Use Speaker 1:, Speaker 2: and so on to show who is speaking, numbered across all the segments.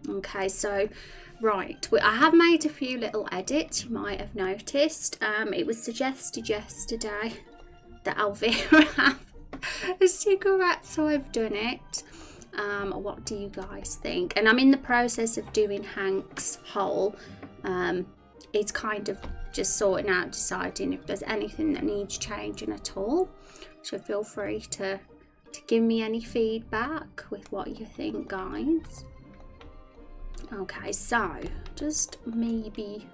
Speaker 1: Okay, so right, I have made a few little edits, you might have noticed. It was suggested yesterday that Elvira have a cigarette, so I've done it. What do you guys think? And I'm in the process of doing Hank's hole. It's kind of just sorting out, deciding if there's anything that needs changing at all. So feel free to give me any feedback with what you think, guys. Okay, so just maybe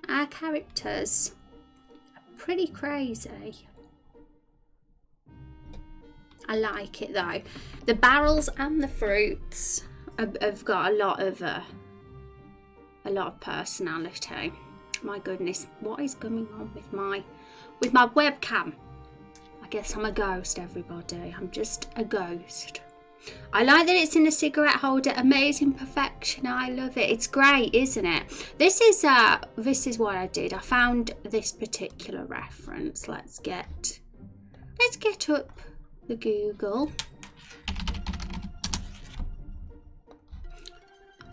Speaker 1: our characters are pretty crazy. I like it though. The barrels and the fruits have got a lot of personality. My goodness, what is going on with my webcam? I guess I'm a ghost, everybody. I'm just a ghost. I like that it's in a cigarette holder. Amazing perfection. I love it. It's great, isn't it? This is what I did. I found this particular reference. Let's get up the Google.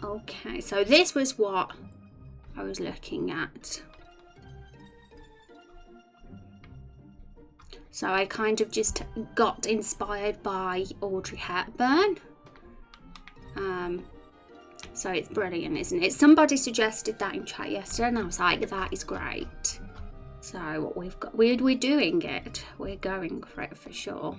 Speaker 1: Okay, so this was what I was looking at. So I kind of just got inspired by Audrey Hepburn. So it's brilliant, isn't it? Somebody suggested that in chat yesterday and I was like, that is great. So we're doing it. We're going for it for sure.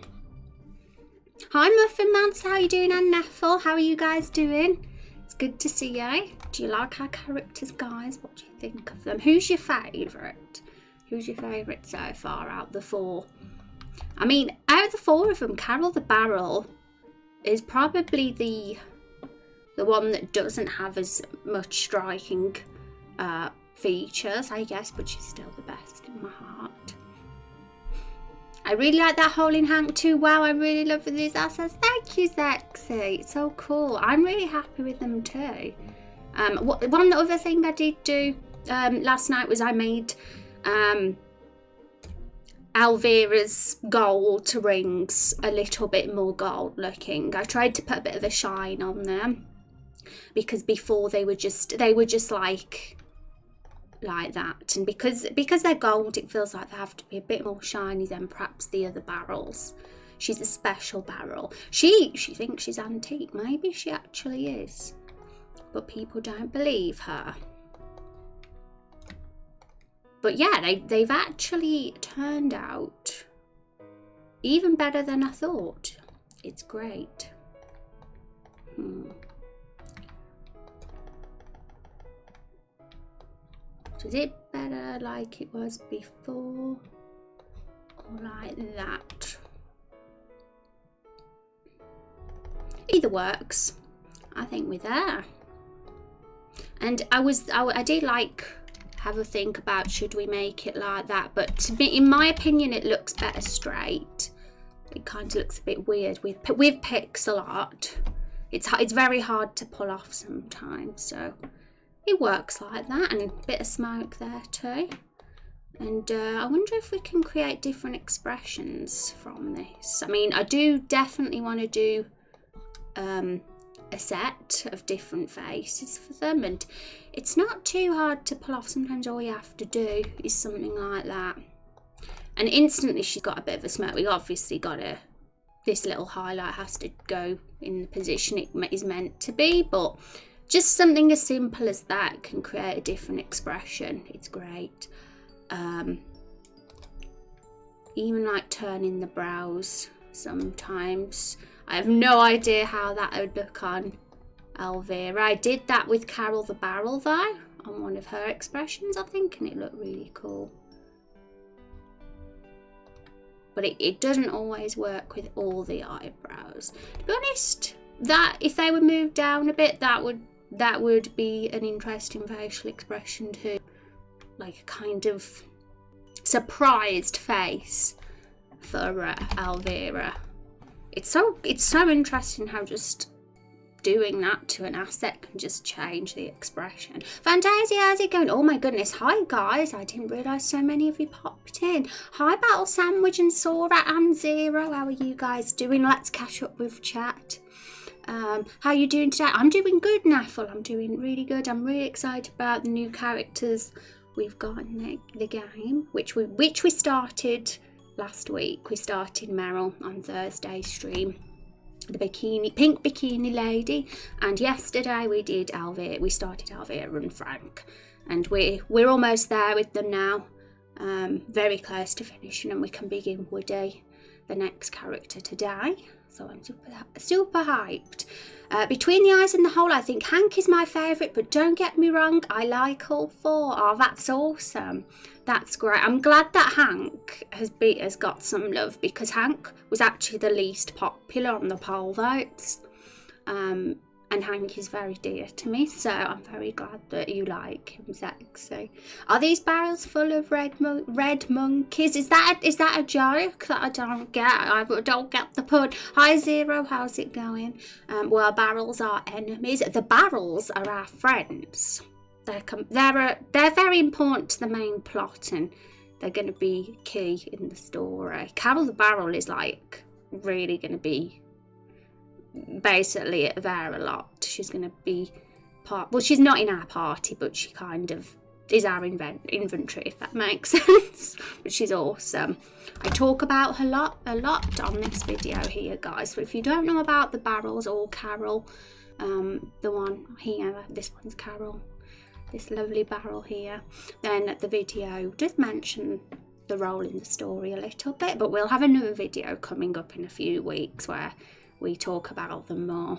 Speaker 1: Hi Muffin Mans, how are you doing? And Neffel, how are you guys doing? It's good to see you. Do you like our characters, guys? What do you think of them? Who's your favourite? Who's your favourite so far out of the four? I mean, out of the four of them, Carol the Barrel is probably the one that doesn't have as much striking features, I guess, but she's still the best in my heart. I really like that hole in Hank too. Wow, I really love these assets. Thank you, Sexy. It's so cool. I'm really happy with them too. One other thing I did do last night was I made Elvira's gold rings a little bit more gold looking. I tried to put a bit of a shine on them because before they were just like that, and because they're gold, it feels like they have to be a bit more shiny than perhaps the other barrels. She's a special barrel. She thinks she's antique. Maybe she actually is, but people don't believe her. But yeah, they've actually turned out even better than I thought. It's great. So is it better like it was before or like that? Either works. I think we're there. And I did like have a think about should we make it like that, but to me, in my opinion, it looks better straight. It kind of looks a bit weird with pixel art. It's very hard to pull off sometimes, so it works like that. And a bit of smoke there too. And I wonder if we can create different expressions from this. I mean, I do definitely want to do a set of different faces for them, and it's not too hard to pull off. Sometimes all you have to do is something like that, and instantly she's got a bit of a smirk. We obviously got this little highlight has to go in the position it is meant to be, but just something as simple as that can create a different expression. It's great. Even like turning the brows sometimes. I have no idea how that would look on Elvira. I did that with Carol the Barrel though, on one of her expressions, I think, and it looked really cool. But it doesn't always work with all the eyebrows. To be honest, that if they were moved down a bit, that would be an interesting facial expression too. Like a kind of surprised face for Elvira. It's so interesting how just doing that to an asset can just change the expression. Fantasia, how's it going? Oh my goodness. Hi guys. I didn't realise so many of you popped in. Hi Battle Sandwich and Sora and Zero. How are you guys doing? Let's catch up with chat. How are you doing today? I'm doing good, Naffle. I'm doing really good. I'm really excited about the new characters we've got in the game, which we started last week. We started Meryl on Thursday's stream, the pink bikini lady, and yesterday we did Alvira. We started Alvira and Frank, and we're almost there with them now. Very close to finishing, and we can begin Woody, the next character today. So I'm super hyped. Between the Eyes and the Hole, I think Hank is my favourite, but don't get me wrong, I like all four. Oh, that's awesome. That's great. I'm glad that Hank has got some love, because Hank was actually the least popular on the poll votes. And Hank is very dear to me, so I'm very glad that you like him, Sexy. Are these barrels full of red monkeys? Is that a joke that I don't get? I don't get the pun. Hi Zero, how's it going? Well, barrels are enemies. The barrels are our friends. They're very important to the main plot, and they're going to be key in the story. Carol the Barrel is like really going to be basically there a lot. She's going to be well, she's not in our party, but she kind of is our inventory, if that makes sense. But she's awesome. I talk about her a lot on this video here, guys. So if you don't know about the barrels or Carol, the one here, this one's Carol, this lovely barrel here, then the video does mention the role in the story a little bit, but we'll have another video coming up in a few weeks where we talk about them more.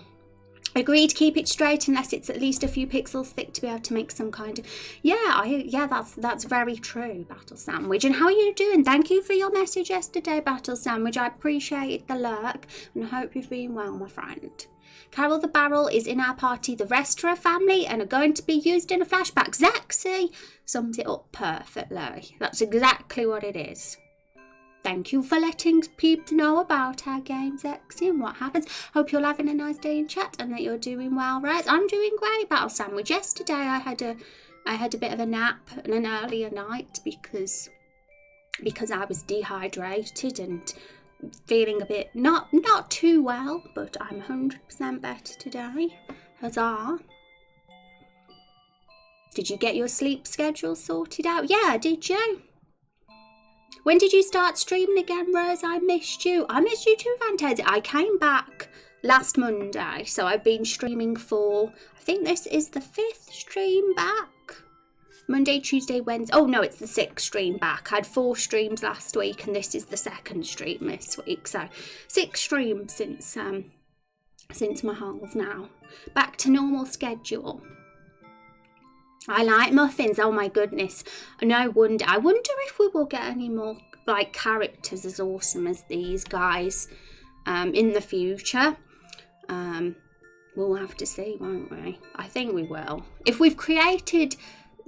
Speaker 1: Agreed, keep it straight unless it's at least a few pixels thick to be able to make some kind of... Yeah, that's very true, Battle Sandwich. And how are you doing? Thank you for your message yesterday, Battle Sandwich. I appreciated the lurk, and I hope you've been well, my friend. Carol the Barrel is in our party. The rest are a family and are going to be used in a flashback. Zexy sums it up perfectly. That's exactly what it is. Thank you for letting people know about our game, Zexy, and what happens. Hope you're having a nice day in chat and that you're doing well, Rose. I'm doing great, Battle Sandwich. Yesterday I had a bit of a nap and an earlier night because I was dehydrated and feeling a bit not too well, but I'm 100% better today. Huzzah. Did you get your sleep schedule sorted out? Yeah, did you? When did you start streaming again, Rose? I missed you. I missed you too, Fantasia. I came back last Monday, so I've been streaming for, I think this is the 5th stream back. Monday, Tuesday, Wednesday. Oh no, it's the 6th stream back. I had 4 streams last week, and this is the 2nd stream this week. So 6 streams since my holes now. Back to normal schedule. I like muffins. Oh my goodness. No wonder. I wonder if we will get any more like characters as awesome as these guys in the future. We'll have to see, won't we? I think we will. If we've created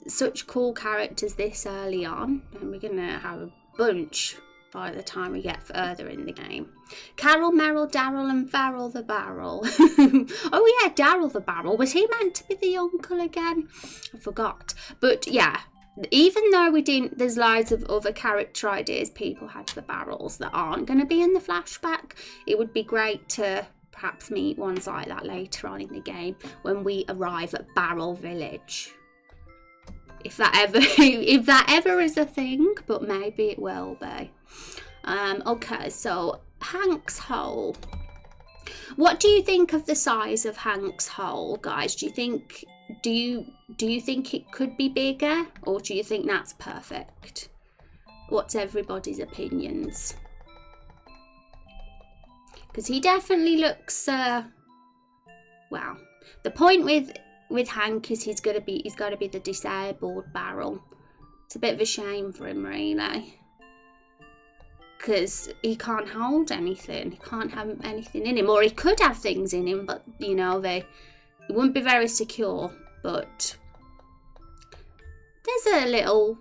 Speaker 1: such cool characters this early on, then we're going to have a bunch by the time we get further in the game. Carol, Meryl, Daryl and Farrell the Barrel. Oh yeah, Daryl the Barrel. Was he meant to be the uncle again? I forgot. But yeah, even though we didn't, there's loads of other character ideas people had for barrels that aren't going to be in the flashback. It would be great to perhaps meet ones like that later on in the game when we arrive at Barrel Village. If that ever is a thing, but maybe it will be. Okay, so Hank's hole. What do you think of the size of Hank's hole, guys? Do you think it could be bigger, or do you think that's perfect? What's everybody's opinions? Because he definitely looks well, the point with Hank is he's got to be the disabled barrel. It's a bit of a shame for him, really, because he can't hold anything. He can't have anything in him, or he could have things in him, but you know, it wouldn't be very secure. But there's a little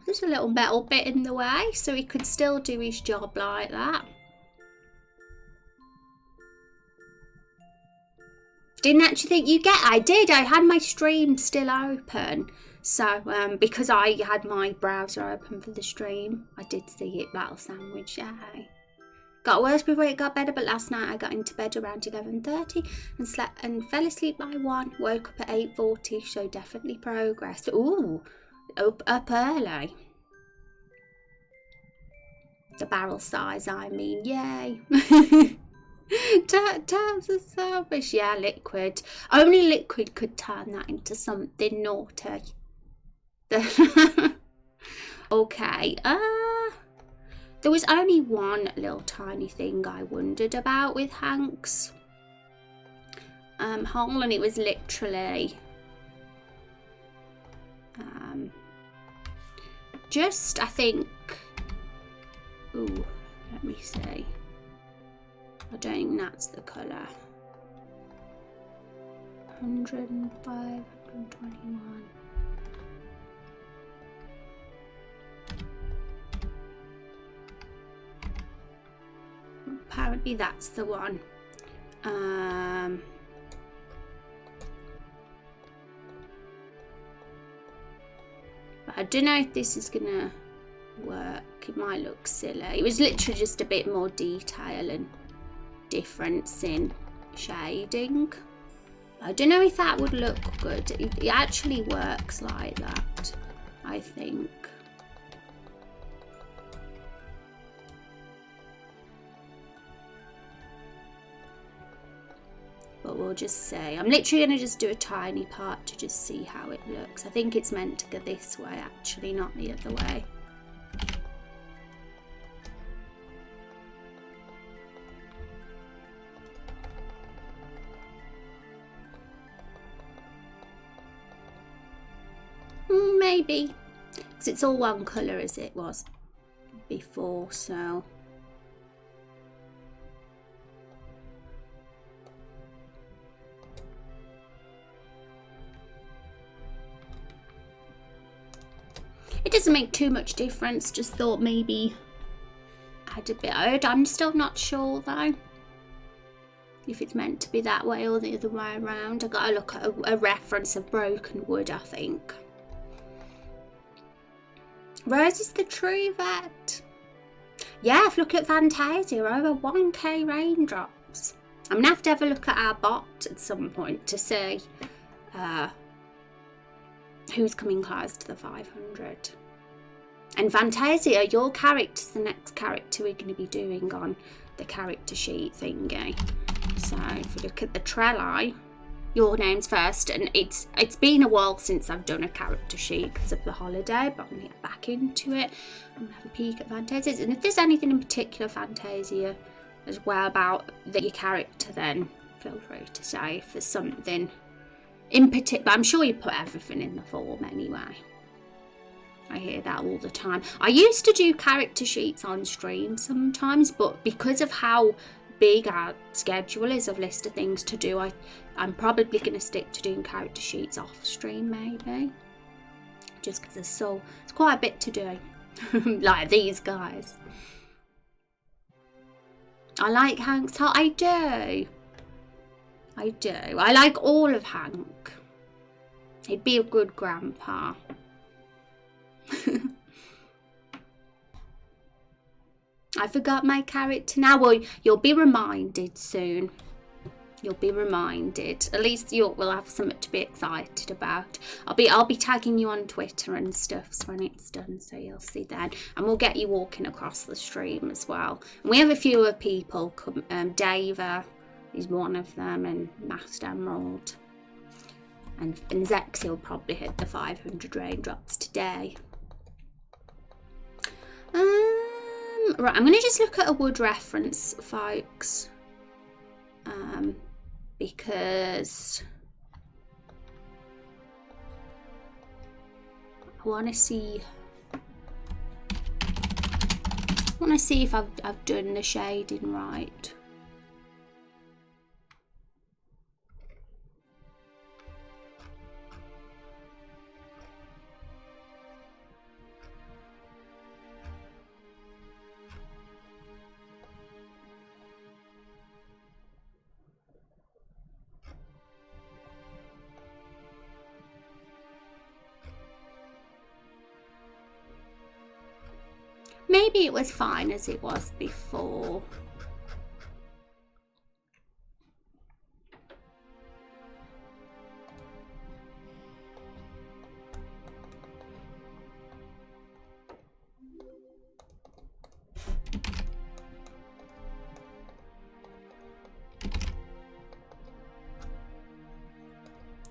Speaker 1: metal bit in the way, so he could still do his job like that. Didn't actually think you get. I did. I had my stream still open. So, because I had my browser open for the stream, I did see it. Battle sandwich, yay. Got worse before it got better, but last night I got into bed around 11:30 and slept and fell asleep by 1. Woke up at 8:40, so definitely progress. Ooh, up early. The barrel size, I mean, yay. Terms of service, yeah, liquid. Only liquid could turn that into something naughty. Okay, there was only one little tiny thing I wondered about with Hank's hole, and it was literally just, I think, ooh, let me see. I don't think that's the colour. 105, 121. Apparently that's the one. But I don't know if this is gonna work. It might look silly. It was literally just a bit more detail and difference in shading. I don't know if that would look good. It actually works like that, I think. But we'll just see. I'm literally going to just do a tiny part to just see how it looks. I think it's meant to go this way actually, not the other way. Maybe. Because it's all one colour as it was before, so... It doesn't make too much difference, just thought maybe add a bit. I'm still not sure though if it's meant to be that way or the other way around. I gotta look at a reference of broken wood, I think. Rose is the true vet. Yeah, look at Fantasia, over 1k raindrops. I'm gonna have to have a look at our bot at some point to see who's coming close to the 500. And Fantasia, your character's the next character we're going to be doing on the character sheet thingy. So if we look at the Trelli, your name's first, and it's been a while since I've done a character sheet because of the holiday, but I'm going to get back into it. I'm going to have a peek at Fantasia. And if there's anything in particular, Fantasia, as well about your character, then feel free to say if there's something in particular. I'm sure you put everything in the form anyway. I hear that all the time. I used to do character sheets on stream sometimes, but because of how big our schedule is of list of things to do, I'm probably going to stick to doing character sheets off stream maybe. Just because it's quite a bit to do. Like these guys. I like Hank's heart. I do. I like all of Hank. He'd be a good grandpa. I forgot my character now. Well, you'll be reminded soon. You'll be reminded. At least we'll have something to be excited about. I'll be tagging you on Twitter and stuff when it's done, so you'll see then. And we'll get you walking across the stream as well. And we have a few other people come. Dava is one of them, and Master Emerald. And Zexy will probably hit the 500 raindrops today. Right, I'm going to just look at a wood reference, folks. Because I want to see if I've done the shading right. Maybe it was fine as it was before.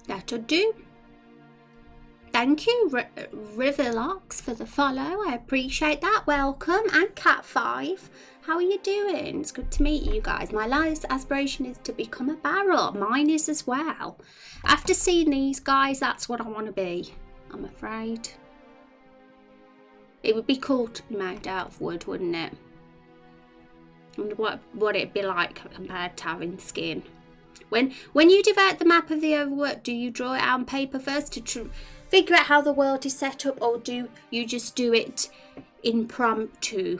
Speaker 1: That'll do. Thank you, Riverlocks, for the follow. I appreciate that. Welcome. And Cat5, how are you doing? It's good to meet you guys. My life's aspiration is to become a barrel. Mine is as well. After seeing these guys, that's what I want to be, I'm afraid. It would be cool to be made out of wood, wouldn't it? I wonder what it'd be like compared to having skin. When you develop the map of the overworld, do you draw it out on paper first to figure out how the world is set up, or do you just do it impromptu?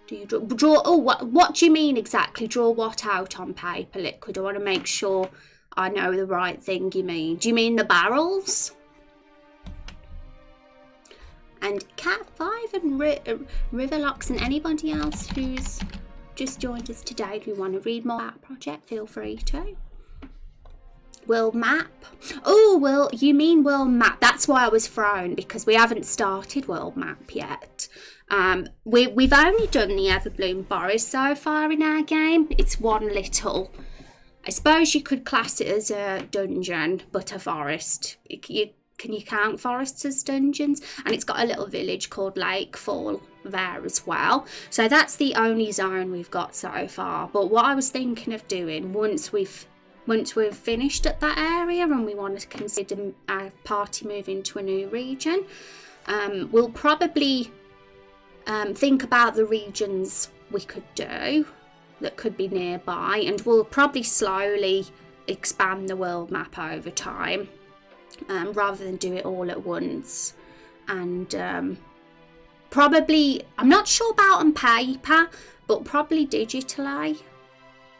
Speaker 1: Do you draw? Oh, what do you mean exactly? Draw what out on paper, Liquid? I want to make sure I know the right thing you mean. Do you mean the barrels? And Cat5 and Riverlocks and anybody else who's just joined us today, if you want to read more about the project, feel free to. World map. Oh, well, you mean world map. That's why I was thrown, because we haven't started world map yet. We've only done the Everbloom Forest so far in our game. It's one little, I suppose you could class it as a dungeon, but a forest. Can you count forests as dungeons? And it's got a little village called Lakefall there as well. So that's the only zone we've got so far. But what I was thinking of doing, once we've finished at that area and we want to consider our party moving to a new region, we'll probably think about the regions we could do that could be nearby, and we'll probably slowly expand the world map over time. Rather than do it all at once. And probably, I'm not sure about on paper, but probably digitally.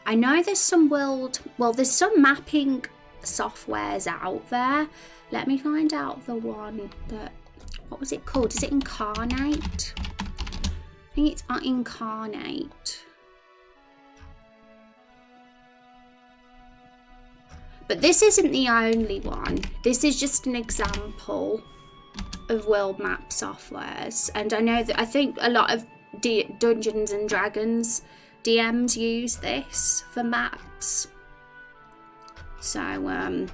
Speaker 1: I know there's some there's some mapping softwares out there. Let me find out the one that, what was it called? Is it Incarnate? I think it's Incarnate. But this isn't the only one. This is just an example of world map softwares. And I think a lot of Dungeons and Dragons DMs use this for maps. So,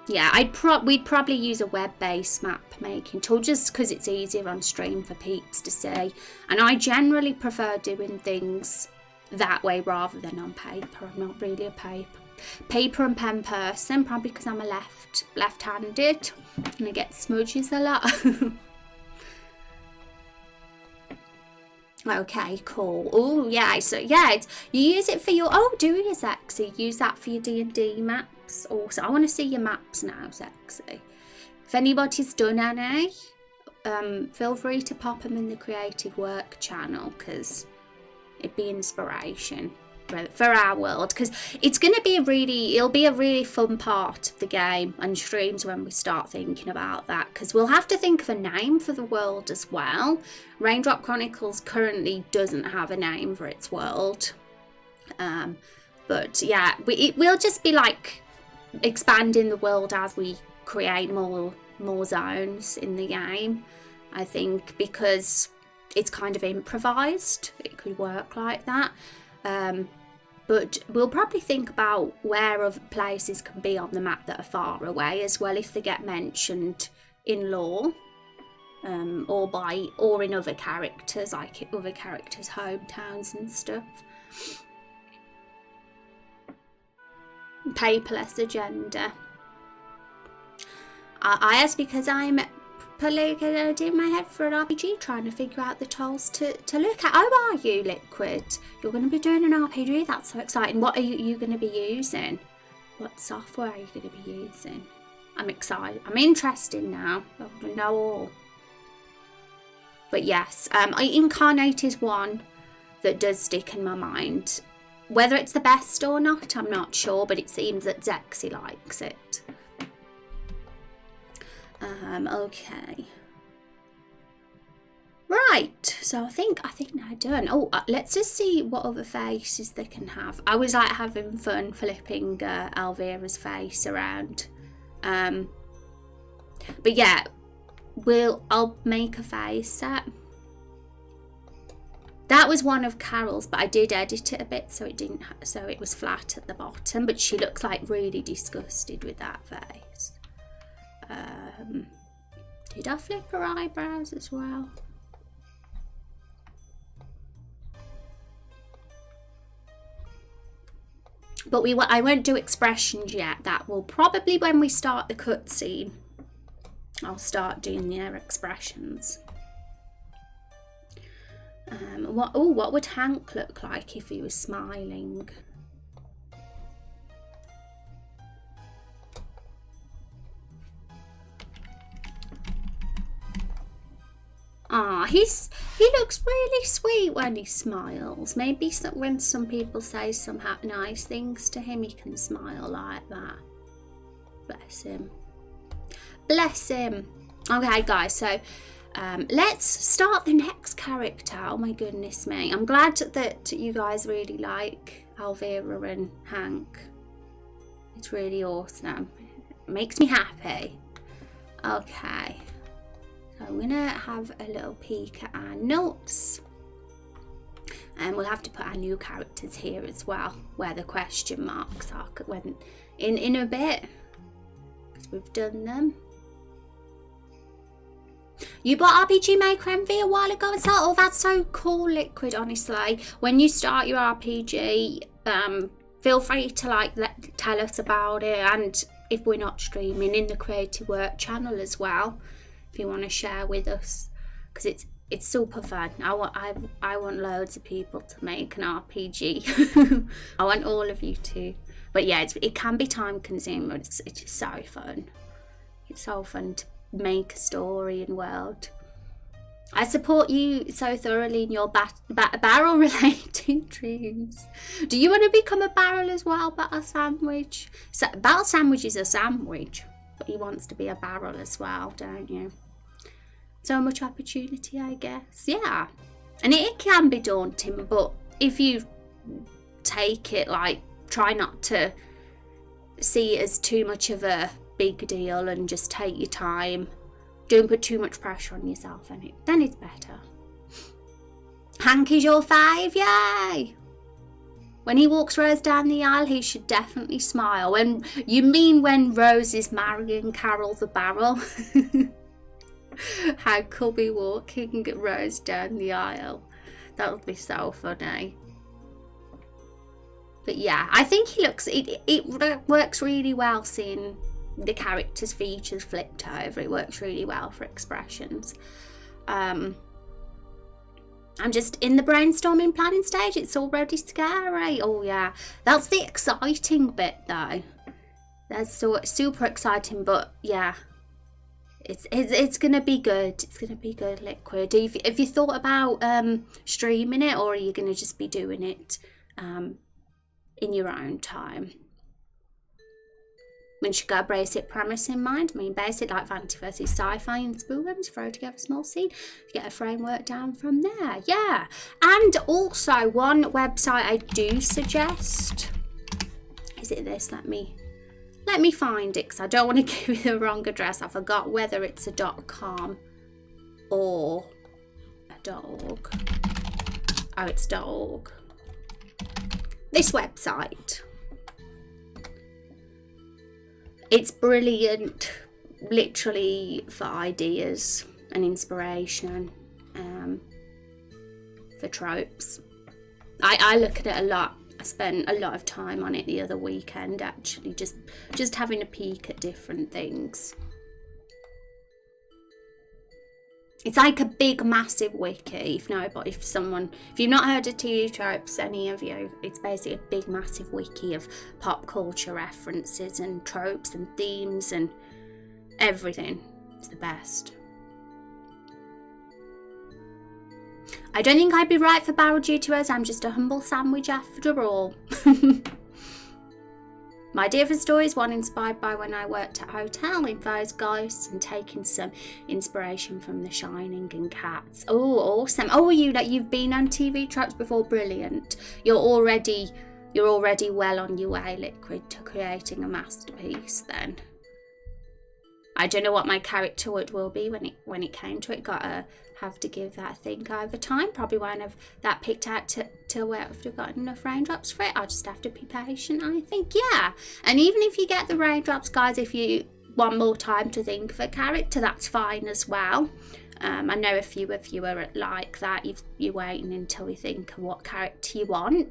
Speaker 1: yeah, we'd probably use a web-based map making tool just because it's easier on stream for peeps to see. And I generally prefer doing things that way rather than on paper. I'm not really a paper and pen person, probably because I'm a left-handed and I get smudges a lot. Okay, cool. Oh yeah, so yeah, you use it for your, oh, do you, Sexy? Use that for your D&D maps also. I want to see your maps now, Sexy. If anybody's done any, feel free to pop them in the creative work channel, because it'd be inspiration for our world, because it's going to be it'll be a really fun part of the game and streams when we start thinking about that, because we'll have to think of a name for the world as well. Raindrop Chronicles currently doesn't have a name for its world, but yeah, we'll just be like expanding the world as we create more zones in the game, I think, because it's kind of improvised. It could work like that. But we'll probably think about where other places can be on the map that are far away as well, if they get mentioned in lore, or in other characters, like other characters' hometowns and stuff. Paperless agenda. I ask because I'm in my head for an RPG, trying to figure out the tools to look at. Oh, are you, Liquid? You're going to be doing an RPG? That's so exciting. What are you going to be using? What software are you going to be using? I'm excited. I'm interested now. I want to know all. But yes, Incarnate is one that does stick in my mind. Whether it's the best or not, I'm not sure, but it seems that Zexy likes it. Okay. Right, so I think they're done. Oh, let's just see what other faces they can have. I was like having fun flipping Elvira's face around. But yeah, I'll make a face set. That was one of Carol's, but I did edit it a bit so it was flat at the bottom. But she looks like really disgusted with that face. Did I flip her eyebrows as well? But I won't do expressions yet. That will probably, when we start the cutscene, I'll start doing their expressions. What would Hank look like if he was smiling? He looks really sweet when he smiles. Maybe when some people say some nice things to him, he can smile like that. Bless him. Bless him. Okay, guys, so let's start the next character. Oh my goodness me. I'm glad that you guys really like Elvira and Hank. It's really awesome. It makes me happy. Okay. So I'm going to have a little peek at our notes. And we'll have to put our new characters here as well, where the question marks are when in a bit. Because we've done them. You bought RPG Maker Envy a while ago and oh, that's so cool, Liquid, honestly. When you start your RPG, feel free to tell us about it, and if we're not streaming, in the Creative Work channel as well, if you want to share with us, because it's super fun. I want loads of people to make an RPG. I want all of you to. But yeah, it can be time consuming, but it's just so fun. It's so fun to make a story and world. I support you so thoroughly in your barrel related dreams. Do you want to become a barrel as well? Battle Sandwich? Battle Sandwich is a sandwich, but he wants to be a barrel as well, don't you? So much opportunity, I guess. Yeah. And it can be daunting, but if you take it, try not to see it as too much of a big deal and just take your time. Don't put too much pressure on yourself, and then it's better. Hank is your 5, yay! When he walks Rose down the aisle, he should definitely smile. When Rose is marrying Carol the Barrel? Hank will be walking Rose down the aisle. That would be so funny. But yeah, I think it works really well seeing the characters' features flipped over. It works really well for expressions. I'm just in the brainstorming planning stage. It's already scary. Oh yeah, that's the exciting bit though. That's so super exciting. But yeah, it's gonna be good. It's gonna be good, Liquid. Have you thought about streaming it, or are you gonna just be doing it in your own time? When you got a basic premise in mind, basic like fantasy versus sci-fi and spoons, throw together a small scene, get a framework down from there. Yeah. And also one website I do suggest, is it this? Let me find it, because I don't want to give you the wrong address. I forgot whether it's a .com or a .org. Oh, it's .org. This website. It's brilliant, literally, for ideas and inspiration, for tropes. I look at it a lot. I spent a lot of time on it the other weekend, actually, just having a peek at different things. It's like a big, massive wiki. If you've not heard of TV tropes, any of you, it's basically a big, massive wiki of pop culture references and tropes and themes and everything. It's the best. I don't think I'd be right for Barrel due to us. I'm just a humble sandwich after all. My different stories, one inspired by when I worked at a hotel, involves ghosts and taking some inspiration from The Shining and Cats. Oh, awesome. Oh, you've been on TV tropes before. Brilliant. You're already well on your way, Liquid, to creating a masterpiece then. I don't know what my character will be when it came to it. Gotta have to give that a think over time. Probably won't have that picked out till after I've got enough raindrops for it. I'll just have to be patient, I think. Yeah. And even if you get the raindrops, guys, if you want more time to think of a character, that's fine as well. I know a few of you are like that. You're waiting until you think of what character you want.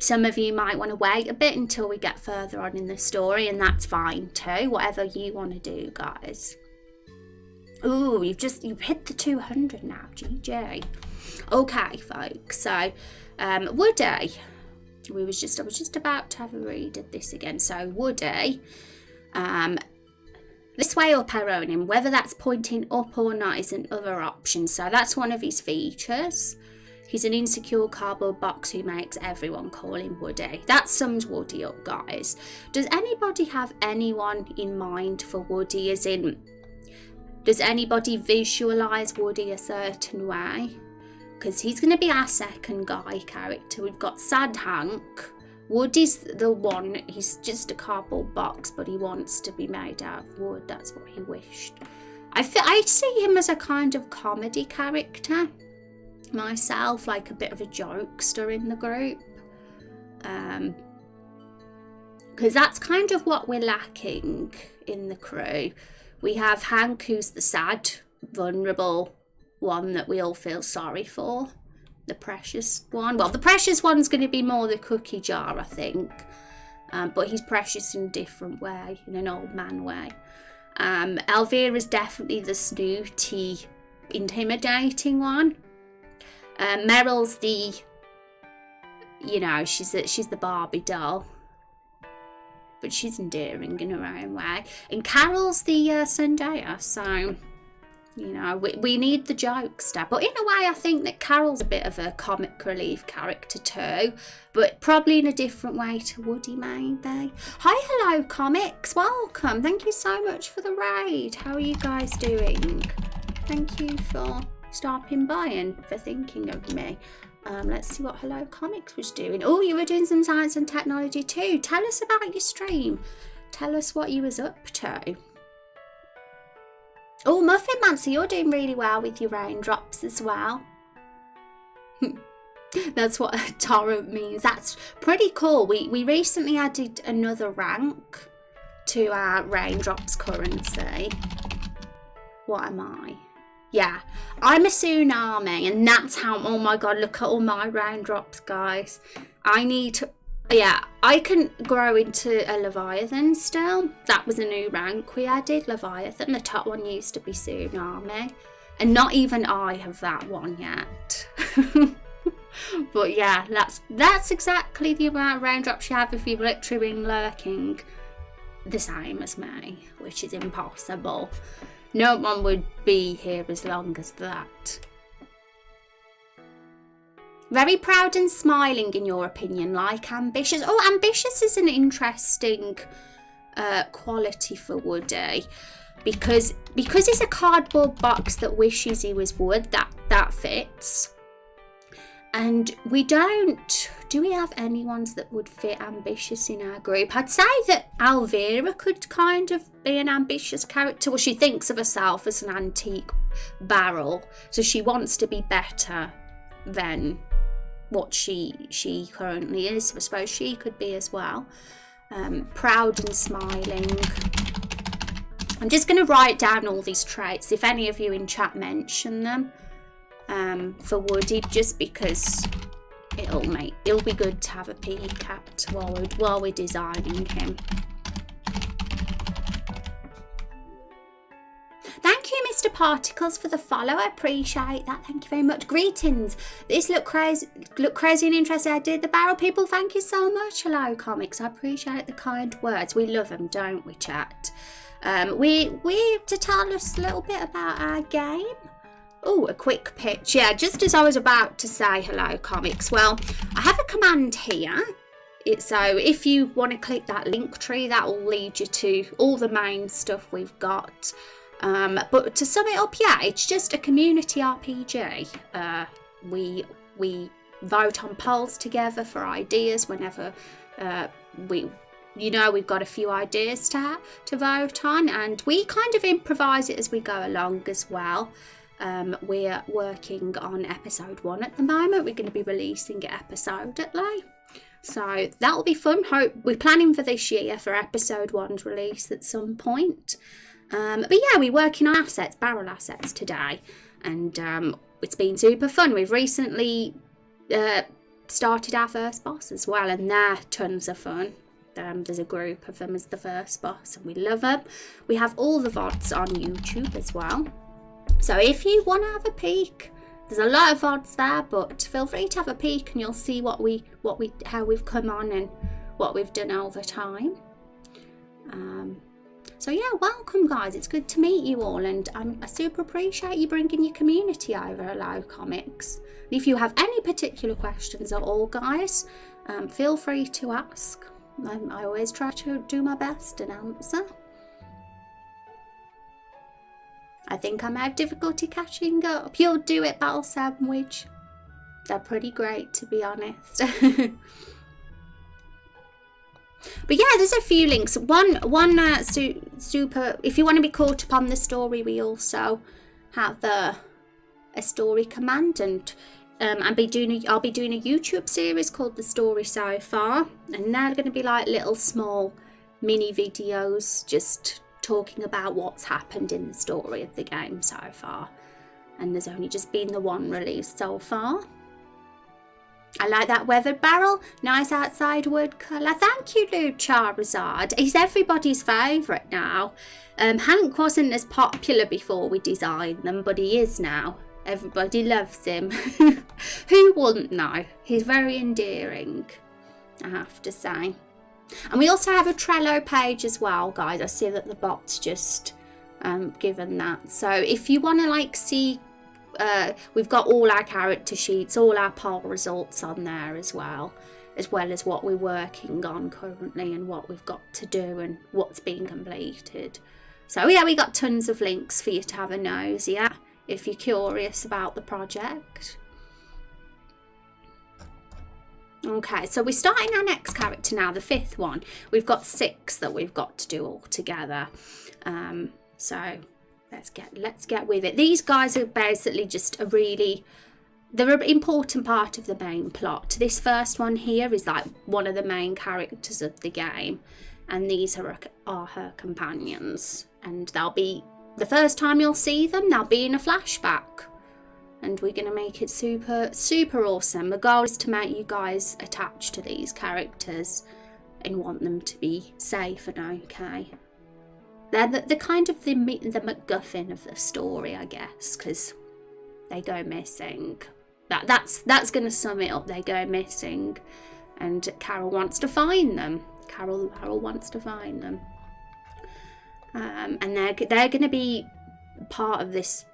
Speaker 1: Some of you might want to wait a bit until we get further on in the story, and that's fine too. Whatever you want to do, guys. Ooh, you've hit the 200 now, GG. Okay, folks. So, Woody. I was just about to have a read of this again. So, Woody. This way up arrowing him, whether that's pointing up or not is another option. So that's one of his features. He's an insecure cardboard box who makes everyone call him Woody. That sums Woody up, guys. Does anybody have anyone in mind for Woody? As in, does anybody visualise Woody a certain way? Because he's going to be our second guy character. We've got Sad Hank. Woody's the one. He's just a cardboard box, but he wants to be made out of wood. That's what he wished. I see him as a kind of comedy character myself, like a bit of a jokester in the group, because that's kind of what we're lacking in the crew. We have Hank, who's the sad, vulnerable one that we all feel sorry for, the precious one. Well, the precious one's going to be more the cookie jar, I think, but he's precious in a different way, in an old man way. Elvira's definitely the snooty, intimidating one. Meryl's the, she's the Barbie doll, but she's endearing in her own way. And Carol's the Zendaya, so, we need the jokester. But in a way, I think that Carol's a bit of a comic relief character too, but probably in a different way to Woody, maybe. Hi, hello, comics. Welcome. Thank you so much for the raid. How are you guys doing? Thank you for stopping by and for thinking of me. Let's see what Hello Comics was doing. Oh, you were doing some science and technology too. Tell us about your stream. Tell us what you was up to. Oh, Muffin Man, so you're doing really well with your raindrops as well. That's what a torrent means. That's pretty cool. We recently added another rank to our raindrops currency. What am I? Yeah, I'm a tsunami, and that's how, oh my god, look at all my raindrops, guys. I can grow into a Leviathan still. That was a new rank we added, Leviathan. The top one used to be tsunami, and not even I have that one yet. But yeah, that's exactly the amount of raindrops you have if you've literally been lurking the same as me, which is impossible. No one would be here as long as that. Very proud and smiling, in your opinion, like ambitious. Oh, ambitious is an interesting quality for Woody, because he's a cardboard box that wishes he was wood. That fits. And do we have any ones that would fit ambitious in our group? I'd say that Elvira could kind of be an ambitious character. Well, she thinks of herself as an antique barrel, so she wants to be better than what she currently is. I suppose she could be as well. Proud and smiling. I'm just going to write down all these traits, if any of you in chat mention them, for Woody, just because it'll be good to have a peek at while we're designing him. Thank you, Mr. Particles, for the follow. I appreciate that. Thank you very much. Greetings. This look crazy and interesting. I did the barrel people. Thank you so much. Hello, comics. I appreciate the kind words. We love them, don't we, chat? We to tell us a little bit about our game. Oh, a quick pitch. Yeah, just as I was about to say hello, comics. Well, I have a command here. So if you want to click that link tree, that will lead you to all the main stuff we've got. But to sum it up, yeah, it's just a community RPG. We vote on polls together for ideas whenever we've got a few ideas to vote on, and we kind of improvise it as we go along as well. We're working on episode 1 at the moment. We're going to be releasing it episodically, so that will be fun. We're planning for this year for episode 1's release at some point. But yeah, we're working on barrel assets today, and it's been super fun. We've recently started our first boss as well, and they're tons of fun. There's a group of them as the first boss, and we love them. We have all the VODs on YouTube as well, so if you want to have a peek, there's a lot of VODs there, but feel free to have a peek and you'll see how we've come on and what we've done over time. So yeah, welcome guys, it's good to meet you all, and I super appreciate you bringing your community over Hello Comics. And if you have any particular questions at all, guys, feel free to ask. I always try to do my best and answer. I think I may have difficulty catching up. You'll do it, Battle Sandwich. They're pretty great, to be honest. But yeah, there's a few links. One super. If you want to be caught up on the story, we also have a story command, and I'll be doing a YouTube series called The Story So Far, and they're going to be like little small mini videos, just talking about what's happened in the story of the game so far. And there's only just been the one release so far. I like that weathered barrel. Nice outside wood colour. Thank you, Luke Charizard. He's everybody's favourite now. Hank wasn't as popular before we designed them, but he is now. Everybody loves him. Who wouldn't know? He's very endearing, I have to say. And we also have a Trello page as well, guys. I see that the bot's just given that. So if you want to see... we've got all our character sheets, all our poll results on there as well as what we're working on currently and what we've got to do and what's been completed. So yeah, we got tons of links for you to have a nosy at if you're curious about the project. Okay, so we're starting our next character now, the 5th one. We've got 6 that we've got to do all together. So let's get with it. These guys are basically just they're an important part of the main plot. This first one here is like one of the main characters of the game, and these are her companions, and they'll be, the first time you'll see them, they'll be in a flashback, and we're going to make it super, super awesome. The goal is to make you guys attached to these characters and want them to be safe and okay. They're the kind of the MacGuffin of the story, I guess, because they go missing. That's going to sum it up. They go missing, and Carol wants to find them. Carol wants to find them, and they're going to be part of this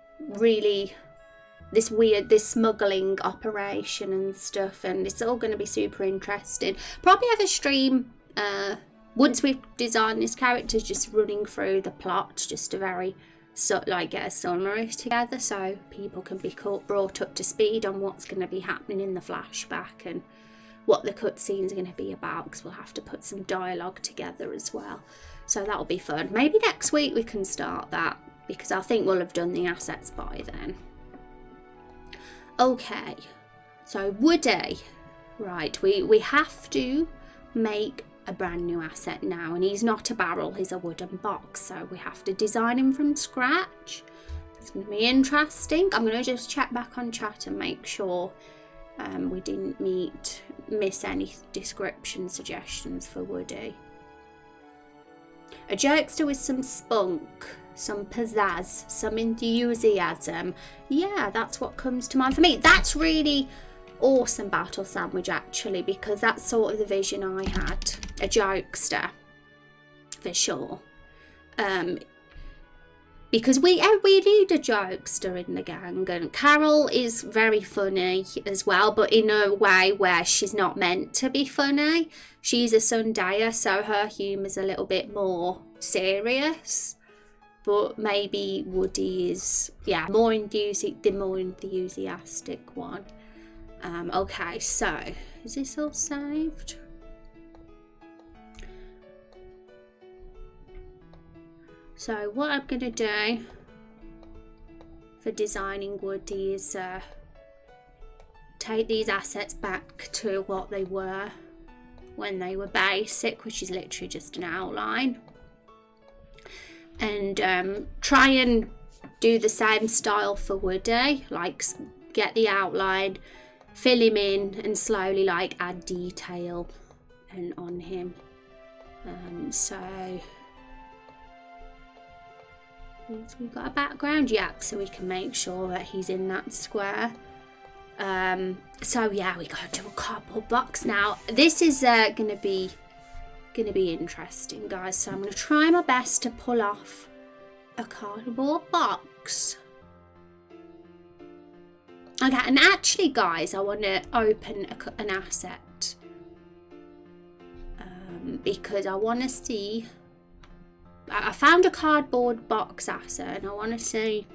Speaker 1: this smuggling operation and stuff, and it's all going to be super interesting. Probably have a stream. Once we've designed this character, just running through the plot, just to get a summary together so people can be brought up to speed on what's going to be happening in the flashback and what the cutscenes are going to be about, because we'll have to put some dialogue together as well. So that'll be fun. Maybe next week we can start that, because I think we'll have done the assets by then. Okay, so Woody. Right, we have to make a brand new asset now, and he's not a barrel, he's a wooden box, so we have to design him from scratch. It's going to be interesting. I'm going to just check back on chat and make sure we didn't miss any description suggestions for Woody. A jokester with some spunk, some pizzazz, some enthusiasm. Yeah, that's what comes to mind for me. That's really awesome, Battle Sandwich, actually, because that's sort of the vision I had. A jokester, for sure. because we need a jokester in the gang, and Carol is very funny as well, but in a way where she's not meant to be funny. She's a Sundayer, so her humour's a little bit more serious. But maybe Woody is, yeah, the more enthusiastic one. Okay, so is this all saved? So what I'm gonna do for designing Woody is take these assets back to what they were when they were basic, which is literally just an outline, and try and do the same style for Woody, like get the outline, fill him in, and slowly like add detail and on him. So we've got a background, yep, so we can make sure that he's in that square. So yeah, we gotta do a cardboard box now. This is gonna be interesting, guys. So I'm gonna try my best to pull off a cardboard box. Okay, and actually, guys, I want to open an asset because I want to see. I found a cardboard box asset, and I want to see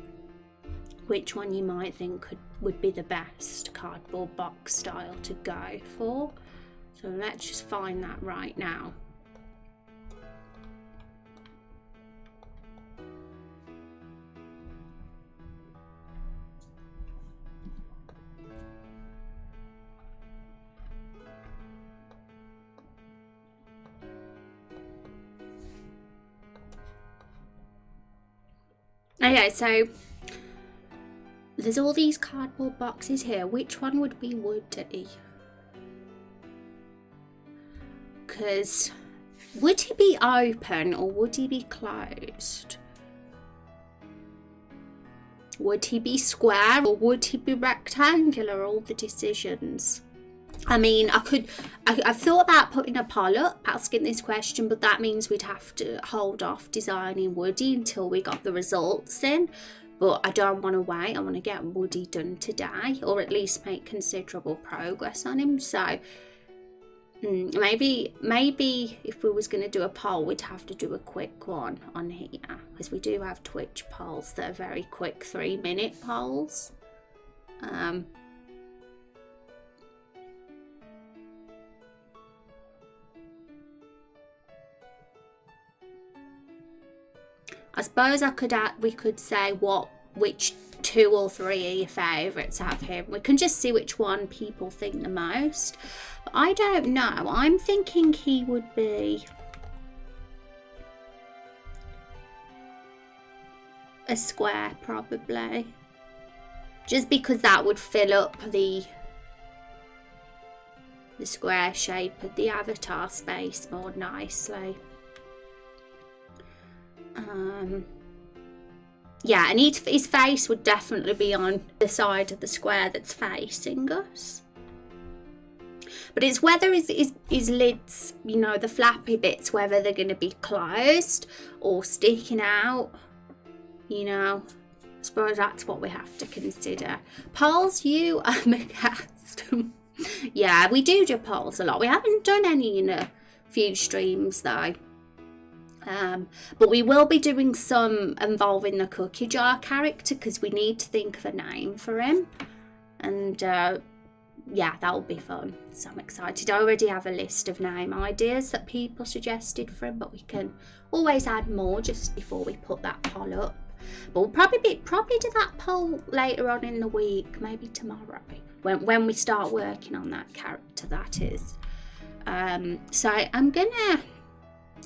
Speaker 1: which one you might think would be the best cardboard box style to go for. So let's just find that right now. Okay, so there's all these cardboard boxes here. Which one would be Woody? Because would he be open or would he be closed? Would he be square or would he be rectangular? All the decisions. I mean, I've thought about putting a poll up asking this question, but that means we'd have to hold off designing Woody until we got the results in. But I don't want to wait. I want to get Woody done today, or at least make considerable progress on him. So maybe if we was going to do a poll, we'd have to do a quick one on here, because we do have Twitch polls that are very quick 3-minute polls. I suppose we could say which 2 or 3 are your favourites of him. We can just see which one people think the most. But I don't know. I'm thinking he would be a square, probably. Just because that would fill up the square shape of the avatar space more nicely. Yeah, and his face would definitely be on the side of the square that's facing us. But it's whether his lids, you know, the flappy bits, whether they're going to be closed or sticking out, you know. I suppose that's what we have to consider. Polls, you are my guest. Yeah, we do polls a lot. We haven't done any in a few streams though. But we will be doing some involving the cookie jar character because we need to think of a name for him. And yeah, that will be fun. So I'm excited. I already have a list of name ideas that people suggested for him, but we can always add more just before we put that poll up. But we'll probably do that poll later on in the week, maybe tomorrow, when we start working on that character, that is. So I'm gonna,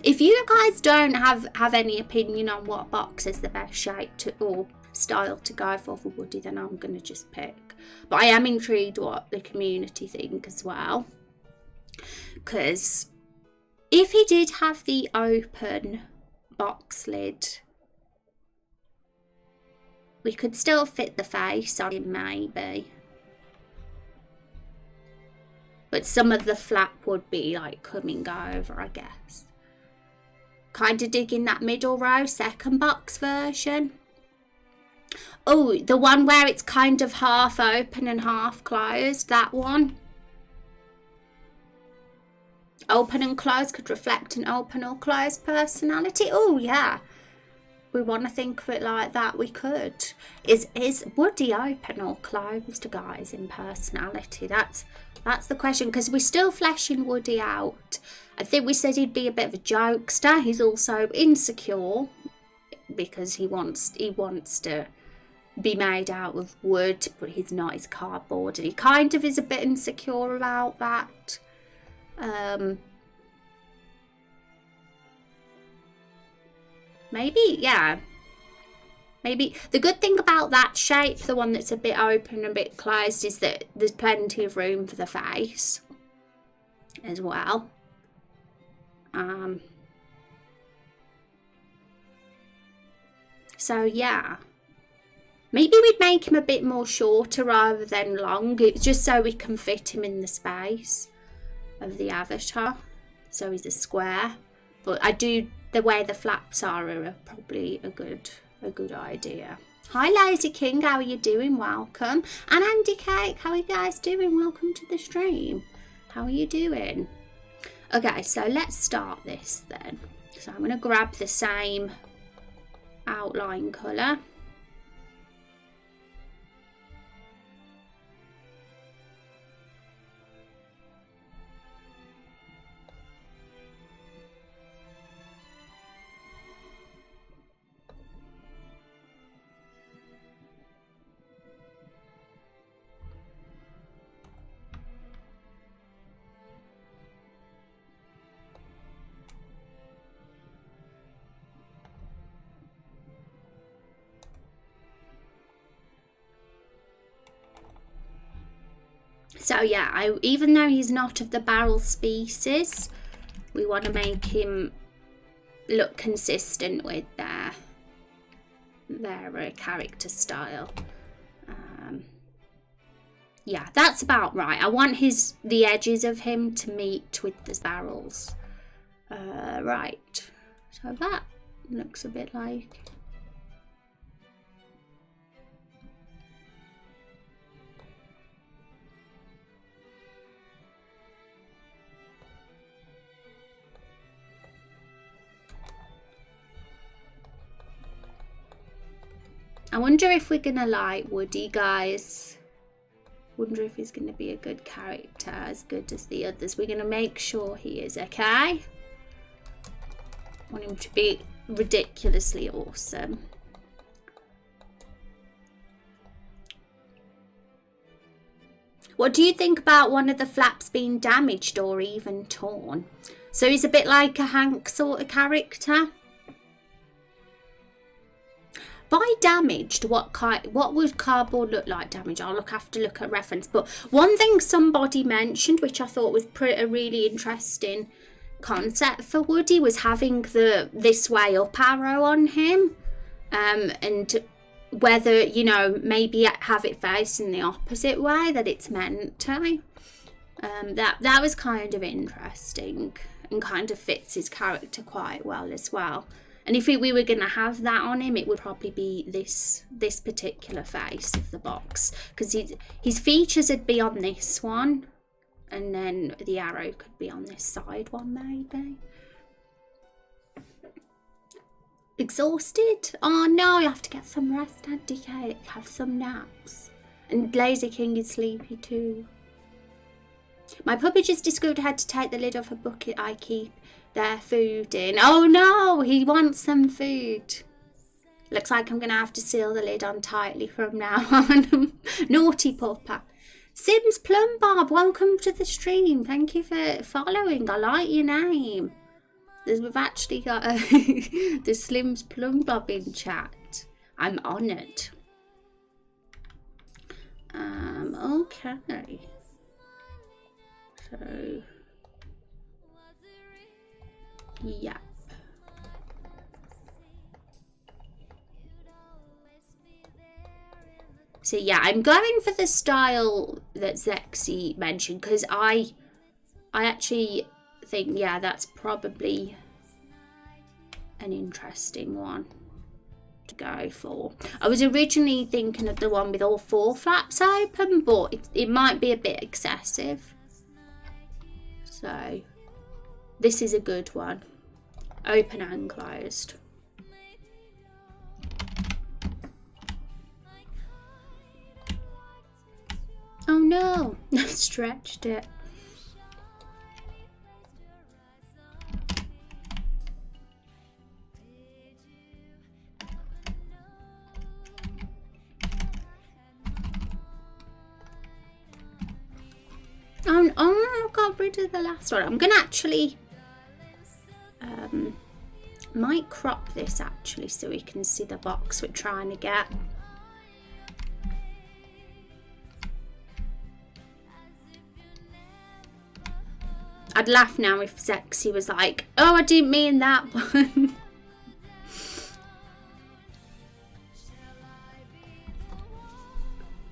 Speaker 1: if you guys don't have any opinion on what box is the best shape or style to go for Woody, then I'm gonna just pick. But I am intrigued what the community think as well, because if he did have the open box lid, we could still fit the face on him maybe, but some of the flap would be like coming over, I guess. kind of digging that middle row, second box version. Oh, the one where it's kind of half open and half closed, that one. Open and closed could reflect an open or closed personality. Oh, yeah. We want to think of it like that, we could. Is Woody open or closed, guys, in personality? That's the question, because we're still fleshing Woody out. I think we said he'd be a bit of a jokester. He's also insecure because he wants to be made out of wood, but he's not, he's cardboard, and he kind of is a bit insecure about that. Maybe, yeah. Maybe the good thing about that shape, the one that's a bit open and a bit closed, is that there's plenty of room for the face as well. So yeah, maybe we'd make him a bit more shorter rather than long, just so we can fit him in the space of the avatar. So he's a square, but the way the flaps are probably a good idea. Hi Lazy King, how are you doing? Welcome. And Andy Cake, how are you guys doing? Welcome to the stream. How are you doing? Okay, so let's start this then. So I'm going to grab the same outline colour. So yeah, even though he's not of the barrel species, we want to make him look consistent with their character style. Yeah, that's about right. I want the edges of him to meet with the barrels. Right, so that looks a bit like... I wonder if we're going to like Woody, guys. Wonder if he's going to be a good character, as good as the others. We're going to make sure he is, okay? Want him to be ridiculously awesome. What do you think about one of the flaps being damaged or even torn? So he's a bit like a Hank sort of character. By damaged, what would cardboard look like damaged? I'll have to look at reference. But one thing somebody mentioned, which I thought was a really interesting concept for Woody, was having the this way up arrow on him, and whether, you know, maybe have it facing the opposite way that it's meant to. That was kind of interesting and kind of fits his character quite well as well. And if we were going to have that on him, it would probably be this particular face of the box. Because his features would be on this one. And then the arrow could be on this side one, maybe. Exhausted? Oh no, you have to get some rest, Andy Cake. Have some naps. And Lazy King is sleepy too. My puppy just discovered I had to take the lid off a bucket I keep their food in. Oh no, he wants some food. Looks like I'm going to have to seal the lid on tightly from now on. Naughty pupper. Sims Plumbob, welcome to the stream. Thank you for following. I like your name. We've actually got the Slims Plumbob in chat. I'm honoured. Okay. So, yeah. So yeah, I'm going for the style that Zexy mentioned, because I actually think, yeah, that's probably an interesting one to go for. I was originally thinking of the one with all 4 flaps open, but it might be a bit excessive. So this is a good one. Open and closed. Oh no, I've stretched it. Oh, I got rid of the last one. I'm gonna actually might crop this actually so we can see the box we're trying to get. I'd laugh now if Sexy was like, oh, I didn't mean that one.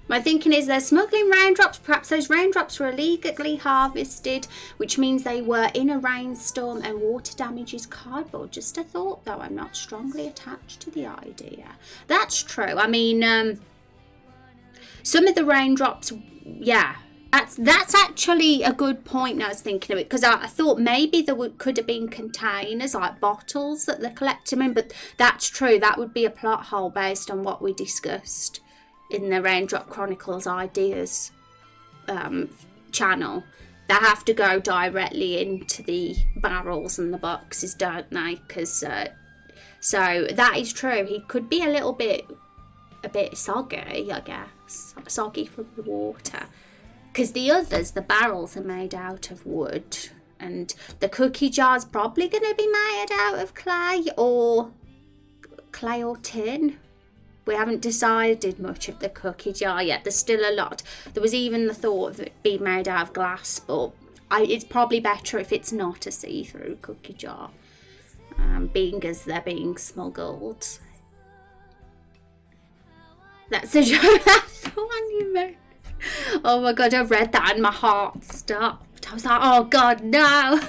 Speaker 1: My thinking is they're smuggling raindrops. Perhaps those raindrops were illegally harvested, which means they were in a rainstorm and water damages cardboard. Just a thought, though. I'm not strongly attached to the idea. That's true. I mean, some of the raindrops, yeah. That's actually a good point. Now I was thinking of it, because I thought maybe there could have been containers, like bottles that they're collecting in, but that's true. That would be a plot hole based on what we discussed in the Raindrop Chronicles ideas channel. They have to go directly into the barrels and the boxes, don't they? Because so that is true. He could be a bit soggy, I guess, soggy from the water. Because the others, the barrels, are made out of wood, and the cookie jar's probably going to be made out of clay or tin. We haven't decided much of the cookie jar yet. There's still a lot. There was even the thought of it being made out of glass, but it's probably better if it's not a see-through cookie jar, being as they're being smuggled. That's a joke. That's the one you made. Oh my god, I read that and my heart stopped. I was like, oh god, no.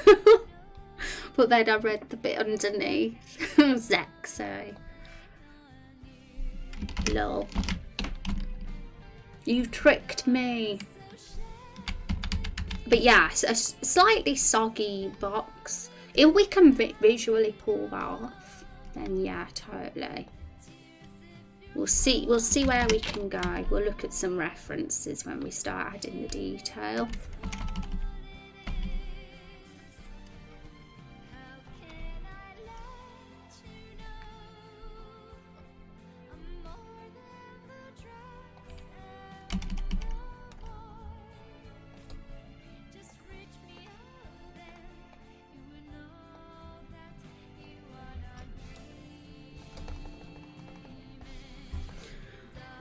Speaker 1: But then I read the bit underneath. Sexy. Lol. You tricked me. But yeah, a slightly soggy box. If we can visually pull that off, then yeah, totally. We'll see where we can go. We'll look at some references when we start adding the detail.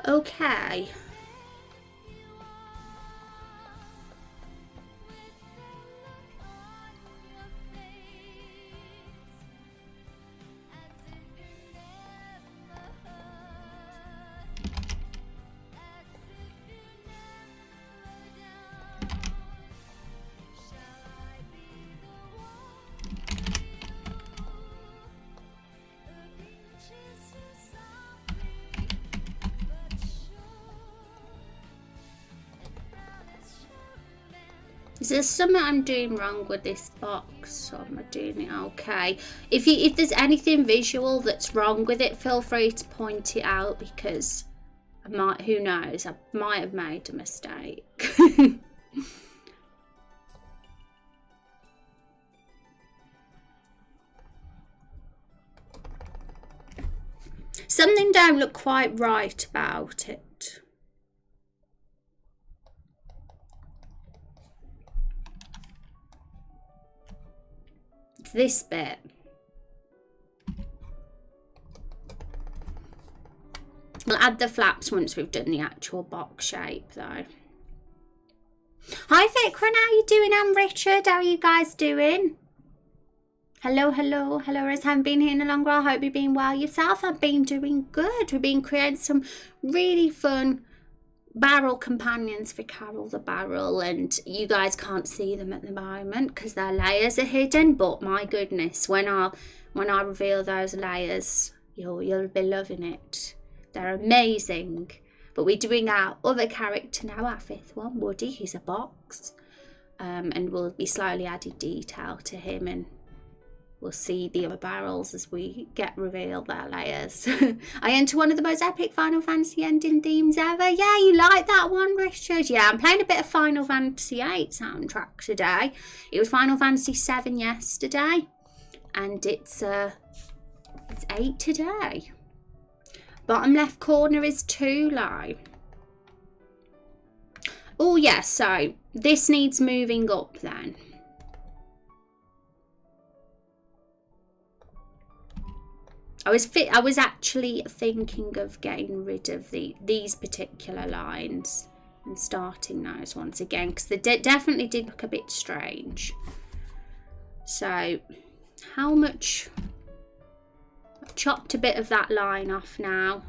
Speaker 1: Okay. Is there something I'm doing wrong with this box, or am I doing it okay? If there's anything visual that's wrong with it, feel free to point it out, because I might, who knows, I might have made a mistake. Something don't look quite right about it. This bit. We'll add the flaps once we've done the actual box shape though. Hi Vikram, how you doing? I'm Richard. How are you guys doing? Hello, hello, hello. I haven't been here in a long while. I hope you've been well yourself. I've been doing good. We've been creating some really fun barrel companions for Carol the Barrel, and you guys can't see them at the moment because their layers are hidden, but my goodness, when I reveal those layers, you'll be loving it. They're amazing. But we're doing our other character now, our 5th one, Woody. He's a box, and we'll be slowly adding detail to him, and we'll see the other barrels as we get revealed their layers. I enter one of the most epic Final Fantasy ending themes ever. Yeah, you like that one, Richard? Yeah, I'm playing a bit of Final Fantasy VIII soundtrack today. It was Final Fantasy VII yesterday, and it's 8 today. Bottom left corner is 2 low. Oh yeah, so this needs moving up then. I was actually thinking of getting rid of these particular lines and starting those once again, because they definitely did look a bit strange. So how much? I've chopped a bit of that line off now,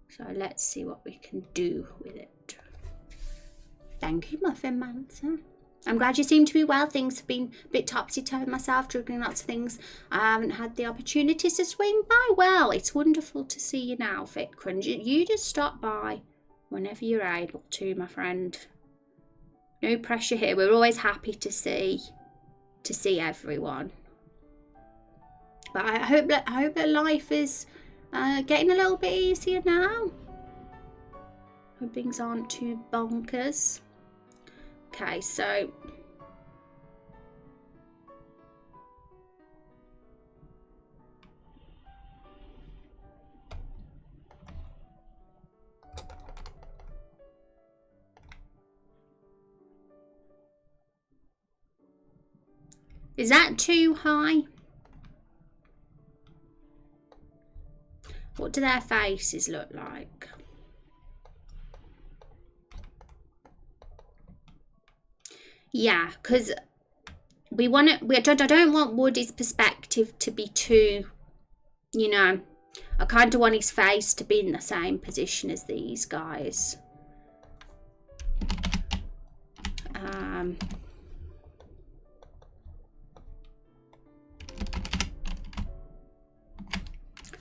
Speaker 1: so let's see what we can do with it. Thank you, Muffin Mancer. I'm glad you seem to be well. Things have been a bit topsy-turvy myself, juggling lots of things. I haven't had the opportunities to swing by. Well, it's wonderful to see you now, Fikran. You just stop by whenever you're able to, my friend. No pressure here. We're always happy to see everyone. But I hope that life is getting a little bit easier now. Hope things aren't too bonkers. Okay, so is that too high? What do their faces look like? Yeah, because I don't want Woody's perspective to be too, you know, I kind of want his face to be in the same position as these guys.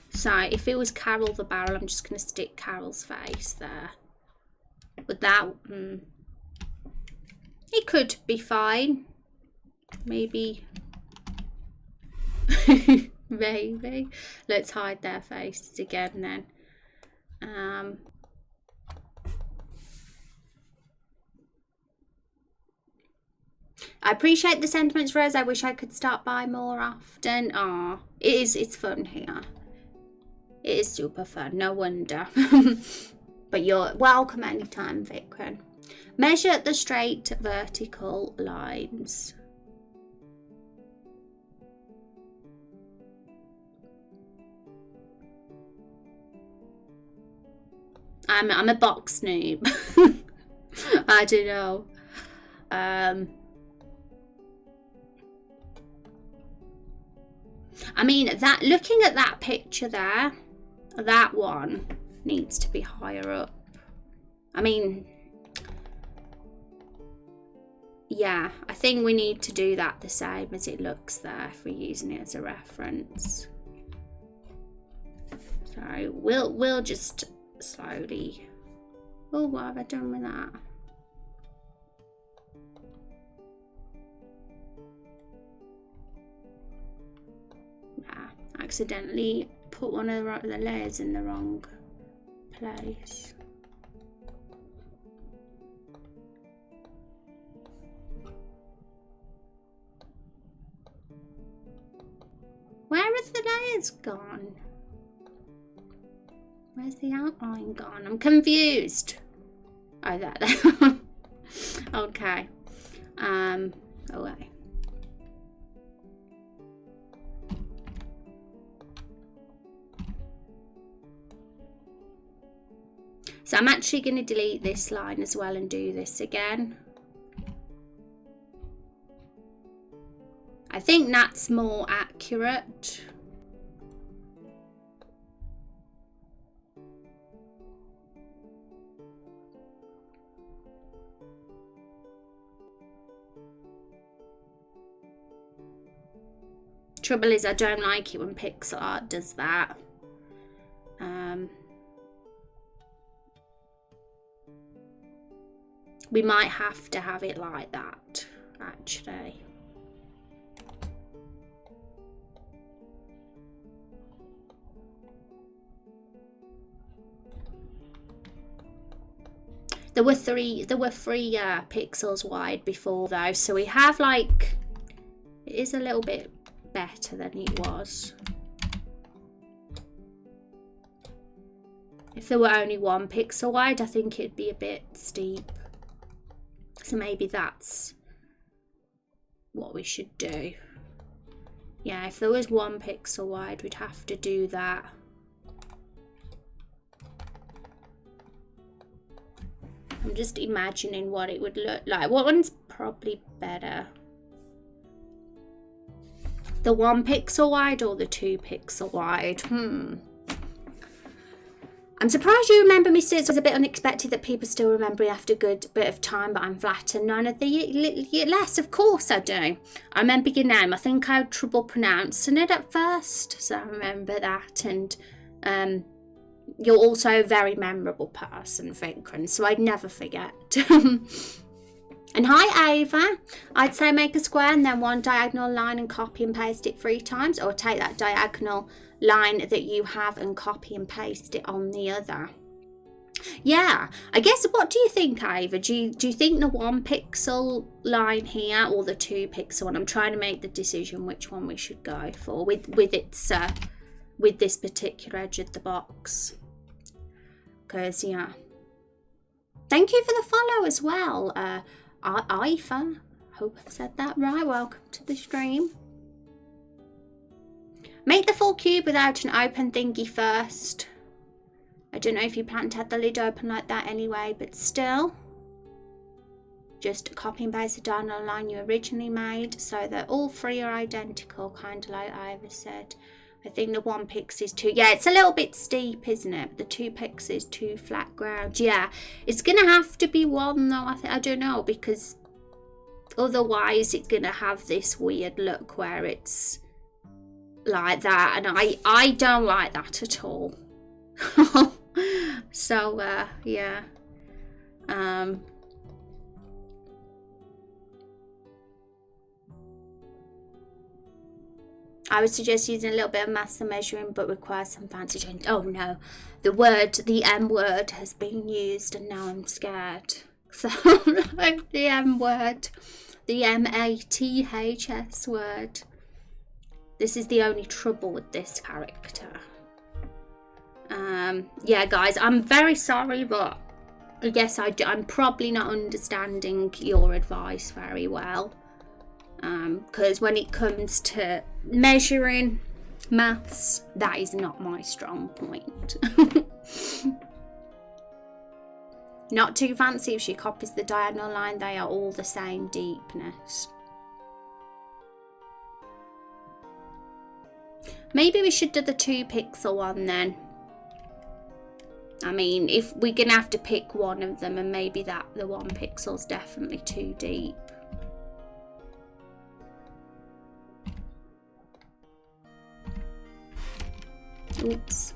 Speaker 1: So if it was Carol the Barrel, I'm just going to stick Carol's face there. But that, it could be fine. Maybe. Maybe. Let's hide their faces again then. I appreciate the sentiments, Rose. I wish I could stop by more often. Ah, it's fun here. It is super fun, no wonder. But you're welcome anytime, Vikran. Measure the straight vertical lines. I'm a box noob. I don't know. I mean, that looking at that picture there, that one needs to be higher up. I mean, yeah, I think we need to do that the same as it looks there if we're using it as a reference. So we'll just slowly. Oh, what have I done with that? Yeah, accidentally put one of the layers in the wrong place. Where has the layers gone? Where's the outline gone? I'm confused. Oh, there. Okay. Away. So I'm actually going to delete this line as well and do this again. I think that's more accurate. Trouble is, I don't like it when pixel art does that. We might have to have it like that, actually. There were three pixels wide before though, so we have like, it is a little bit better than it was. If there were only 1 pixel wide, I think it'd be a bit steep. So maybe that's what we should do. Yeah, if there was 1 pixel wide, we'd have to do that. I'm just imagining what it would look like. What one's probably better? The 1 pixel wide or the 2 pixel wide? I'm surprised you remember me still. It was a bit unexpected that people still remember me after a good bit of time, but I'm flattered. None of the less, of course I do. I remember your name. I think I had trouble pronouncing it at first, so I remember that. And you're also a very memorable person, Vincent, so I'd never forget. And hi Ava, I'd say make a square and then 1 diagonal line and copy and paste it 3 times, or take that diagonal line that you have and copy and paste it on the other. Yeah, I guess, what do you think, Ava? Do you think the 1 pixel line here or the 2 pixel one? I'm trying to make the decision which one we should go for with its with this particular edge of the box. Because yeah, thank you for the follow as well, Ifa. Hope I said that right. Welcome to the stream. Make the full cube without an open thingy first. I don't know if you plan to have the lid open like that anyway, but still. Just copy and paste the diagonal line you originally made so that all 3 are identical, kind of like Ivor said. I think the 1 pix is too, yeah, it's a little bit steep, isn't it? The 2 pix is too flat ground. Yeah, it's going to have to be 1 though, I don't know, because otherwise it's going to have this weird look where it's like that, and I don't like that at all. So yeah, I would suggest using a little bit of master measuring, but requires some fancy training. Oh no, the M word has been used and now I'm scared. So like the M word, the MATHS word. This is the only trouble with this character. Yeah, guys, I'm very sorry, but I guess I'm probably not understanding your advice very well. Because when it comes to measuring maths, that is not my strong point. Not too fancy if she copies the diagonal line, they are all the same deepness. Maybe we should do the 2 pixel one then. I mean, if we're gonna have to pick one of them, and maybe the 1 pixel's definitely too deep. Oops.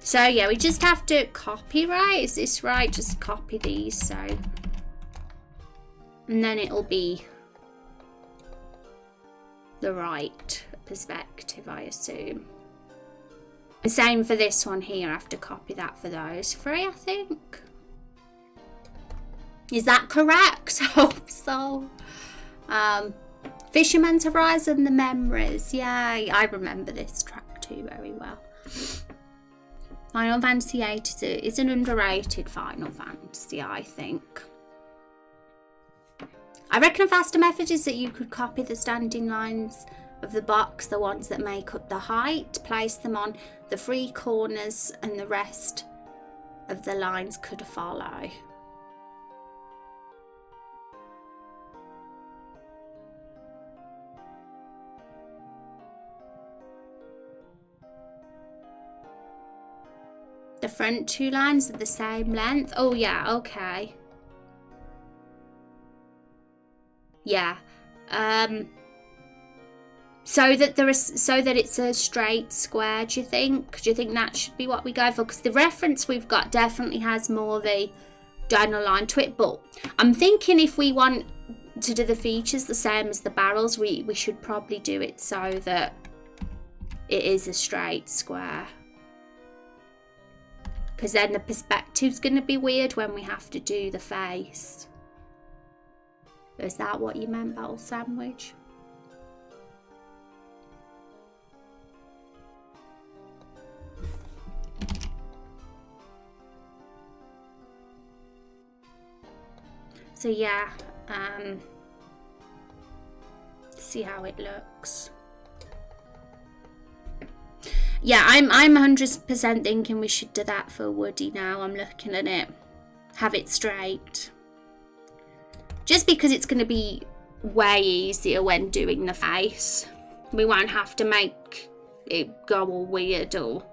Speaker 1: So yeah, we just have to copy, right? Is this right? Just copy these, so. And then it'll be the right perspective, I assume. And same for this one here, I have to copy that for those 3, I think. Is that correct? I hope so. Fisherman's Horizon, The Memories. Yay, I remember this track too very well. Final Fantasy VIII is an underrated Final Fantasy, I think. I reckon a faster method is that you could copy the standing lines of the box, the ones that make up the height, place them on the 3 corners, and the rest of the lines could follow. front two lines are the same length. Oh yeah, okay. Yeah. So that it's a straight square, do you think? Do you think that should be what we go for? Because the reference we've got definitely has more of a diagonal line to it, but I'm thinking if we want to do the features the same as the barrels, we should probably do it so that it is a straight square. Because then the perspective's going to be weird when we have to do the face. Is that what you meant, Battle Sandwich? So yeah, see how it looks. Yeah, I'm 100% thinking we should do that for Woody now. I'm looking at it. Have it straight. Just because it's going to be way easier when doing the face. We won't have to make it go all weird or...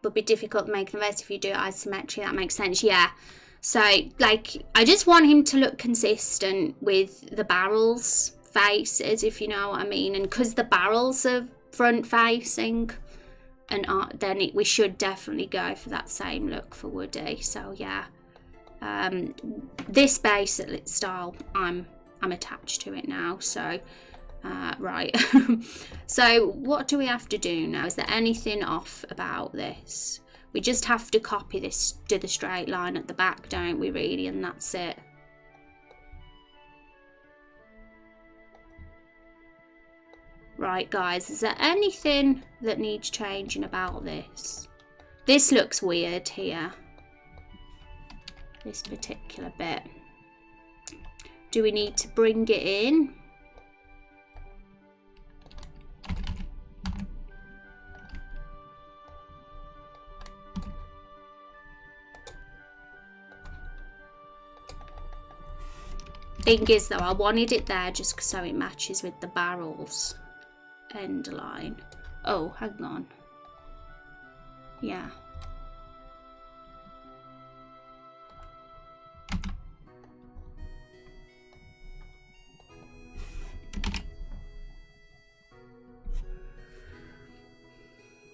Speaker 1: Would be difficult to make the face if you do it isometry. That makes sense. Yeah. So, like, I just want him to look consistent with the barrels faces, if you know what I mean. And because the barrels are front facing, and then we should definitely go for that same look for Woody. So yeah, this base style, I'm attached to it now. So right. So what do we have to do now? Is there anything off about this? We just have to copy this, do the straight line at the back, don't we, really? And that's it. Right, guys, is there anything that needs changing about this? This looks weird here. This particular bit. Do we need to bring it in? Thing is though, I wanted it there just so it matches with the barrels end line. Oh, hang on. Yeah.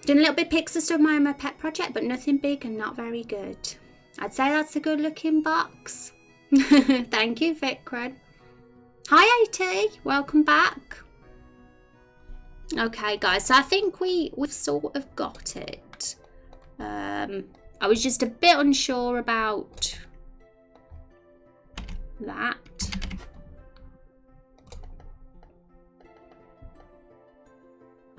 Speaker 1: Done a little bit Pixar stuff on my pet project, but nothing big and not very good. I'd say that's a good looking box. Thank you, Vikram. Hi, AT. Welcome back. Okay, guys. So I think we've sort of got it. I was just a bit unsure about that.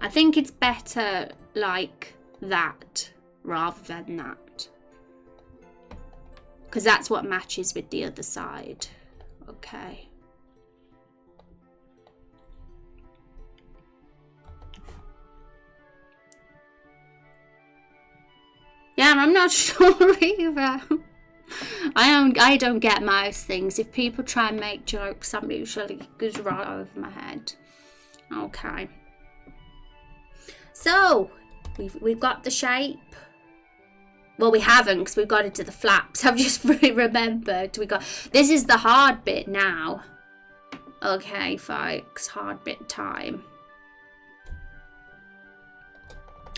Speaker 1: I think it's better like that rather than that. Because that's what matches with the other side. Okay. Yeah, I'm not sure either. I don't get most things. If people try and make jokes, I'm usually it goes right over my head. Okay. So we've got the shape. Well, we haven't because we've got it to the flaps. I've just remembered. This is the hard bit now. Okay, folks, hard bit time.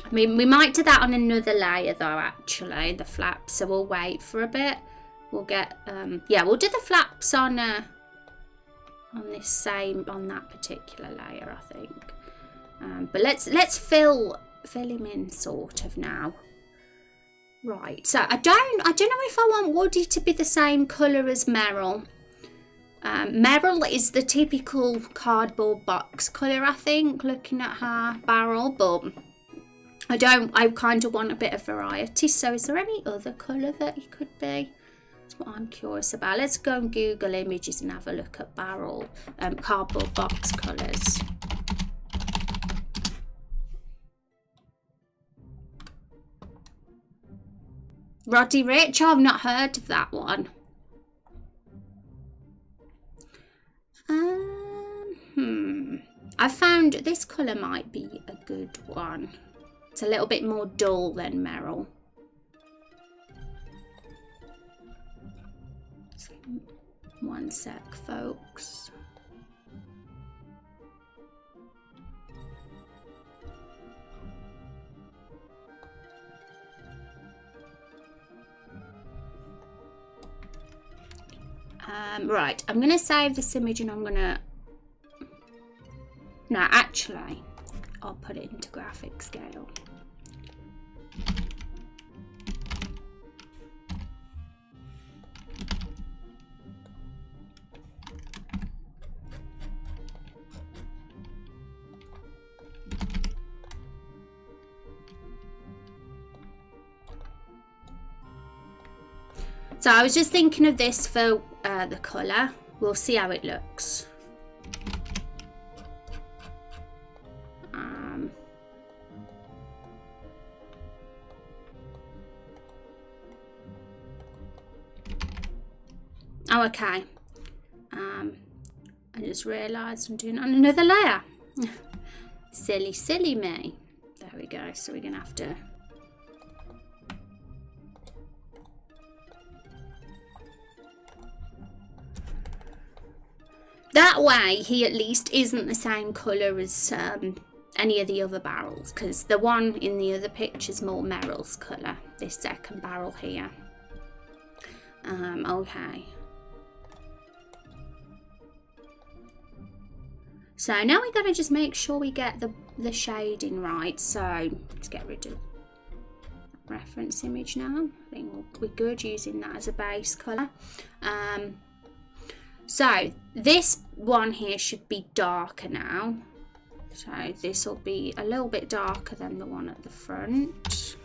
Speaker 1: I mean, we might do that on another layer though, actually, the flaps. So we'll wait for a bit. We'll get, yeah, we'll do the flaps on this same, on that particular layer, I think. But let's fill him in sort of now. Right, so I don't know if I want Woody to be the same colour as Meryl. Meryl is the typical cardboard box colour, I think, looking at her barrel, but I kind of want a bit of variety. So is there any other colour that he could be? That's what I'm curious about. Let's go and Google images and have a look at barrel, cardboard box colours. Roddy Rich, I've not heard of that one. I found this colour might be a good one. It's a little bit more dull than Merrill. One sec, folks. Right, I'm going to save this image and I'm going to... No, actually, I'll put it into graphic scale. So I was just thinking of this for the colour. We'll see how it looks. Oh, okay. I just realised I'm doing another layer. Silly, silly me. There we go. So we're going to have to... That way, he at least isn't the same colour as any of the other barrels, because the one in the other picture is more Merrill's colour, this second barrel here. Okay. So now we got to just make sure we get the shading right. So let's get rid of reference image now. I think we're good using that as a base colour. So this one here should be darker now. So this will be a little bit darker than the one at the front.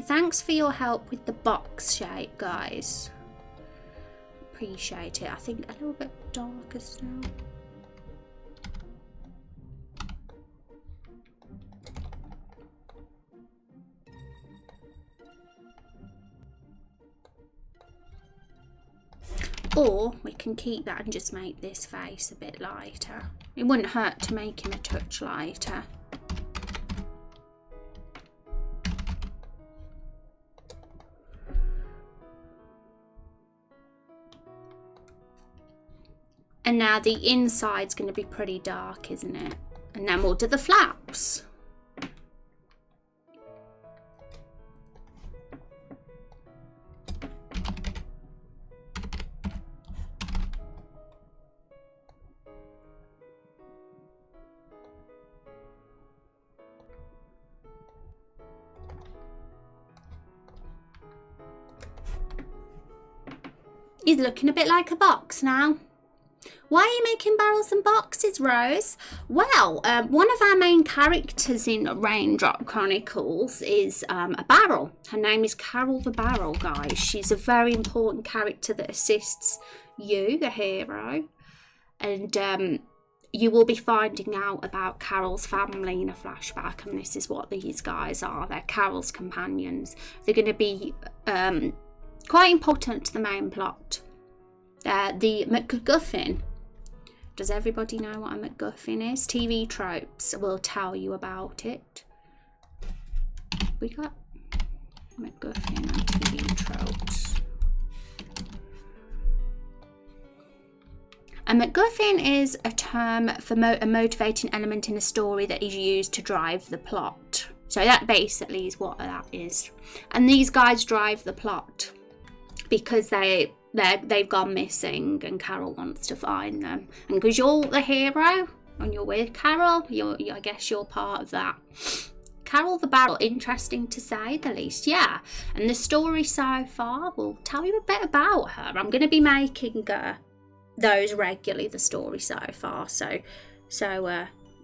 Speaker 1: Thanks for your help with the box shape, guys. Appreciate it. I think a little bit darker still. Or we can keep that and just make this face a bit lighter. It wouldn't hurt to make him a touch lighter. And now the inside's going to be pretty dark, isn't it? And then we'll do the flaps. He's looking a bit like a box now. Why are you making barrels and boxes, Rose? Well, one of our main characters in Raindrop Chronicles is a barrel. Her name is Carol the Barrel, guys. She's a very important character that assists you, the hero. And you will be finding out about Carol's family in a flashback. And this is what these guys are. They're Carol's companions. They're going to be quite important to the main plot. The MacGuffin. Does everybody know what a MacGuffin is? TV tropes will tell you about it. We got MacGuffin and TV tropes. A MacGuffin is a term for a motivating element in a story that is used to drive the plot. So that basically is what that is. And these guys drive the plot because they've gone missing and Carol wants to find them. And because you're the hero and you're with Carol, I guess you're part of that. Carol the Barrel, interesting to say the least, yeah. And the story so far will tell you a bit about her. I'm going to be making those regularly, the story so far, so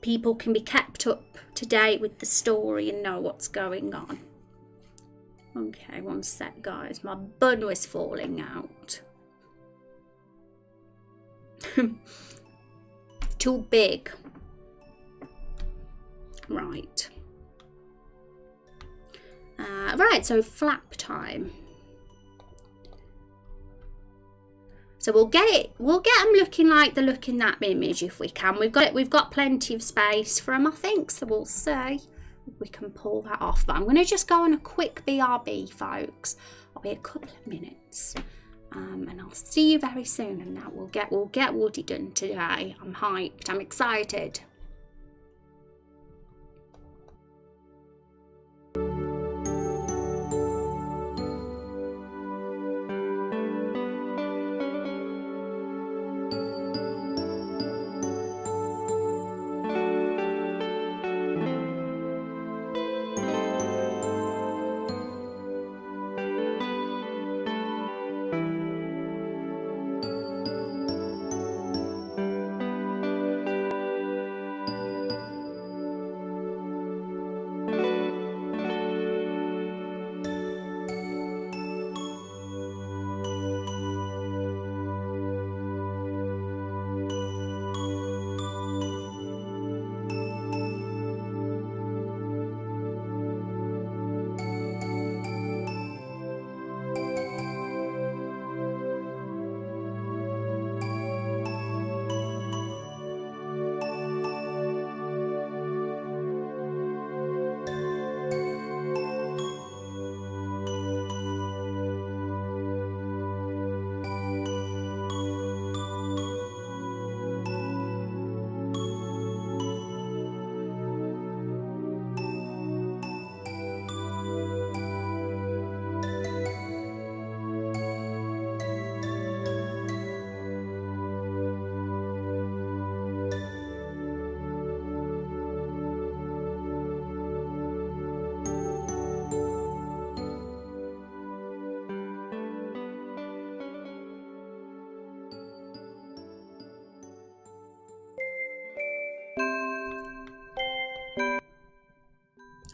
Speaker 1: people can be kept up to date with the story and know what's going on. Okay, one sec, guys. My bun was falling out. Too big. Right. Right, so flap time. So we'll get them looking like they look in that image if we can. We've got plenty of space for them, I think, so we'll see if we can pull that off. But I'm going to just go on a quick BRB, folks. I'll be a couple of minutes. And I'll see you very soon, and now we'll get Woody done today. I'm hyped, I'm excited.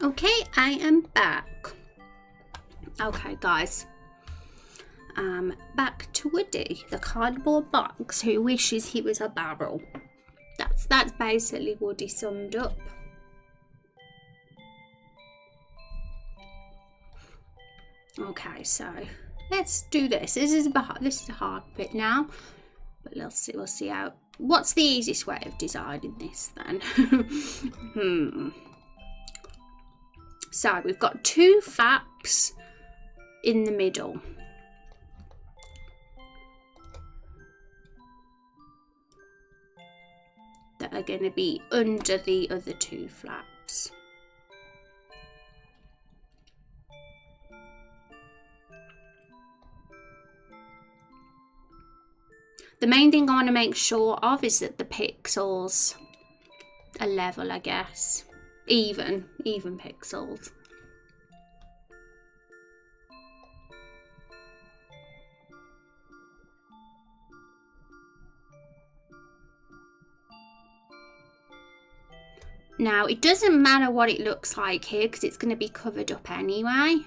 Speaker 1: Okay, I am back. Okay, guys. Back to Woody, the cardboard box who wishes he was a barrel. That's basically Woody summed up. Okay, so let's do this. This is a hard bit now, but we'll see how. What's the easiest way of designing this then? So we've got two flaps in the middle. That are going to be under the other two flaps. The main thing I want to make sure of is that the pixels are level, I guess. Even pixels. Now, it doesn't matter what it looks like here because it's going to be covered up anyway.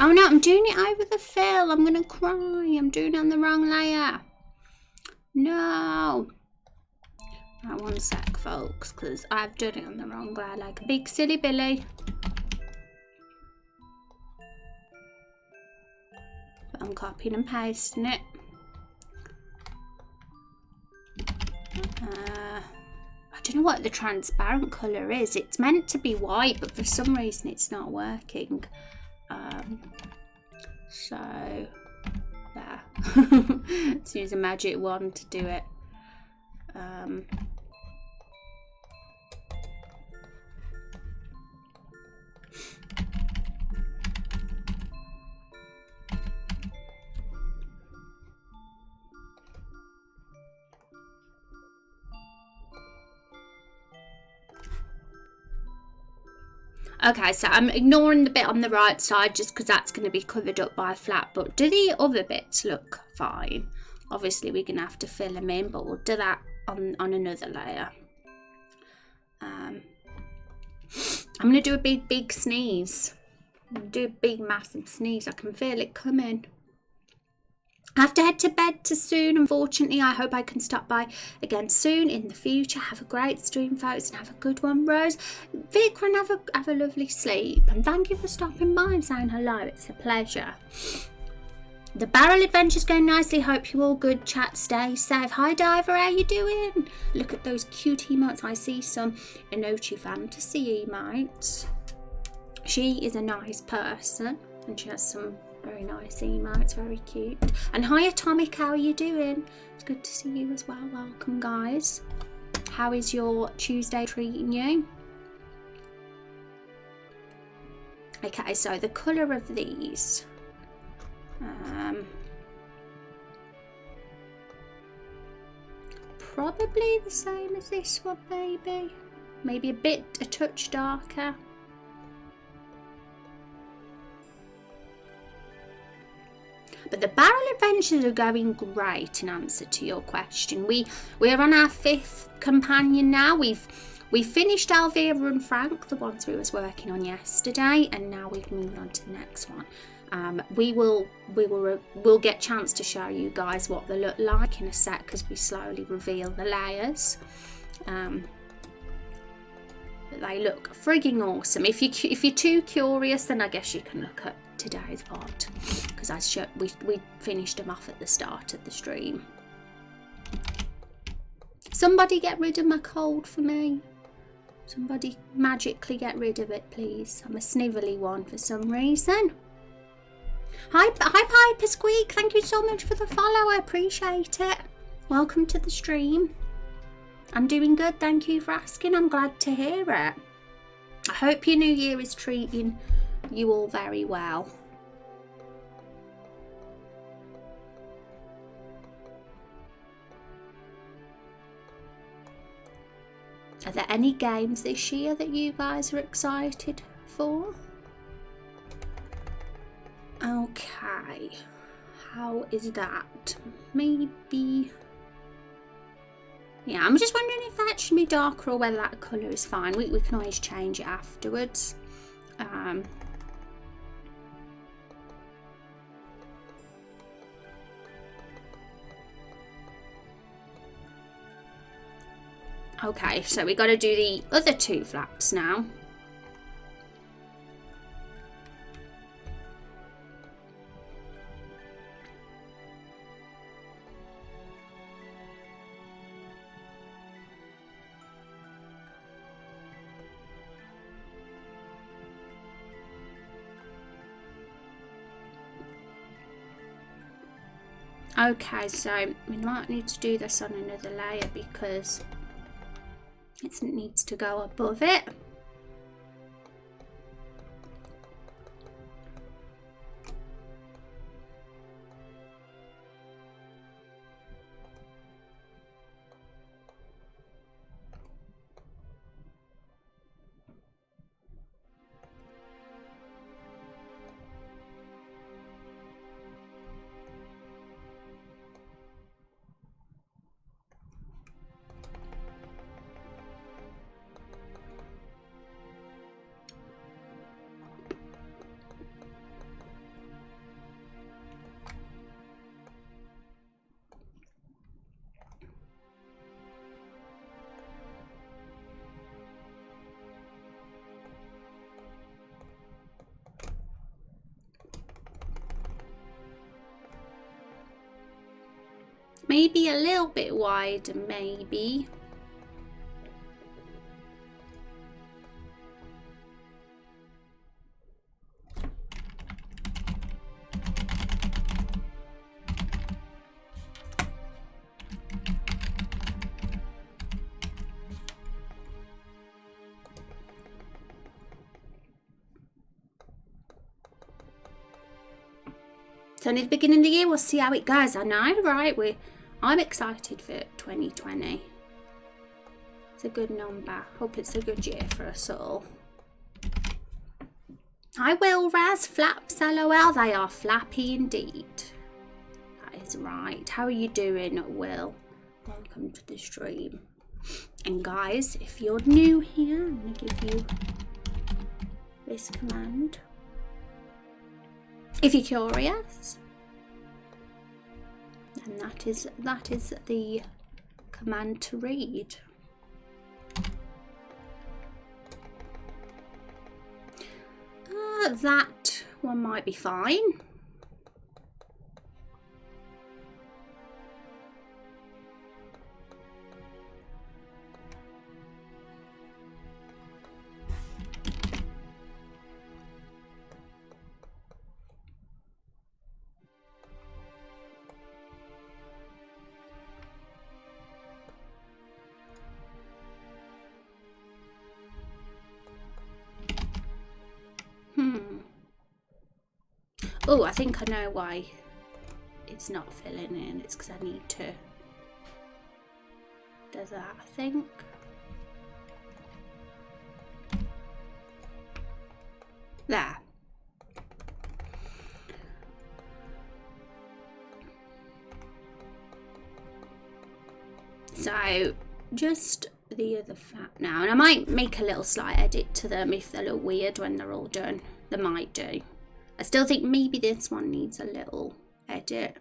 Speaker 1: Oh no, I'm doing it over the fill. I'm going to cry. I'm doing it on the wrong layer. No. Right, one sec, folks, because I've done it on the wrong layer like a big silly Billy. But I'm copying and pasting it. I don't know what the transparent colour is. It's meant to be white, but for some reason it's not working. So there. Let's use a magic wand to do it. Okay, so I'm ignoring the bit on the right side just because that's going to be covered up by flat, but do the other bits look fine? Obviously we're going to have to fill them in, but we'll do that on another layer. I'm going to do a big sneeze. Do a big massive sneeze. I can feel it coming. I have to head to bed soon, unfortunately. I hope I can stop by again soon in the future. Have a great stream, folks, and have a good one, Rose. Vikram, have a lovely sleep. And thank you for stopping by and saying hello. It's a pleasure. The barrel adventure's going nicely. Hope you all good. Chat, stay safe. Hi, Diver. How you doing? Look at those cute emotes. I see some Inochi Fantasy emotes. She is a nice person, and she has some very nice emotes, very cute. And hi Atomic, how are you doing? It's good to see you as well. Welcome, guys. How is your Tuesday treating you? Okay, so the colour of these, probably the same as this one, maybe a touch darker. But the barrel adventures are going great in answer to your question. We're on our 5th companion now. We've finished Elvira and Frank, the ones we was working on yesterday, and now we've moved on to the next one. We'll get a chance to show you guys what they look like in a sec as we slowly reveal the layers. But they look frigging awesome. If you're too curious, then I guess you can look at today's VOD, because we finished them off at the start of the stream. Somebody get rid of my cold for me. Somebody magically get rid of it, please. I'm a snivelly one for some reason. Hi Piper Squeak, thank you so much for the follow. I appreciate it. Welcome to the stream. I'm doing good, thank you for asking. I'm glad to hear it. I hope your new year is treating you all very well. Are there any games this year that you guys are excited for? Okay, how is that? Maybe, yeah, I'm just wondering if that should be darker or whether that colour is fine. We can always change it afterwards. Okay, so we got to do the other 2 flaps now. Okay, so we might need to do this on another layer because it needs to go above it. Maybe a little bit wider, maybe. It's only the beginning of the year, we'll see how it goes. I know, right? I'm excited for 2020. It's a good number. Hope it's a good year for us all. I will, Raz. Flaps, LOL. They are flappy indeed. That is right. How are you doing, Will? Welcome to the stream. And guys, if you're new here, I'm going to give you this command. If you're curious. And that is the command to read. That one might be fine. Oh, I think I know why it's not filling in. It's because I need to do that, I think. There. So, just the other flap now. And I might make a little slight edit to them if they look weird when they're all done. They might do. I still think maybe this one needs a little edit,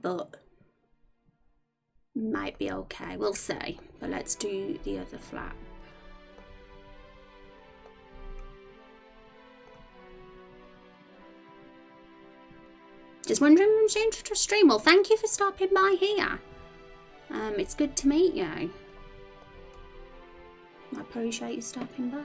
Speaker 1: but might be okay. We'll see. But let's do the other flap. Just wondering if I'm changing to a stream. Well, thank you for stopping by here. It's good to meet you. I appreciate you stopping by.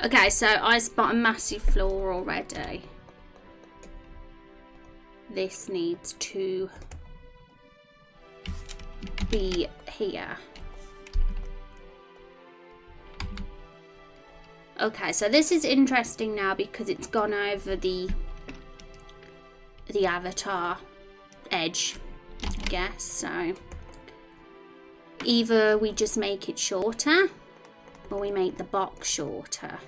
Speaker 1: Okay, so I spot a massive flaw already. This needs to be here. Okay, so this is interesting now because it's gone over the avatar edge, I guess. So either we just make it shorter or we make the box shorter.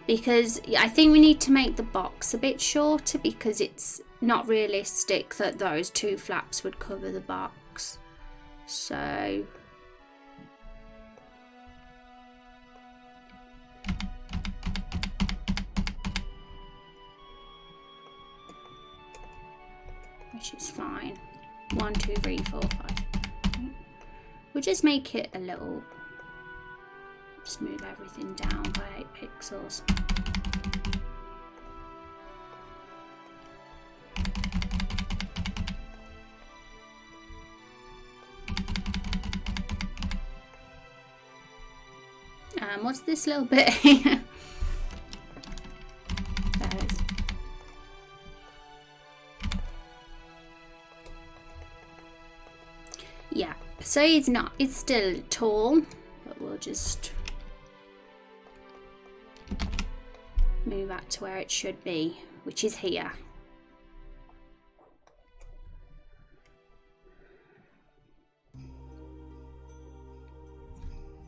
Speaker 1: Because I think we need to make the box a bit shorter because it's not realistic that those two flaps would cover the box. So which is fine. 1, 2, 3, 4, 5. We'll just make it a little, smooth everything down by 8 pixels. What's this little bit here? There it is. Yeah, so it's still tall, but we'll just move that to where it should be, which is here.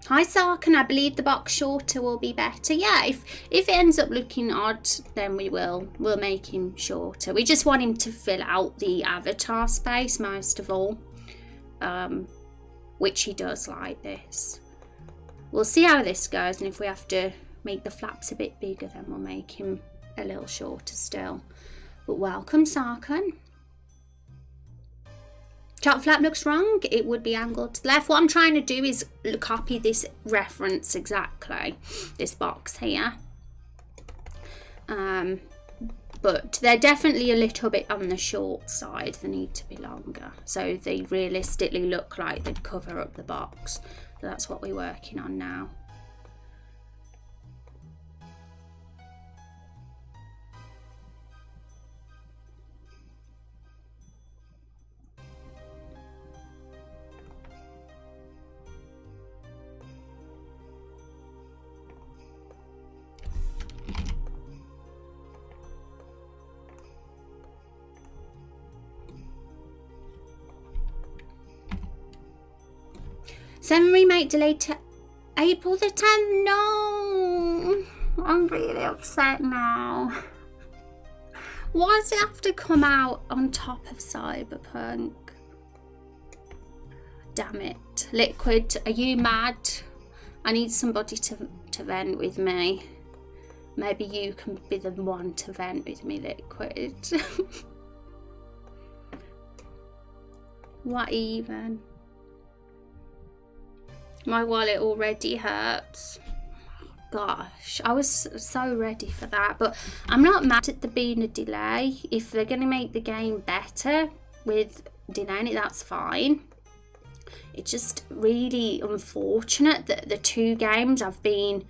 Speaker 1: Hi Sark, I believe the box shorter will be better. Yeah, if it ends up looking odd, then we'll make him shorter. We just want him to fill out the avatar space most of all, which he does like this. We'll see how this goes, and if we have to make the flaps a bit bigger, then we'll make him a little shorter still. But welcome, Sarkhan. Top flap looks wrong. It would be angled to the left. What I'm trying to do is copy this reference exactly, this box here. But they're definitely a little bit on the short side. They need to be longer, so they realistically look like they'd cover up the box. So that's what we're working on now. Seven remake delayed to April the 10th. No, I'm really upset now. Why does it have to come out on top of Cyberpunk? Damn it. Liquid, are you mad? I need somebody to vent with me. Maybe you can be the one to vent with me, Liquid. What even? My wallet already hurts. Gosh, I was so ready for that, but I'm not mad at there being a delay. If they're going to make the game better with delaying it, that's fine. It's just really unfortunate that the two games I've been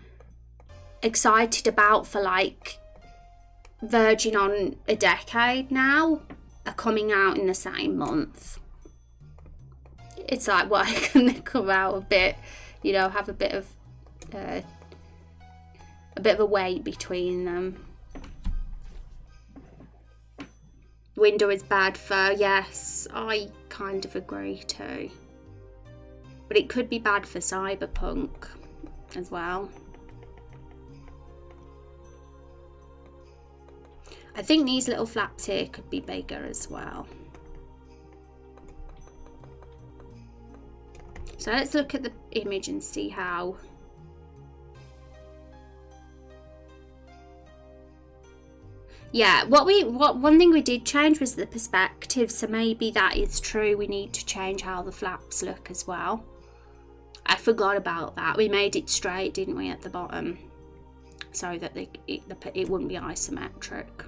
Speaker 1: excited about for like verging on a decade now are coming out in the same month. It's like, why can they come out a bit, you know, have a bit of a wait between them. Window is bad for, yes, I kind of agree too. But it could be bad for Cyberpunk as well. I think these little flaps here could be bigger as well. So let's look at the image and see how. Yeah, one thing we did change was the perspective, so maybe that is true. We need to change how the flaps look as well. I forgot about that. We made it straight, didn't we, at the bottom, so that it wouldn't be isometric.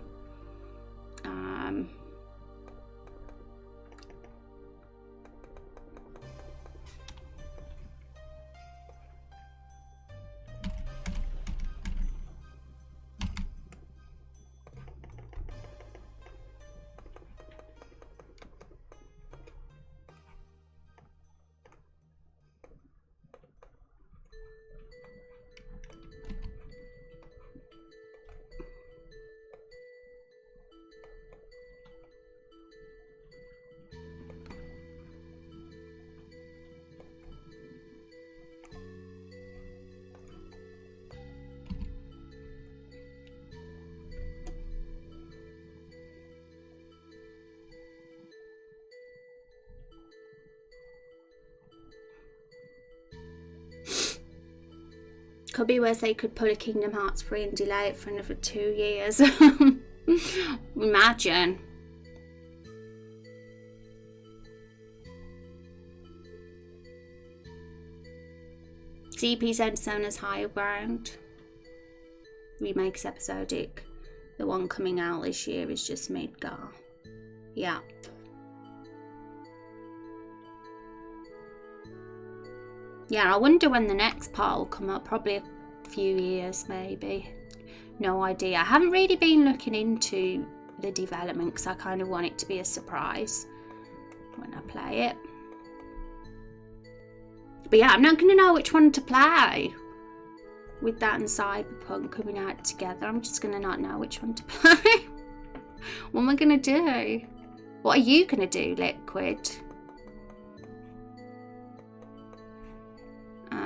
Speaker 1: Could be worse, they could pull a Kingdom Hearts 3 and delay it for another 2 years. Imagine. CP's Zone as Higher Ground. Remakes episodic. The one coming out this year is just Midgar. Yeah. Yeah, I wonder when the next part will come up. Probably a few years, maybe. No idea. I haven't really been looking into the development because I kind of want it to be a surprise when I play it. But yeah, I'm not going to know which one to play. With that and Cyberpunk coming out together, I'm just going to not know which one to play. What am I going to do? What are you going to do, Liquid?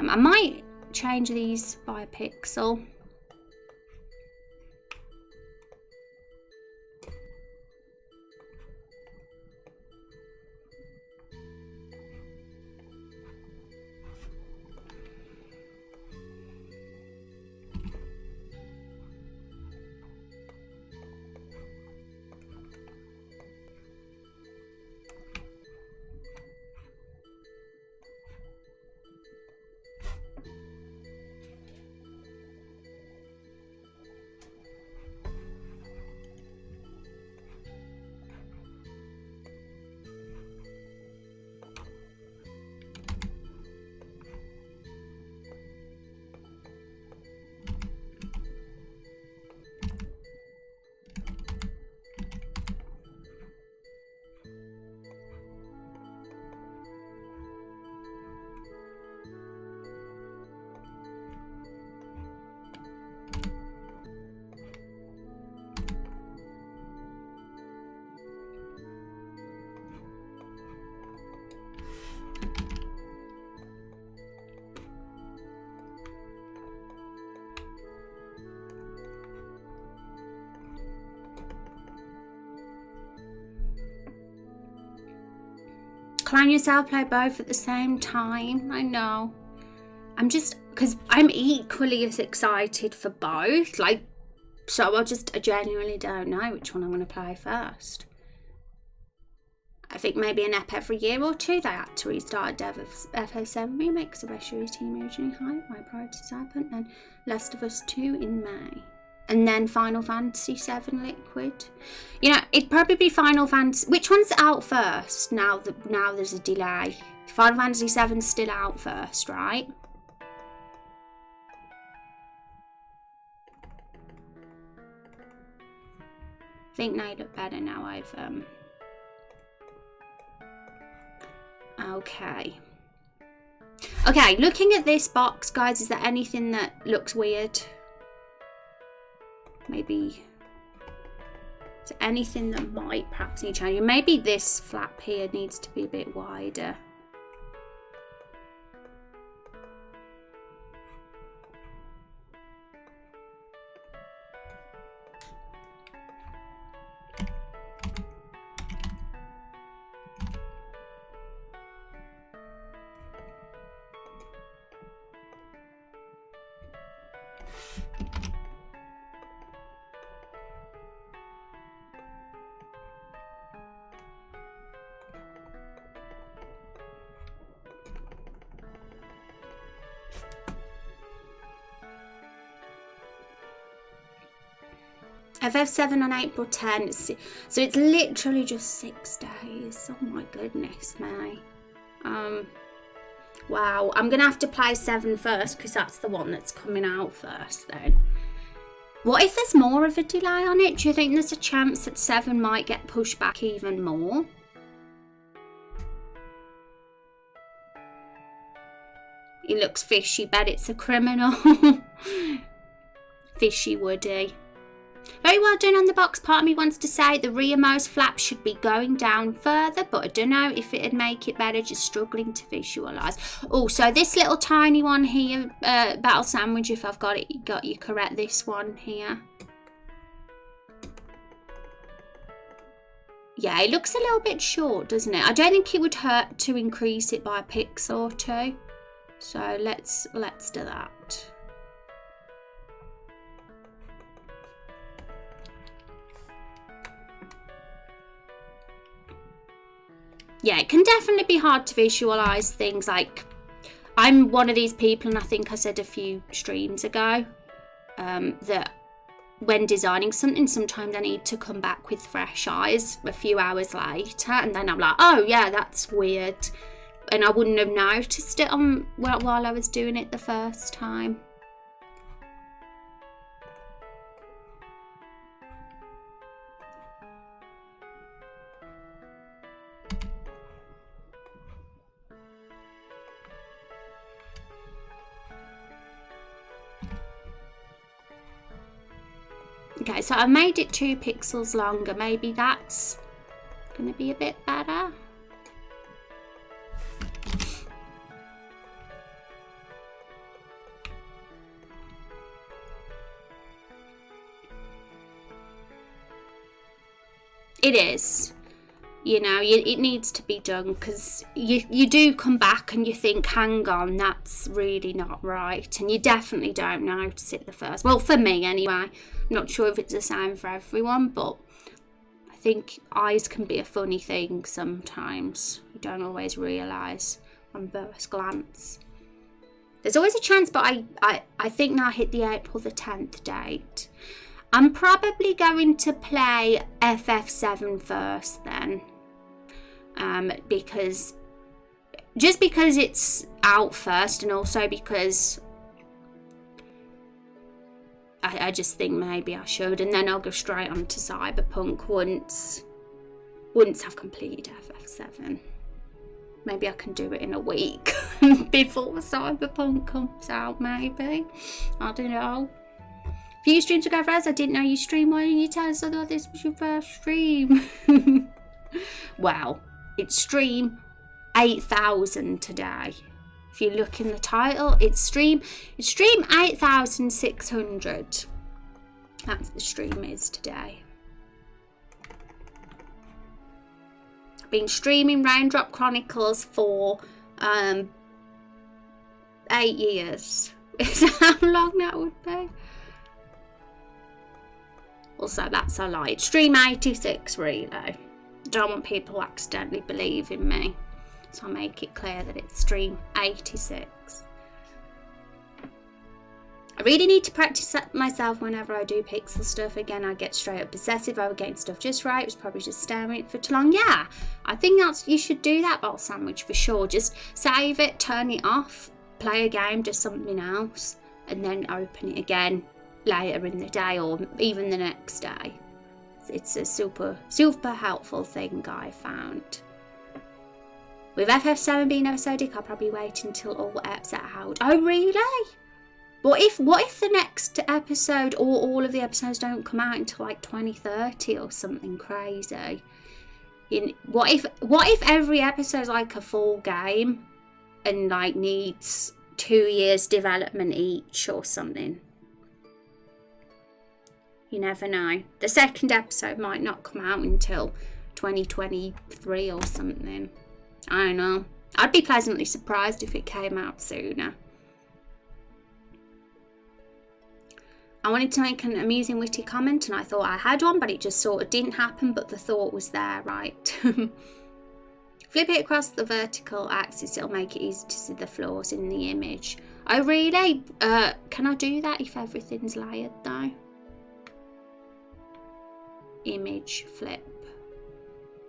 Speaker 1: I might change these by a pixel. Clan yourself, play both at the same time. I know. I'm just, because I'm equally as excited for both. Like, so I genuinely don't know which one I'm going to play first. I think maybe an ep every year or two. They had to restart dev of FF7 remake because the Rescue team originally high. My priorities happen. And Last of Us 2 in May. And then Final Fantasy 7 Liquid. You know, it'd probably be Final Fantasy. Which one's out first? Now there's a delay. Final Fantasy 7's still out first, right? I think they look better now. I've okay. Okay, looking at this box, guys, is there anything that looks weird? Maybe, is there anything that might perhaps need changing? Maybe this flap here needs to be a bit wider. FF7 on April 10, so it's literally just 6 days. Oh my goodness me. Wow, I'm gonna have to play 7 first because that's the one that's coming out first then. What if there's more of a delay on it? Do you think there's a chance that 7 might get pushed back even more? He looks fishy, bet it's a criminal. Fishy Woody. Very well done on the box. Part of me wants to say the rearmost flap should be going down further, but I don't know if it'd make it better, just struggling to visualise. Oh, so this little tiny one here, Battle Sandwich, if I've got you correct, this one here. Yeah, it looks a little bit short, doesn't it? I don't think it would hurt to increase it by a pixel or two. So let's do that. Yeah, it can definitely be hard to visualise things. Like, I'm one of these people, and I think I said a few streams ago, that when designing something, sometimes I need to come back with fresh eyes a few hours later, and then I'm like, oh yeah, that's weird. And I wouldn't have noticed it while I was doing it the first time. Okay, so I've made it 2 pixels longer. Maybe that's going to be a bit better. It is. You know, it needs to be done, because you do come back and you think, hang on, that's really not right. And you definitely don't notice it the first. Well, for me anyway. I'm not sure if it's the same for everyone, but I think eyes can be a funny thing sometimes. You don't always realise on first glance. There's always a chance, but I think now I hit the April the 10th date. I'm probably going to play FF7 first then. Because it's out first, and also because I just think maybe I should, and then I'll go straight on to Cyberpunk once I've completed FF7. Maybe I can do it in a week before Cyberpunk comes out, maybe. I don't know. A few streams ago, Raz, I didn't know you stream. Why didn't you tell us? I thought this was your first stream. Wow. It's stream 8,000 today. If you look in the title, it's stream 8,600. That's the stream is today. I've been streaming Raindrop Chronicles for 8 years. Is that how long that would be? Also, that's a lie. It's stream 86, really. Don't want people accidentally believing me, so I make it clear that it's stream 86. I really need to practice myself whenever I do pixel stuff. Again, I get straight up possessive over getting stuff just right. It was probably just staring for too long. Yeah, I think you should do that, Bottle Sandwich, for sure. Just save it, turn it off, play a game, do something else, and then open it again later in the day or even the next day. It's a super helpful thing I found. With FF7 being episodic, I'll probably wait until all eps are out. Oh really? What if the next episode or all of the episodes don't come out until like 2030 or something crazy? What if every episode's like a full game and like needs 2 years development each or something? You never know. The second episode might not come out until 2023 or something. I don't know. I'd be pleasantly surprised if it came out sooner. I wanted to make an amusing, witty comment, and I thought I had one, but it just sort of didn't happen, but the thought was there, right? Flip it across the vertical axis, it'll make it easy to see the flaws in the image. Oh, really? Can I do that if everything's layered, though? Image flip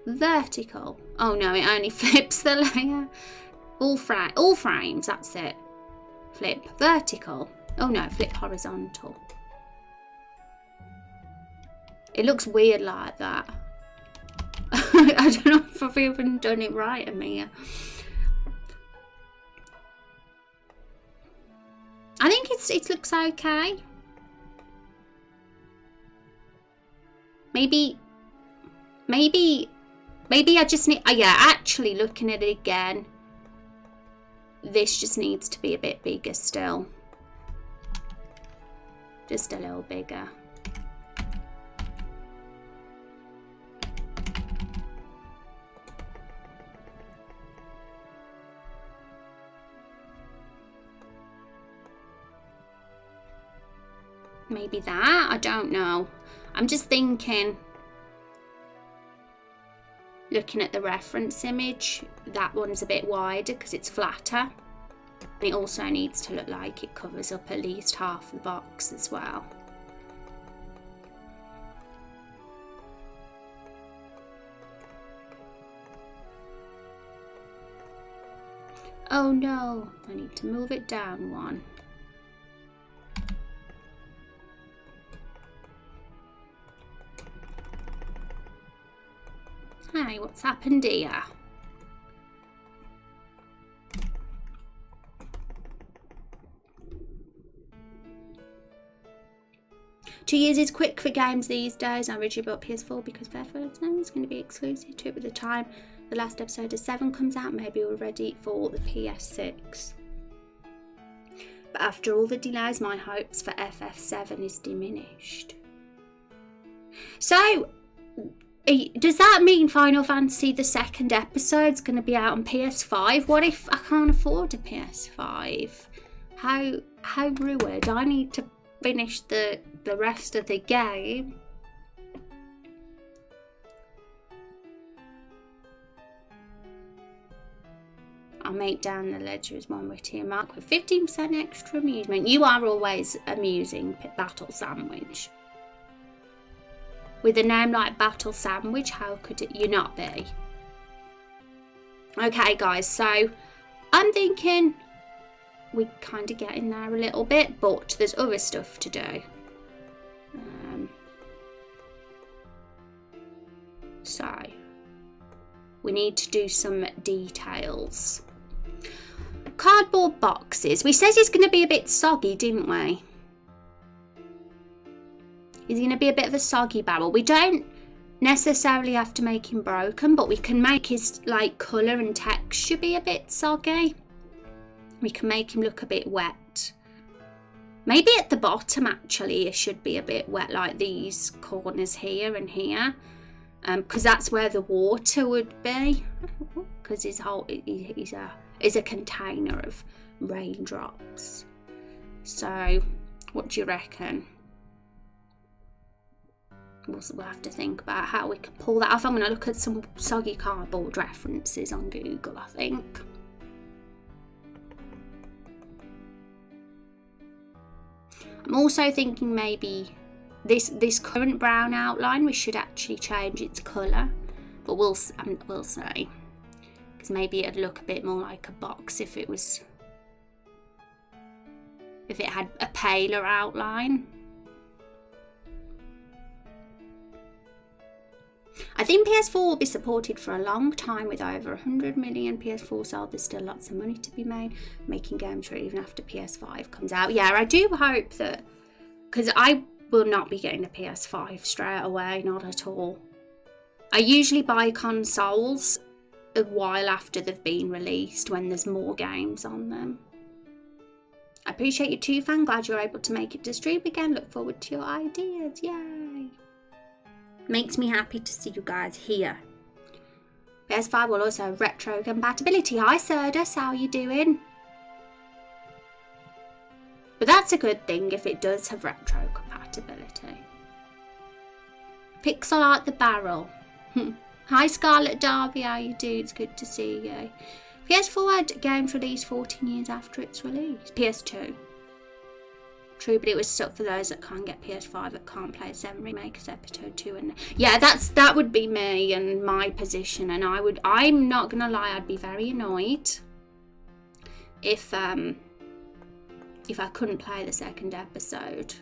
Speaker 1: vertical. Oh no, it only flips the layer. All frames, that's it. Flip vertical. Oh no, flip horizontal. It looks weird like that. I don't know if I've even done it right, Amir. I think it looks okay. Maybe I just need, yeah, actually looking at it again, this just needs to be a bit bigger still. Just a little bigger. Maybe that, I don't know. I'm just thinking, looking at the reference image, that one's a bit wider because it's flatter. And it also needs to look like it covers up at least half the box as well. Oh no, I need to move it down one. Hey, what's happened here? Two years is quick for games these days. I originally bought PS4 because Fairfield is going to be exclusive to it. By the time the last episode of 7 comes out, maybe we're ready for the PS6. But after all the delays, my hopes for FF7 is diminished. So, Does that mean Final Fantasy the second episode's going to be out on PS5? What if I can't afford a PS5? How rude. I need to finish the rest of the game. I'll make down the ledger as one witty mark with 15% extra amusement. You are always amusing, Battle Sandwich. With a name like Battle Sandwich, how could you not be? Okay, guys, so I'm thinking we kind of get in there a little bit, but there's other stuff to do. So we need to do some details. Cardboard boxes. We said he's going to be a bit soggy, didn't we? He's going to be a bit of a soggy barrel. We don't necessarily have to make him broken, but we can make his like colour and texture be a bit soggy. We can make him look a bit wet. Maybe at the bottom actually it should be a bit wet, like these corners here and here. Because that's where the water would be. Because he's a container of raindrops. So, what do you reckon? We'll have to think about how we can pull that off. I'm going to look at some soggy cardboard references on Google, I think. I'm also thinking maybe this current brown outline, we should actually change its colour. But we'll see. Because maybe it'd look a bit more like a box if it had a paler outline. I think PS4 will be supported for a long time. With over 100 million PS4 sold, there's still lots of money to be made making games for even after PS5 comes out. Yeah, I do hope that, because I will not be getting a PS5 straight away, not at all. I usually buy consoles a while after they've been released when there's more games on them. I appreciate you too, fan. Glad you're able to make it to stream again. Look forward to your ideas. Yay! Makes me happy to see you guys here. PS5 will also have retro compatibility. Hi Surdus, how you doing? But that's a good thing if it does have retro compatibility. Pixel art the barrel. Hi Scarlet Derby, how you do? It's good to see you. PS4 had games released 14 years after its release. PS2. True, but it was stuck for those that can't get PS5 that can't play 7 remakes, episode 2 and yeah, that would be me and my position, and I'm not gonna lie, I'd be very annoyed if I couldn't play the second episode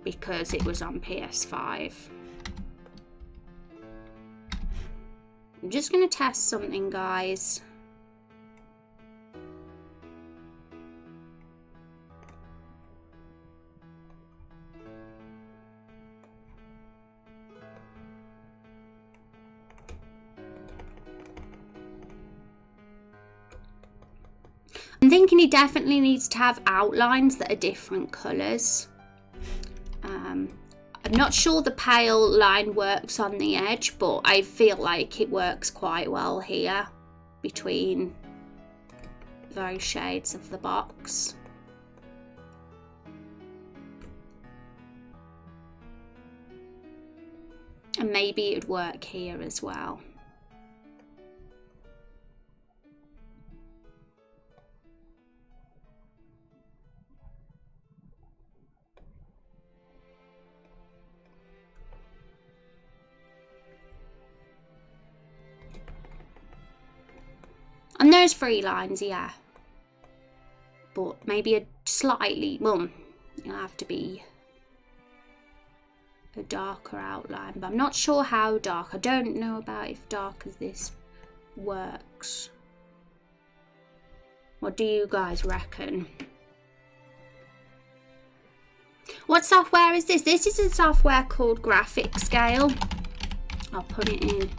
Speaker 1: because it was on PS5. I'm just gonna test something, guys. I'm thinking he definitely needs to have outlines that are different colours. I'm not sure the pale line works on the edge, but I feel like it works quite well here between those shades of the box. And maybe it'd work here as well. And there's 3 lines, yeah. But maybe a slightly, well, it'll have to be a darker outline. But I'm not sure how dark. I don't know about if dark as this works. What do you guys reckon? What software is this? This is a software called Graphic Scale. I'll put it in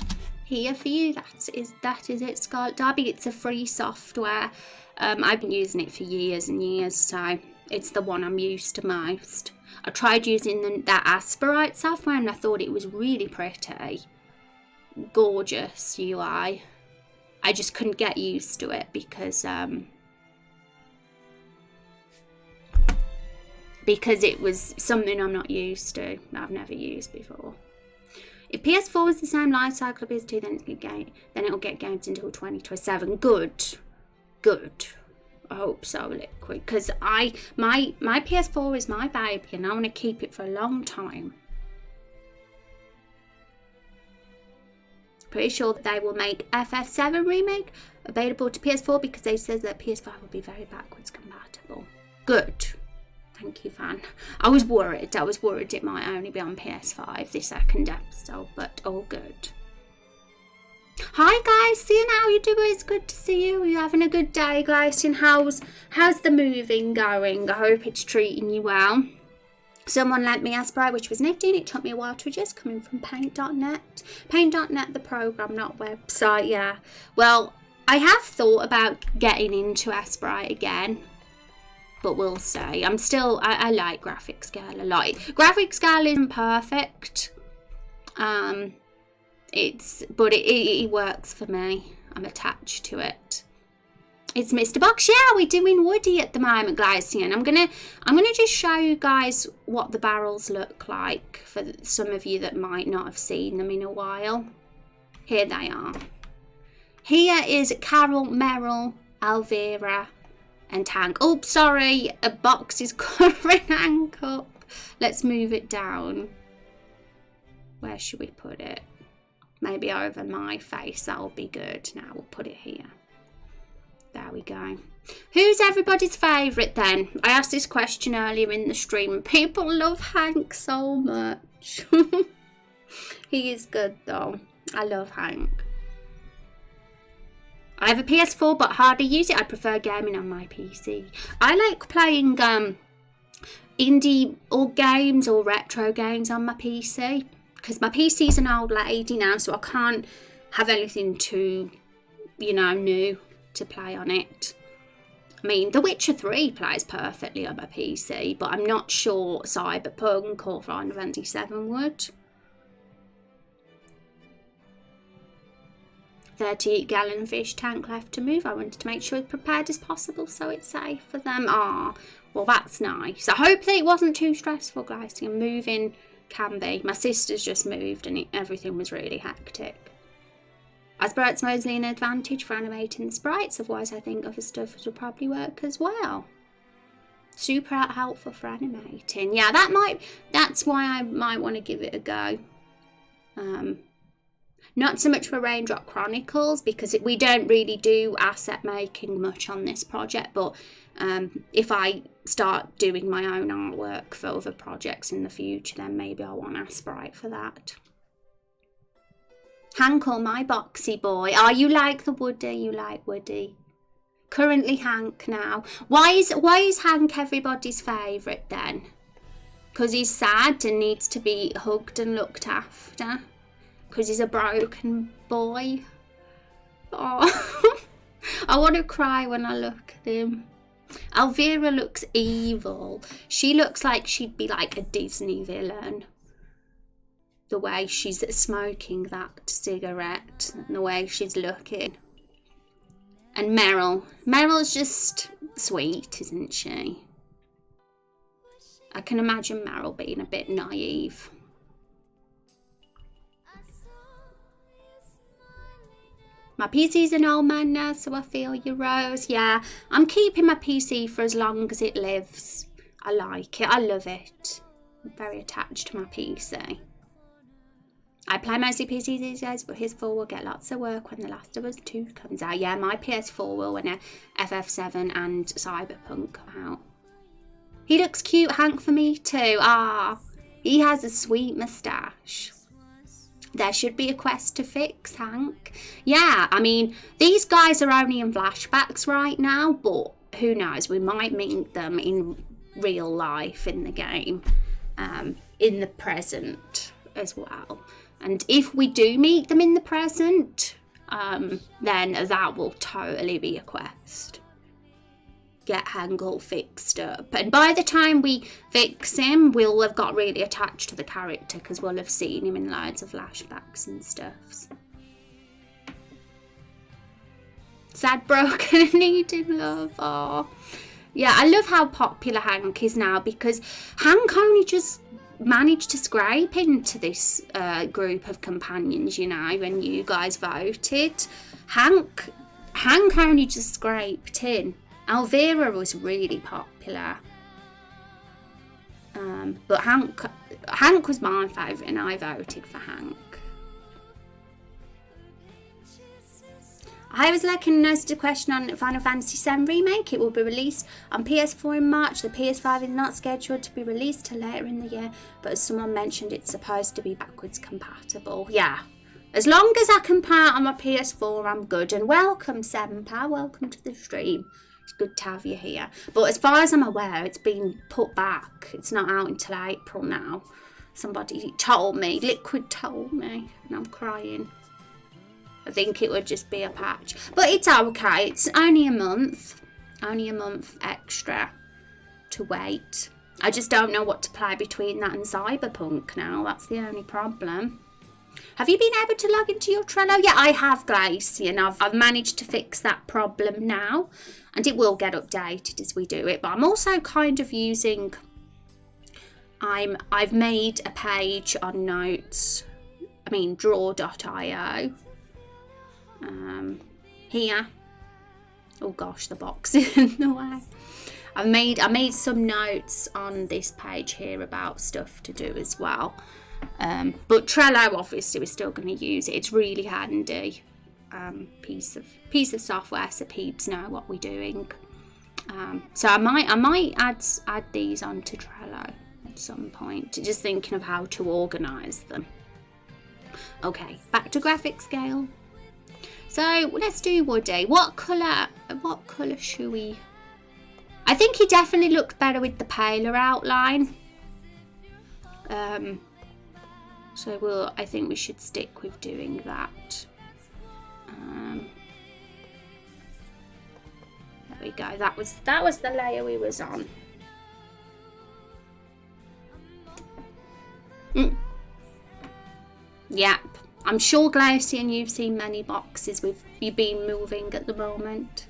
Speaker 1: here for you. That is it, Scarlet Derby. It's a free software. I've been using it for years and years, so it's the one I'm used to most. I tried using that Aspirite software and I thought it was really pretty. Gorgeous UI. I just couldn't get used to it because it was something I'm not used to, that I've never used before. If PS4 is the same life cycle of PS2, then it'll get games until 2027. Good. I hope so, Liquid, because my PS4 is my baby and I want to keep it for a long time. Pretty sure that they will make FF7 remake available to PS4 because they said that PS5 will be very backwards compatible. Good. Thank you, fan. I was worried it might only be on PS5 this second episode, but all good. Hi guys, seeing how you doing? It's good to see you. Are you having a good day, guys? And how's the moving going? I hope it's treating you well. Someone lent me Aspirite, which was nifty, and it took me a while to adjust, coming from Paint.net. Paint.net, the program, not website, yeah. Well, I have thought about getting into Aspirite again, but we'll see. I like Graphicscale a lot. Graphicscale isn't perfect. It works for me. I'm attached to it. It's Mr. Box. Yeah, we're doing Woody at the moment, guys. And I'm gonna just show you guys what the barrels look like for some of you that might not have seen them in a while. Here they are. Here is Carol, Meryl, Elvira, and Hank. Oh, sorry, a box is covering Hank up. Let's move it down. Where should we put it? Maybe over my face. That'll be good. Now we'll put it here. There we go. Who's everybody's favourite then? I asked this question earlier in the stream. People love Hank so much. He is good though. I love Hank. I have a PS4 but hardly use it. I prefer gaming on my PC. I like playing indie or games or retro games on my PC. Because my PC's an old lady now, so I can't have anything too, new to play on it. I mean, The Witcher 3 plays perfectly on my PC, but I'm not sure Cyberpunk or Final Fantasy 7 would. 38-gallon fish tank left to move. I wanted to make sure it's prepared as possible so it's safe for them. Ah, well, that's nice. I hope that it wasn't too stressful, guys. Moving can be. My sister's just moved and everything was really hectic. Aspirite's mostly an advantage for animating the sprites, otherwise I think other stuff would probably work as well. Super helpful for animating. Yeah, that's why I might want to give it a go. Not so much for Raindrop Chronicles because we don't really do asset making much on this project, but if I start doing my own artwork for other projects in the future, then maybe I'll want Aspirite for that. Hank, or my boxy boy. Oh, you like the Woody, you like Woody. Currently Hank now. Why is Hank everybody's favourite then? Because he's sad and needs to be hugged and looked after? Because he's a broken boy? Oh, I want to cry when I look at him. Elvira looks evil. She looks like she'd be like a Disney villain. The way she's smoking that cigarette and the way she's looking. And Meryl's just sweet, isn't she? I can imagine Meryl being a bit naive. My PC's an old man now, so I feel your rose. Yeah, I'm keeping my PC for as long as it lives. I like it. I love it. I'm very attached to my PC. I play mostly PCs these days, but his 4 will get lots of work when The Last of Us 2 comes out. Yeah, my PS4 will when FF7 and Cyberpunk come out. He looks cute, Hank, for me too. Ah, he has a sweet moustache. There should be a quest to fix Hank. Yeah, I mean, these guys are only in flashbacks right now, but who knows, we might meet them in real life in the game, in the present as well. And if we do meet them in the present, then that will totally be a quest. get Hank all fixed up. And by the time we fix him, we'll have got really attached to the character because we'll have seen him in loads of flashbacks and stuff. Sad, broken, needing love. Oh. Yeah, I love how popular Hank is now because Hank only just managed to scrape into this group of companions, you know, when you guys voted. Hank only just scraped in. Elvira was really popular. But Hank was my favourite and I voted for Hank. I was looking at a question on Final Fantasy VII Remake. It will be released on PS4 in March. The PS5 is not scheduled to be released till later in the year, but as someone mentioned, it's supposed to be backwards compatible. Yeah, as long as I can play it on my PS4, I'm good. And welcome, Senpai, welcome to the stream. It's good to have you here. But as far as I'm aware, it's been put back. It's not out until April now. Somebody told me, Liquid told me, and I'm crying. I think it would just be a patch. But it's okay. It's only a month. Only a month extra to wait. I just don't know what to play between that and Cyberpunk now. That's the only problem. Have you been able to log into your Trello? Yeah, I have, Gracie, and I've managed to fix that problem now. And it will get updated as we do it. But I'm also kind of using... I've made a page on Notes. I mean, draw.io. Here. Oh gosh, the box is in the way. I made some notes on this page here about stuff to do as well. But Trello, obviously, we're still going to use it. It's really handy piece of software, so peeps know what we're doing. So I might add these onto Trello at some point. Just thinking of how to organise them. Okay, back to graphic scale. So let's do Woody. What colour should we... I think he definitely looked better with the paler outline. So I think we should stick with doing that. There we go. That was the layer we was on. Yep. I'm sure, Glacian, you've seen many boxes with you been moving at the moment.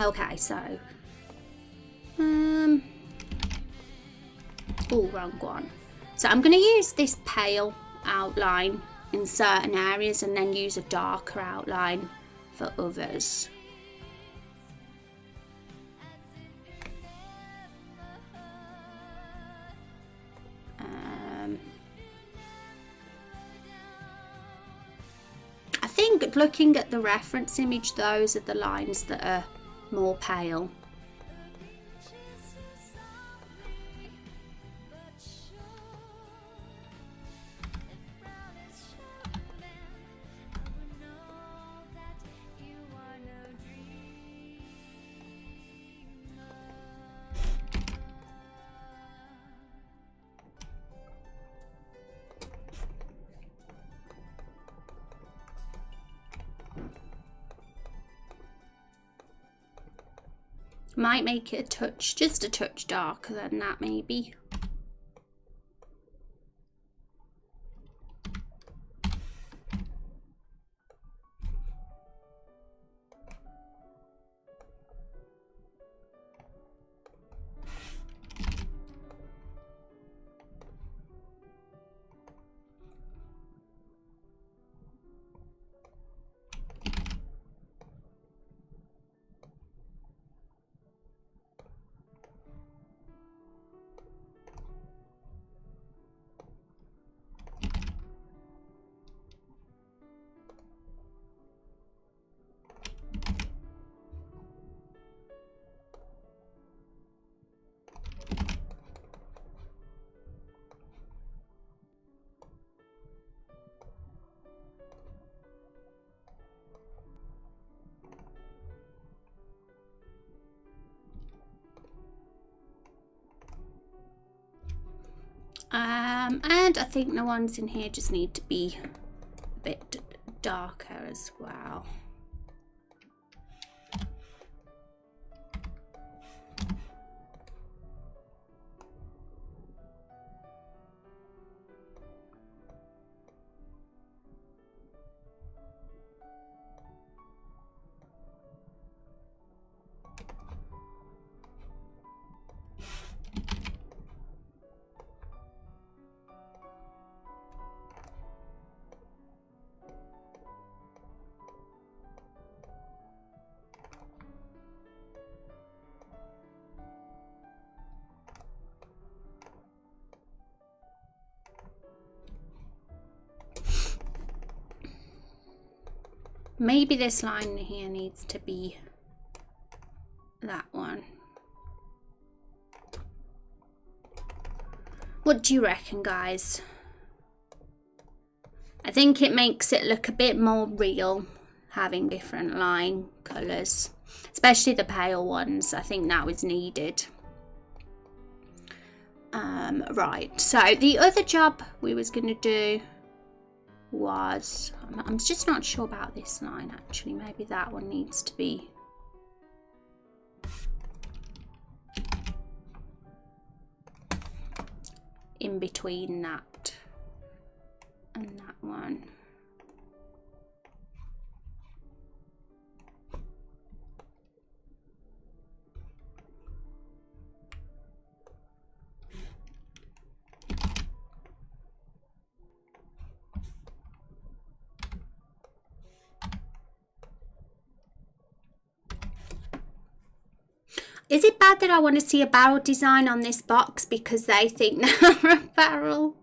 Speaker 1: Okay, so... oh, wrong one. So I'm going to use this pale outline in certain areas and then use a darker outline for others. I think looking at the reference image, those are the lines that are more pale. Might make it a touch, just a touch darker than that maybe. And I think the ones in here just need to be a bit darker as well. maybe this line here needs to be that one. What do you reckon, guys? I think it makes it look a bit more real, having different line colours, especially the pale ones. I think that was needed. Right, so the other job we was going to do was, I'm just not sure about this line actually, maybe that one needs to be in between that and that one. Is it bad that I want to see a barrel design on this box because they think they're a barrel?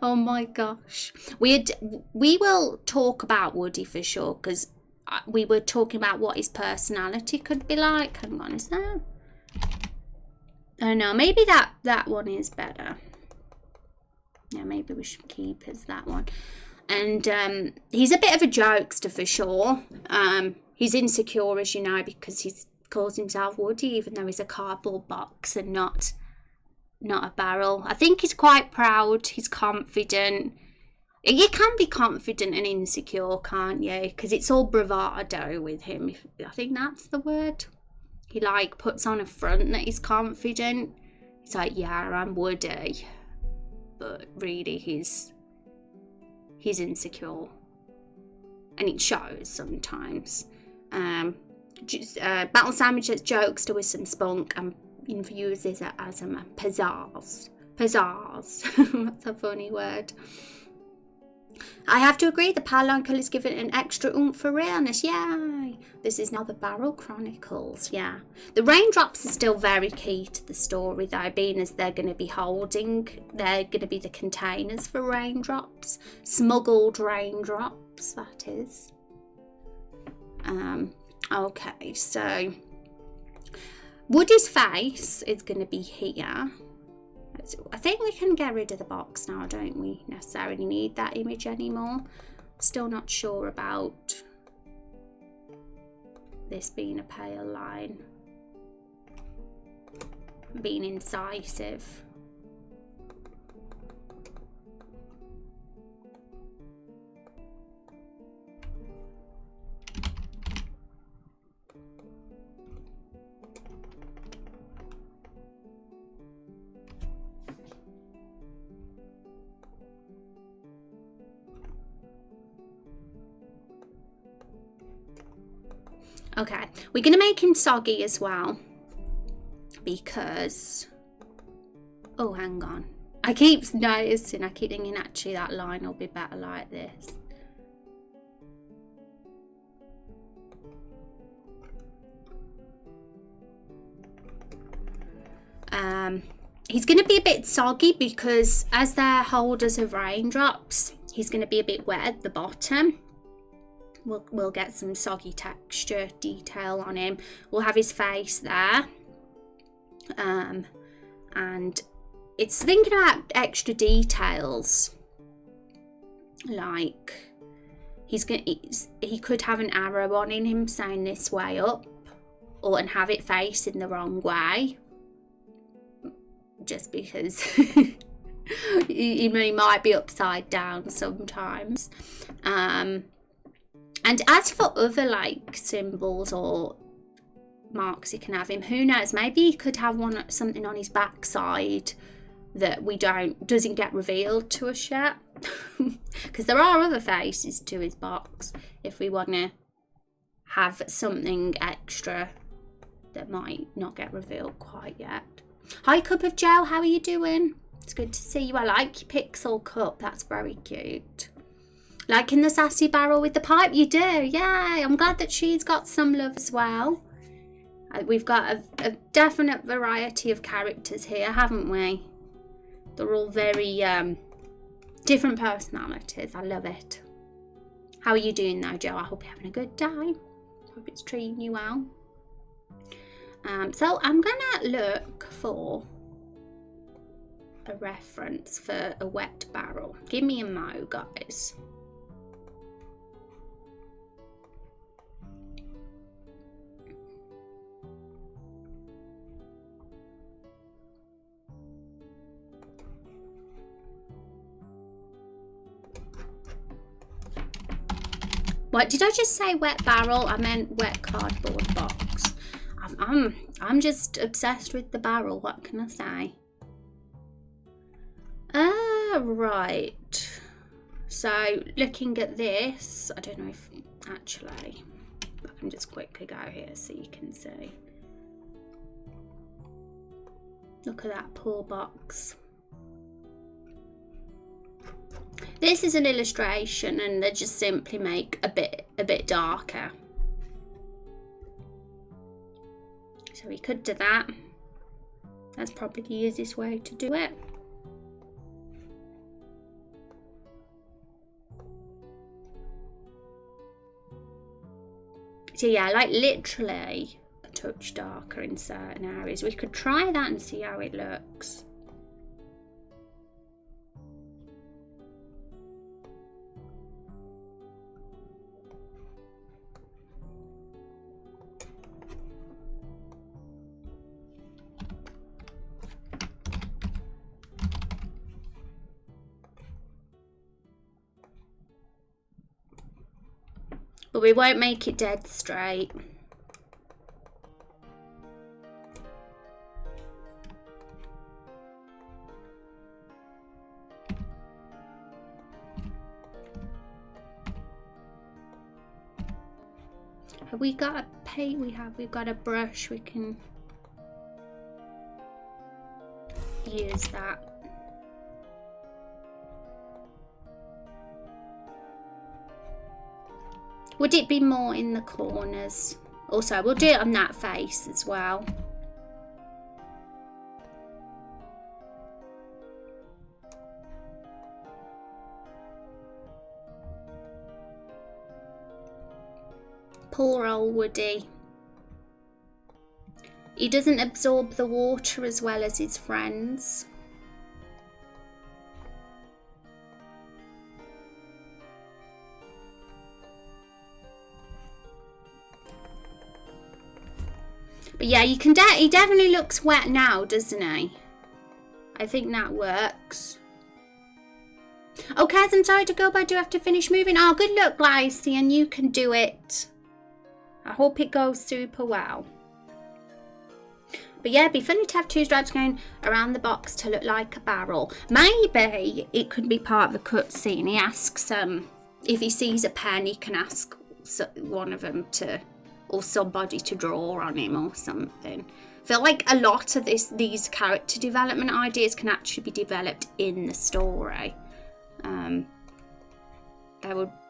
Speaker 1: Oh my gosh. We will talk about Woody for sure, because we were talking about what his personality could be like. Hang on, is that? Oh no, maybe that one is better. Yeah, maybe we should keep as that one. And he's a bit of a jokester for sure. He's insecure, as you know, because he's calls himself Woody, even though he's a cardboard box and not a barrel. I think he's quite proud. He's confident. You can be confident and insecure, can't you? Because it's all bravado with him. I think that's the word. He like puts on a front that he's confident. He's like, yeah, I'm Woody, but really he's insecure, and it shows sometimes. Battle Sandwich as jokester with some spunk and infuses it as a pizzazz. That's a funny word. I have to agree, the Paladin colour is given an extra oomph for realness. Yay! This is now the Barrel Chronicles. Yeah. The raindrops are still very key to the story, though, being as they're going to be they're going to be the containers for raindrops. Smuggled raindrops, that is. Okay, so Woody's face is going to be here. I think we can get rid of the box now, don't we necessarily need that image anymore. Still not sure about this being a pale line, being incisive. Okay, we're going to make him soggy as well, because, oh, hang on. I keep noticing, I keep thinking actually that line will be better like this. He's going to be a bit soggy because as they're holders of raindrops, he's going to be a bit wet at the bottom. We'll get some soggy texture detail on him. We'll have his face there. And it's thinking about extra details. Like he could have an arrow on in him saying this way up, and have it facing the wrong way. Just because he might be upside down sometimes. And as for other like symbols or marks he can have him, who knows, maybe he could have something on his backside that doesn't get revealed to us yet. Because there are other faces to his box if we want to have something extra that might not get revealed quite yet. Hi Cup of Joe, how are you doing? It's good to see you. I like your pixel cup, that's very cute. Like in the sassy barrel with the pipe, you do. Yay, I'm glad that she's got some love as well. We've got a definite variety of characters here, haven't we? They're all very different personalities. I love it. How are you doing though, Joe? I hope you're having a good day. Hope it's treating you well. So I'm gonna look for a reference for a wet barrel. Give me a mo, guys. What did I just say? Wet barrel? I meant wet cardboard box. I'm just obsessed with the barrel. What can I say? Right. So looking at this, I don't know if actually I can just quickly go here so you can see. Look at that poor box. This is an illustration and they just simply make a bit darker. So we could do that. That's probably the easiest way to do it. So yeah, like literally a touch darker in certain areas. We could try that and see how it looks. But we won't make it dead straight. Have we got a paint? We've got a brush. We can use that. Would it be more in the corners? Also, we'll do it on that face as well. Poor old Woody. He doesn't absorb the water as well as his friends. But yeah, you can he definitely looks wet now, doesn't he? I think that works. Oh, Kaz, I'm sorry to go, but I do have to finish moving. Oh, good luck, Lacey, and you can do it. I hope it goes super well. But yeah, it'd be funny to have two stripes going around the box to look like a barrel. Maybe it could be part of the cutscene. He asks, if he sees a pen, he can ask one of them to, or somebody to draw on him or something. I feel like a lot of these character development ideas can actually be developed in the story.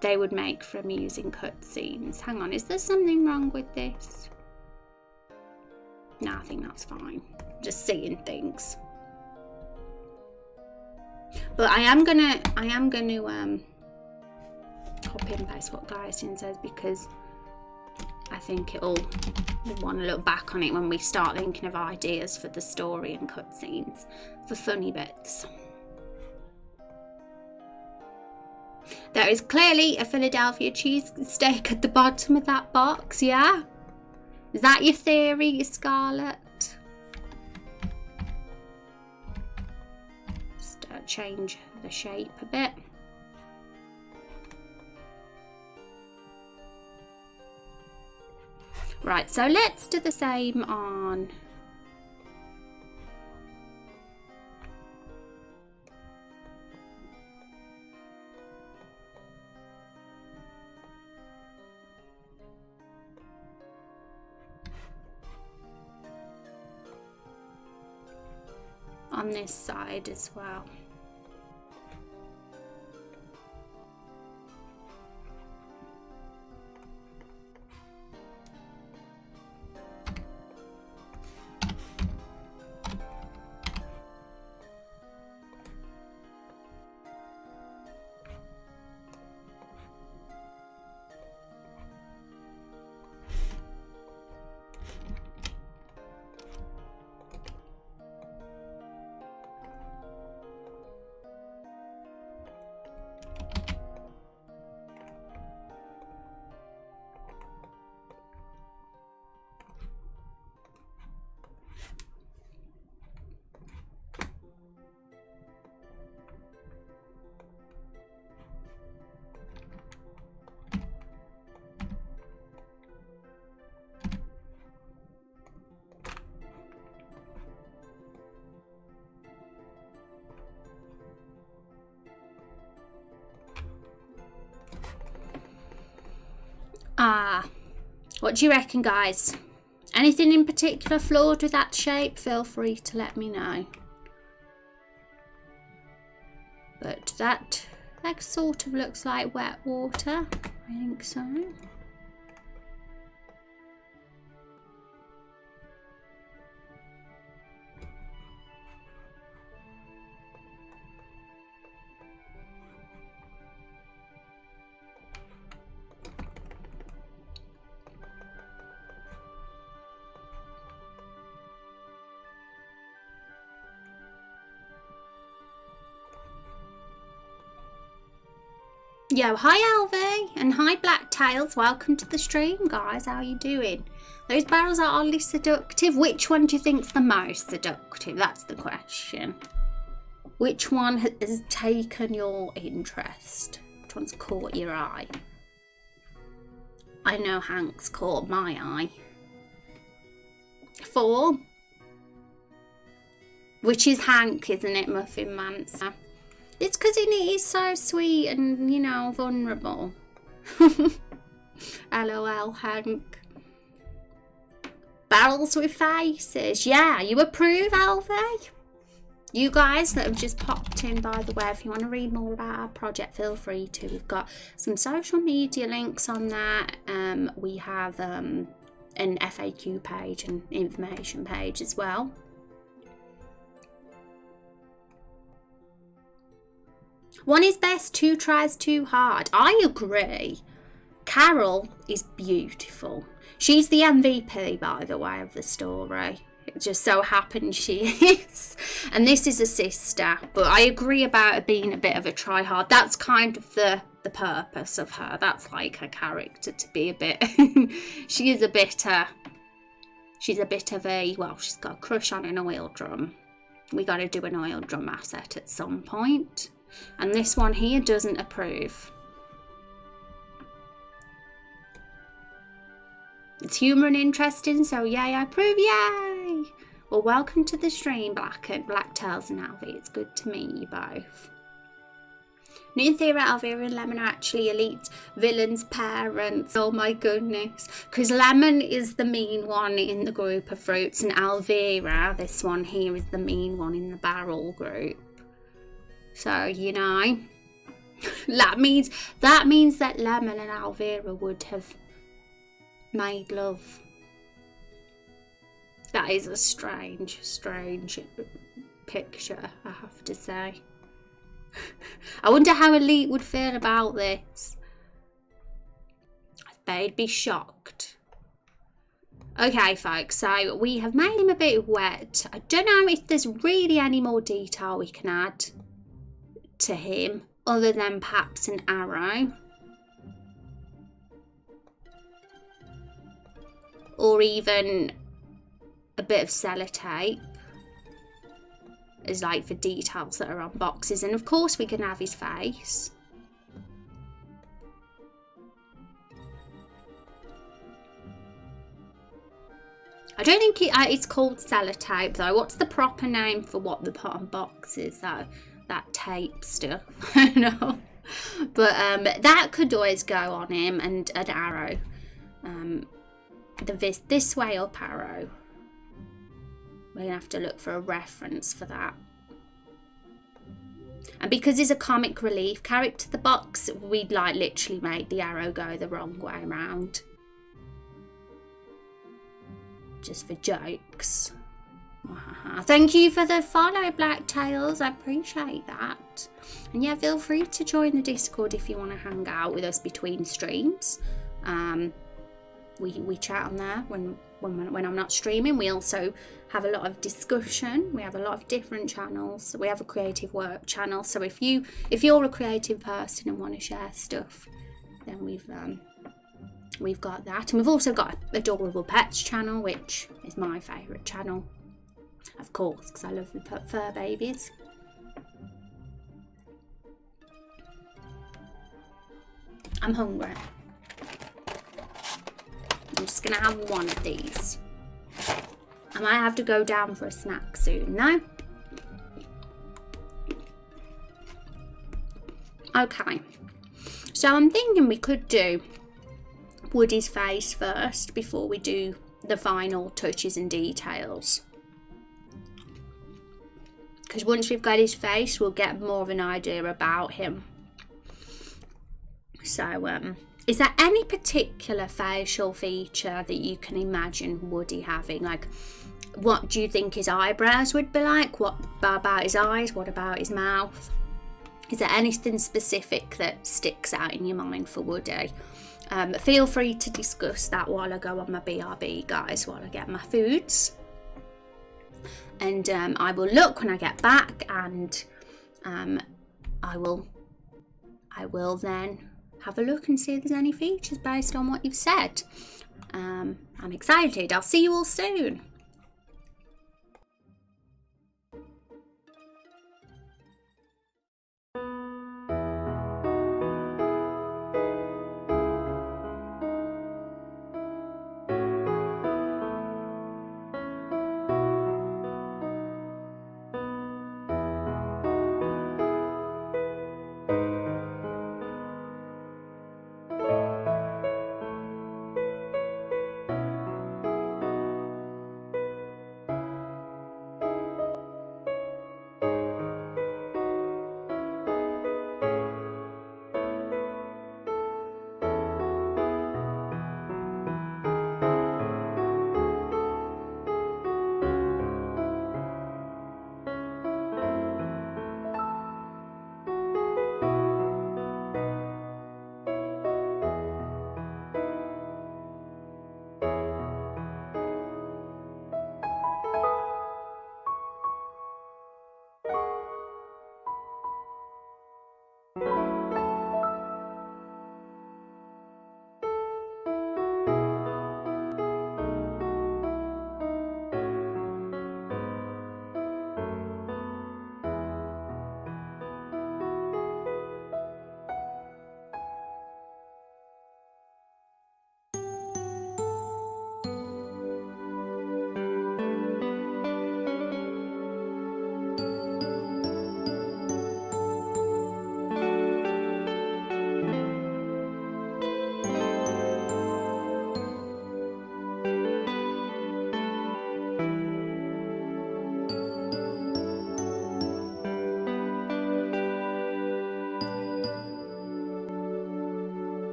Speaker 1: They would make for amusing cutscenes. Hang on, is there something wrong with this? No, I think that's fine. Just seeing things. But I am gonna copy and paste what Guyson says, because I think we'll want to look back on it when we start thinking of ideas for the story and cutscenes for funny bits. There is clearly a Philadelphia cheesesteak at the bottom of that box, yeah? Is that your theory, Scarlett? Just change the shape a bit. Right, so let's do the same on this side as well. What do you reckon, guys? Anything in particular flawed with that shape? Feel free to let me know. But that sort of looks like wet water. I think so. Yo, hi Alvy, and hi Blacktails, welcome to the stream, guys. How you doing? Those barrels are oddly seductive. Which one do you think's the most seductive? That's the question. Which one has taken your interest? Which one's caught your eye? I know Hank's caught my eye. 4. Which is Hank, isn't it, Muffin Mancer? It's because he is so sweet and, you know, vulnerable. LOL, Hank. Barrels with faces. Yeah, you approve, Alvy? You guys that have just popped in, by the way, if you want to read more about our project, feel free to. We've got some social media links on there. We have an FAQ page and information page as well. One is best, 2 tries too hard. I agree. Carol is beautiful. She's the MVP, by the way, of the story. It just so happens she is. And this is a sister. But I agree about her being a bit of a try-hard. That's kind of the purpose of her. That's like her character, to be a bit... she is a bit... she's a bit of a... Well, she's got a crush on an oil drum. We got to do an oil drum asset at some point. And this one here doesn't approve. It's humour and interesting, so yay, I approve, yay! Well, welcome to the stream, Blacktails and Alvy. It's good to meet you both. New theory, Elvira and Lemon are actually elite villains' parents. Oh my goodness. Because Lemon is the mean one in the group of fruits, and Elvira, this one here, is the mean one in the barrel group. So, you know, that means that Lemon and Elvira would have made love. That is a strange picture, I have to say. I wonder how Elite would feel about this. They'd be shocked. Okay, folks, so we have made him a bit wet. I don't know if there's really any more detail we can add to him other than perhaps an arrow. Or even a bit of sellotape as like for details that are on boxes. And of course we can have his face. I don't think it's called sellotape though. What's the proper name for what they put on boxes? That tape stuff. I don't know. But that could always go on him, and an arrow. This way up arrow. We're going to have to look for a reference for that. And because he's a comic relief character, the box, we'd like literally make the arrow go the wrong way around. Just for jokes. Thank you for the follow, Blacktails. I appreciate that. And yeah, feel free to join the Discord if you want to hang out with us between streams. We chat on there when I'm not streaming. We also have a lot of discussion. We have a lot of different channels. We have a creative work channel. So if you're a creative person and want to share stuff, then we've got that. And we've also got Adorable Pets channel, which is my favourite channel. Of course, because I love the fur babies. I'm hungry. I'm just going to have one of these. I might have to go down for a snack soon, no? Okay. So I'm thinking we could do Woody's face first before we do the final touches and details. Because once we've got his face, we'll get more of an idea about him. So, is there any particular facial feature that you can imagine Woody having? Like, what do you think his eyebrows would be like? What about his eyes? What about his mouth? Is there anything specific that sticks out in your mind for Woody? Feel free to discuss that while I go on my BRB, guys, while I get my foods. And I will look when I get back, and I will then have a look and see if there's any features based on what you've said. I'm excited. I'll see you all soon.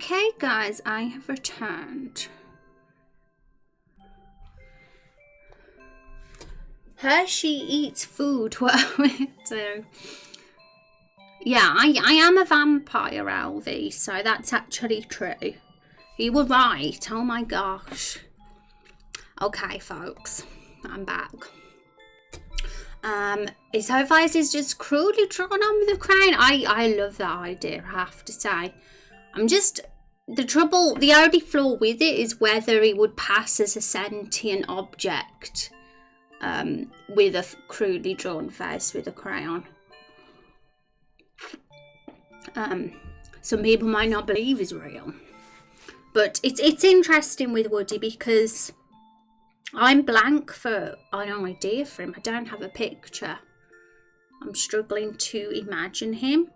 Speaker 1: Okay, guys, I have returned. Hershey eats food. What will it do? Yeah, I am a vampire, Alvy, so that's actually true. You were right. Oh my gosh. Okay, folks, I'm back. His face is just crudely drawn on with a crown. I love that idea, I have to say. The only flaw with it is whether he would pass as a sentient object with a crudely drawn face with a crown. Some people might not believe he's real. But it's interesting with Woody because I'm blank for an idea for him. I don't have a picture. I'm struggling to imagine him.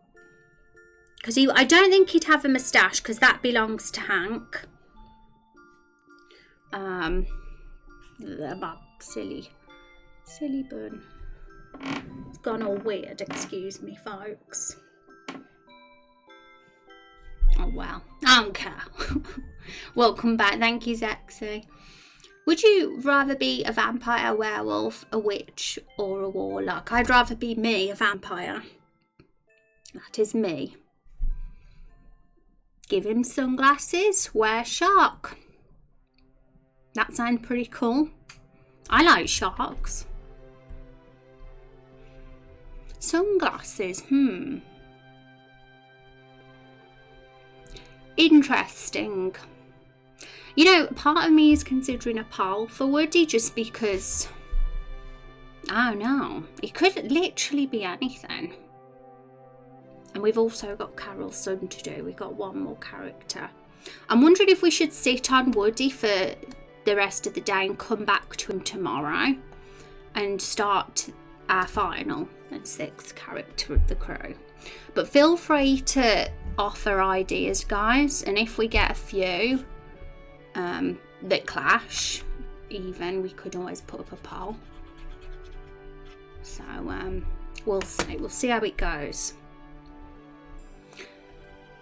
Speaker 1: Because I don't think he'd have a moustache because that belongs to Hank. Silly bun. It's gone all weird, excuse me, folks. Oh well, I don't care. Welcome back, thank you, Zexy. Would you rather be a vampire, a werewolf, a witch, or a warlock? I'd rather be me, a vampire. That is me. Give him sunglasses, wear shark. That sounds pretty cool. I like sharks. Sunglasses, Interesting. You know, part of me is considering a poll for Woody just because, I don't know, it could literally be anything. And we've also got Carol's son to do. We've got one more character. I'm wondering if we should sit on Woody for the rest of the day and come back to him tomorrow and start our final and 6th character of the crew. But feel free to offer ideas, guys, and if we get a few that clash, even, we could always put up a poll. So we'll see how it goes.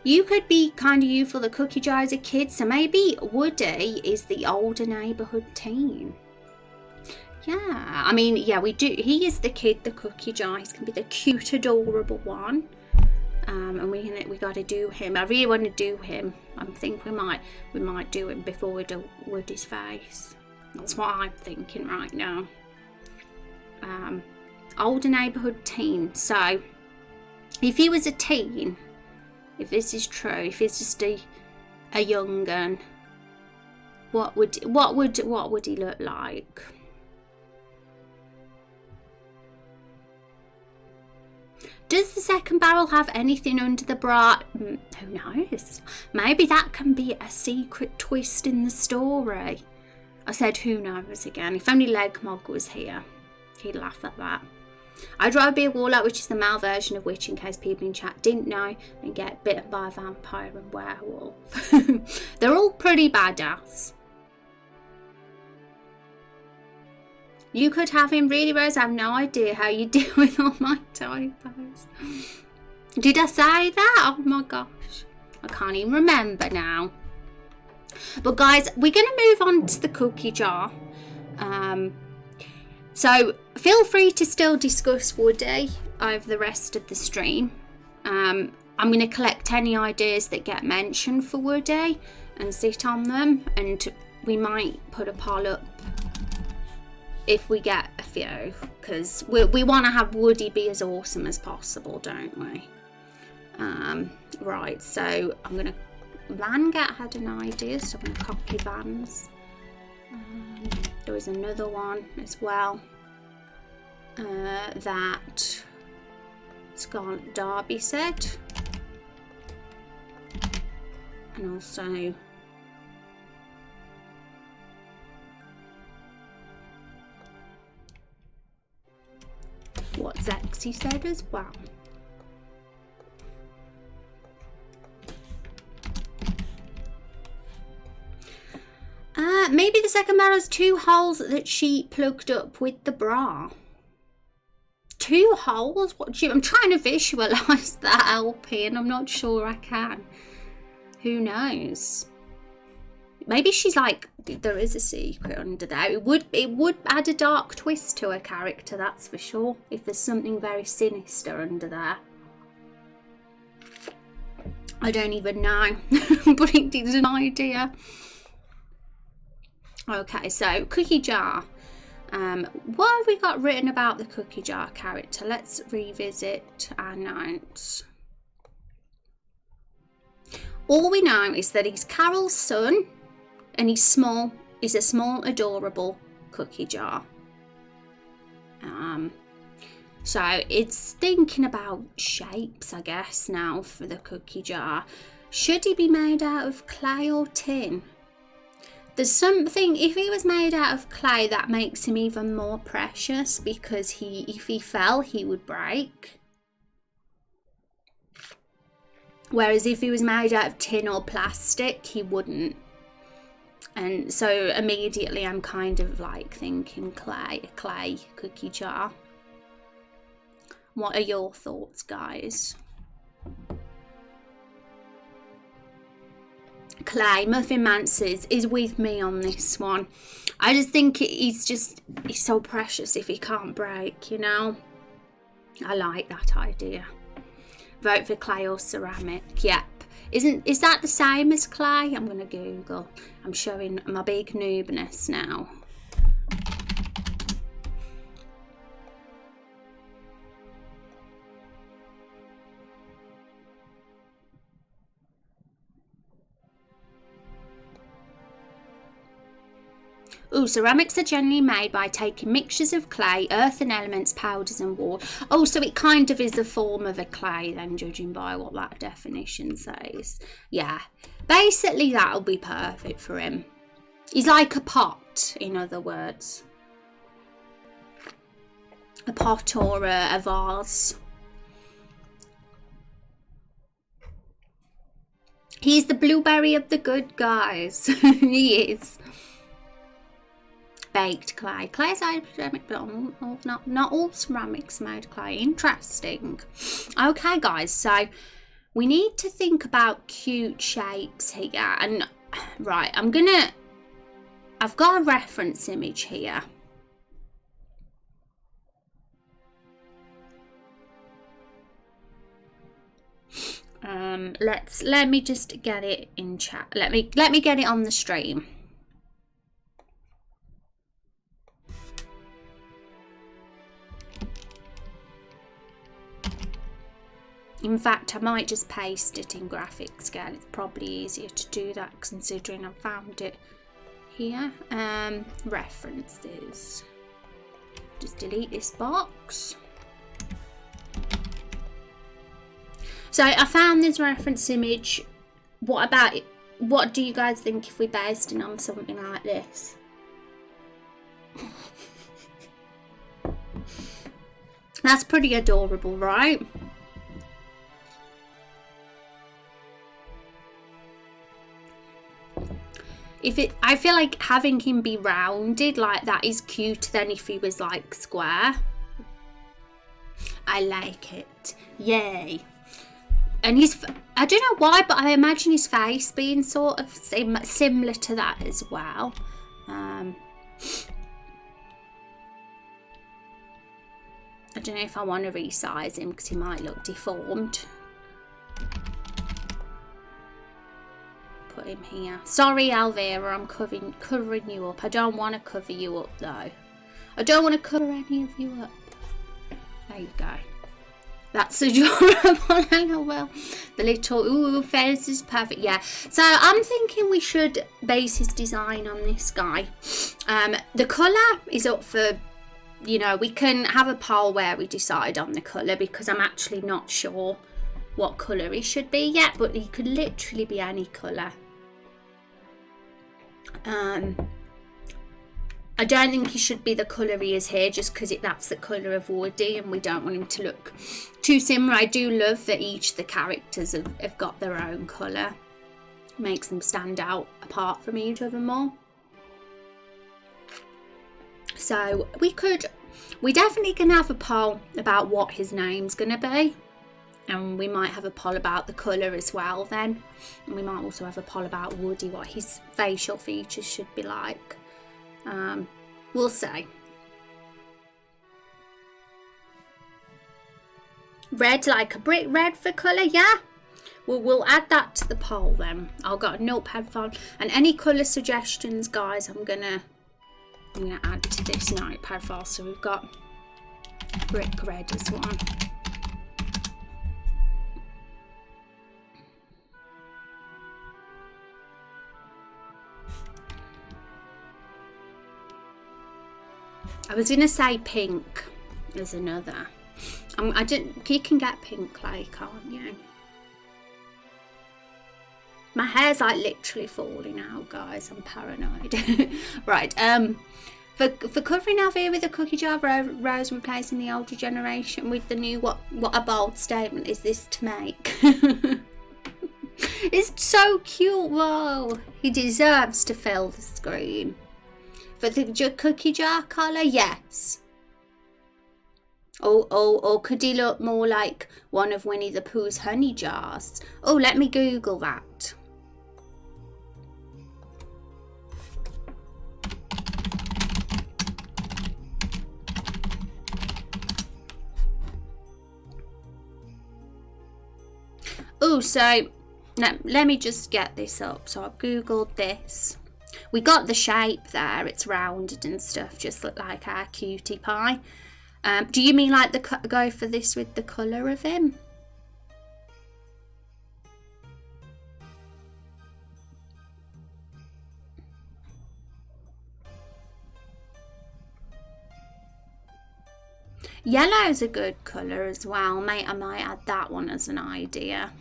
Speaker 1: You could be kind of youthful, the cookie jar as a kid, so maybe Woody is the older neighbourhood teen. Yeah, I mean, yeah, we do. He is the kid, the cookie jar. He's gonna be the cute, adorable one. And we got to do him. I really want to do him. I think we might do him before we do Woody's face. That's what I'm thinking right now. Older neighbourhood teen. So, if he was a teen, if this is true, if he's just a young gun, what would he look like? Does the second barrel have anything under the bra? Who knows? Maybe that can be a secret twist in the story. I said who knows again. If only Legmog was here, he'd laugh at that. I'd rather be a warlock, which is the male version of witch, in case people in chat didn't know, and get bitten by a vampire and werewolf. They're all pretty badass. You could have him, really, Rose. I have no idea how you deal with all my typos. Did I say that? Oh my gosh. I can't even remember now. But guys, we're going to move on to the cookie jar. So feel free to still discuss Woody over the rest of the stream. I'm going to collect any ideas that get mentioned for Woody and sit on them. And we might put a poll up if we get a few, because we want to have Woody be as awesome as possible, don't we? Right, so I'm going to... Vangat had an idea, so I'm going to copy Van's. There was another one as well that Scarlet Derby said. And also... what Zexy said as well. Maybe the second barrel has 2 holes that she plugged up with the bra. 2 holes? What do you... I'm trying to visualise that LP and I'm not sure I can. Who knows? Maybe she's like, there is a secret under there. It would add a dark twist to her character, that's for sure, if there's something very sinister under there. I don't even know, but it is an idea. Okay, so cookie jar. What have we got written about the cookie jar character? Let's revisit our notes. All we know is that he's Carol's son, and he's small. He's a small, adorable cookie jar. So it's thinking about shapes, I guess, now for the cookie jar. Should he be made out of clay or tin? There's something, if he was made out of clay, that makes him even more precious, because if he fell, he would break. Whereas if he was made out of tin or plastic, he wouldn't. And so immediately I'm kind of like thinking clay, a clay cookie jar. What are your thoughts, guys? Clay, Muffin Mances is with me on this one. I just think he's so precious if he can't break, you know? I like that idea. Vote for clay or ceramic. Yep. Is that the same as clay? I'm gonna Google. I'm showing my big noobness now. Oh, ceramics are generally made by taking mixtures of clay, earth and elements, powders and water. Oh, so it kind of is a form of a clay then, judging by what that definition says. Yeah, basically that'll be perfect for him. He's like a pot, in other words. A pot or a vase. He's the blueberry of the good guys. He is. Baked clay. Clay is ceramic, but not all ceramics made clay. Interesting. Okay, guys, so we need to think about cute shapes here. And right, I've got a reference image here. Let me just get it in chat. Let me get it on the stream. In fact, I might just paste it in graphic scale. It's probably easier to do that considering I found it here. References. Just delete this box. So I found this reference image. What about it? What do you guys think if we based it on something like this? That's pretty adorable, right? I feel like having him be rounded like that is cute than if he was like square. I like it. Yay. And I don't know why, but I imagine his face being sort of similar to that as well. I don't know if I want to resize him because he might look deformed. Put him here. Sorry, Alvera, I'm covering you up. I don't want to cover you up though. I don't want to cover any of you up. There you go. That's adorable. LOL. The little face is perfect. Yeah. So I'm thinking we should base his design on this guy. The colour is up for, you know, we can have a poll where we decide on the colour because I'm actually not sure what colour he should be yet, but he could literally be any colour. I don't think he should be the colour he is here just because that's the colour of Woody and we don't want him to look too similar. I do love that each of the characters have got their own colour. Makes them stand out apart from each other more. So we definitely can have a poll about what his name's going to be. And we might have a poll about the colour as well then. And we might also have a poll about Woody, what his facial features should be like. We'll see. Red, like a brick red for colour, yeah? Well, we'll add that to the poll then. I've got a notepad file. And any colour suggestions, guys, I'm gonna add to this notepad file. So we've got brick red as well. I was gonna say pink as another. I didn't. You can get pink clay, can't you? My hair's like literally falling out, guys. I'm paranoid. Right. For covering our view with a cookie jar rose, replacing the older generation with the new. What a bold statement is this to make? It's so cute. Whoa, he deserves to fill the screen. For the cookie jar colour, yes. Or could he look more like one of Winnie the Pooh's honey jars? Oh, let me Google that. Oh, so let me just get this up. So I've Googled this. We got the shape there. It's rounded and stuff, just look like our cutie pie. Do you mean like go for this with the colour of him? Yellow's a good colour as well, mate. I might add that one as an idea.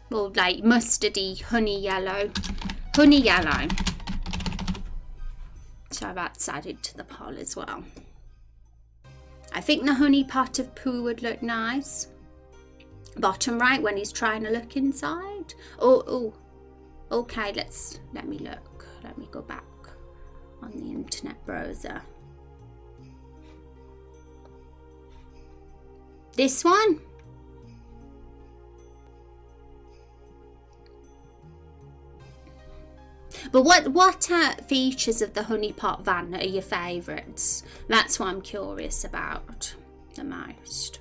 Speaker 1: Well, like mustardy, honey yellow. Honey yellow. So that's added to the poll as well. I think the honey pot of Pooh would look nice. Bottom right when he's trying to look inside. Oh. Okay, let me look. Let me go back on the internet browser. This one? But what features of the honey pot van are your favourites? That's what I'm curious about the most.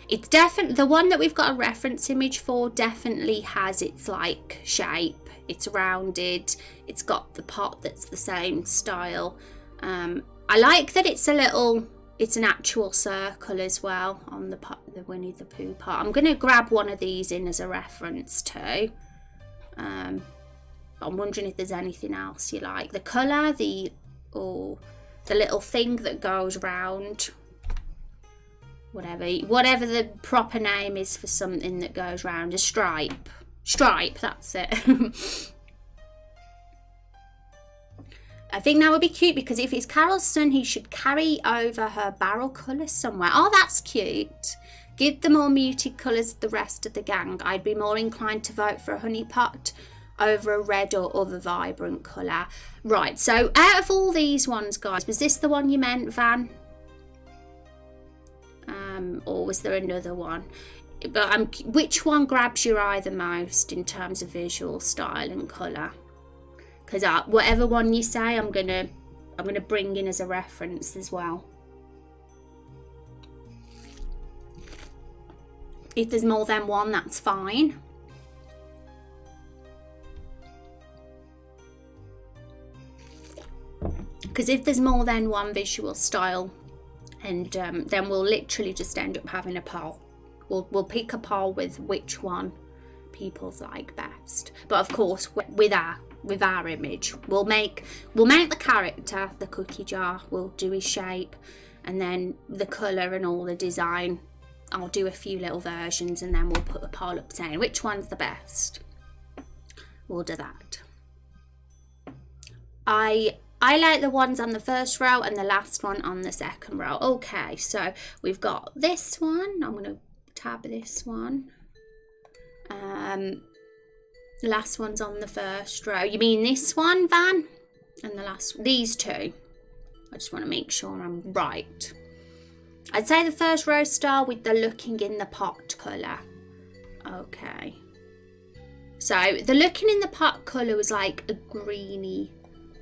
Speaker 1: It's definitely the one that we've got a reference image for. Definitely has its like shape. It's rounded. It's got the pot that's the same style. I like that it's an actual circle as well on the pot, the Winnie the Pooh pot. I'm gonna grab one of these in as a reference too. I'm wondering if there's anything else you like. The colour, the little thing that goes round. Whatever the proper name is for something that goes round. A stripe. Stripe, that's it. I think that would be cute because if it's Carol's son, he should carry over her barrel colours somewhere. Oh, that's cute. Give the more muted colours the rest of the gang. I'd be more inclined to vote for a honey pot over a red or other vibrant colour. Right, so out of all these ones, guys, was this the one you meant, Van? Or was there another one? But which one grabs your eye the most in terms of visual style and colour? Because whatever one you say, I'm gonna bring in as a reference as well. If there's more than one, that's fine. Because if there's more than one visual style, and then we'll literally just end up having a poll. We'll pick a poll with which one people's like best. But of course, with our image, we'll make the character, the cookie jar. We'll do his shape, and then the colour and all the design. I'll do a few little versions, and then we'll put a poll up saying which one's the best. We'll do that. I like the ones on the first row and the last one on the second row. Okay, so we've got this one. I'm going to tab this one. The last one's on the first row. You mean this one, Van? And these two. I just want to make sure I'm right. I'd say the first row start with the looking in the pot colour. Okay. So the looking in the pot colour was like a greeny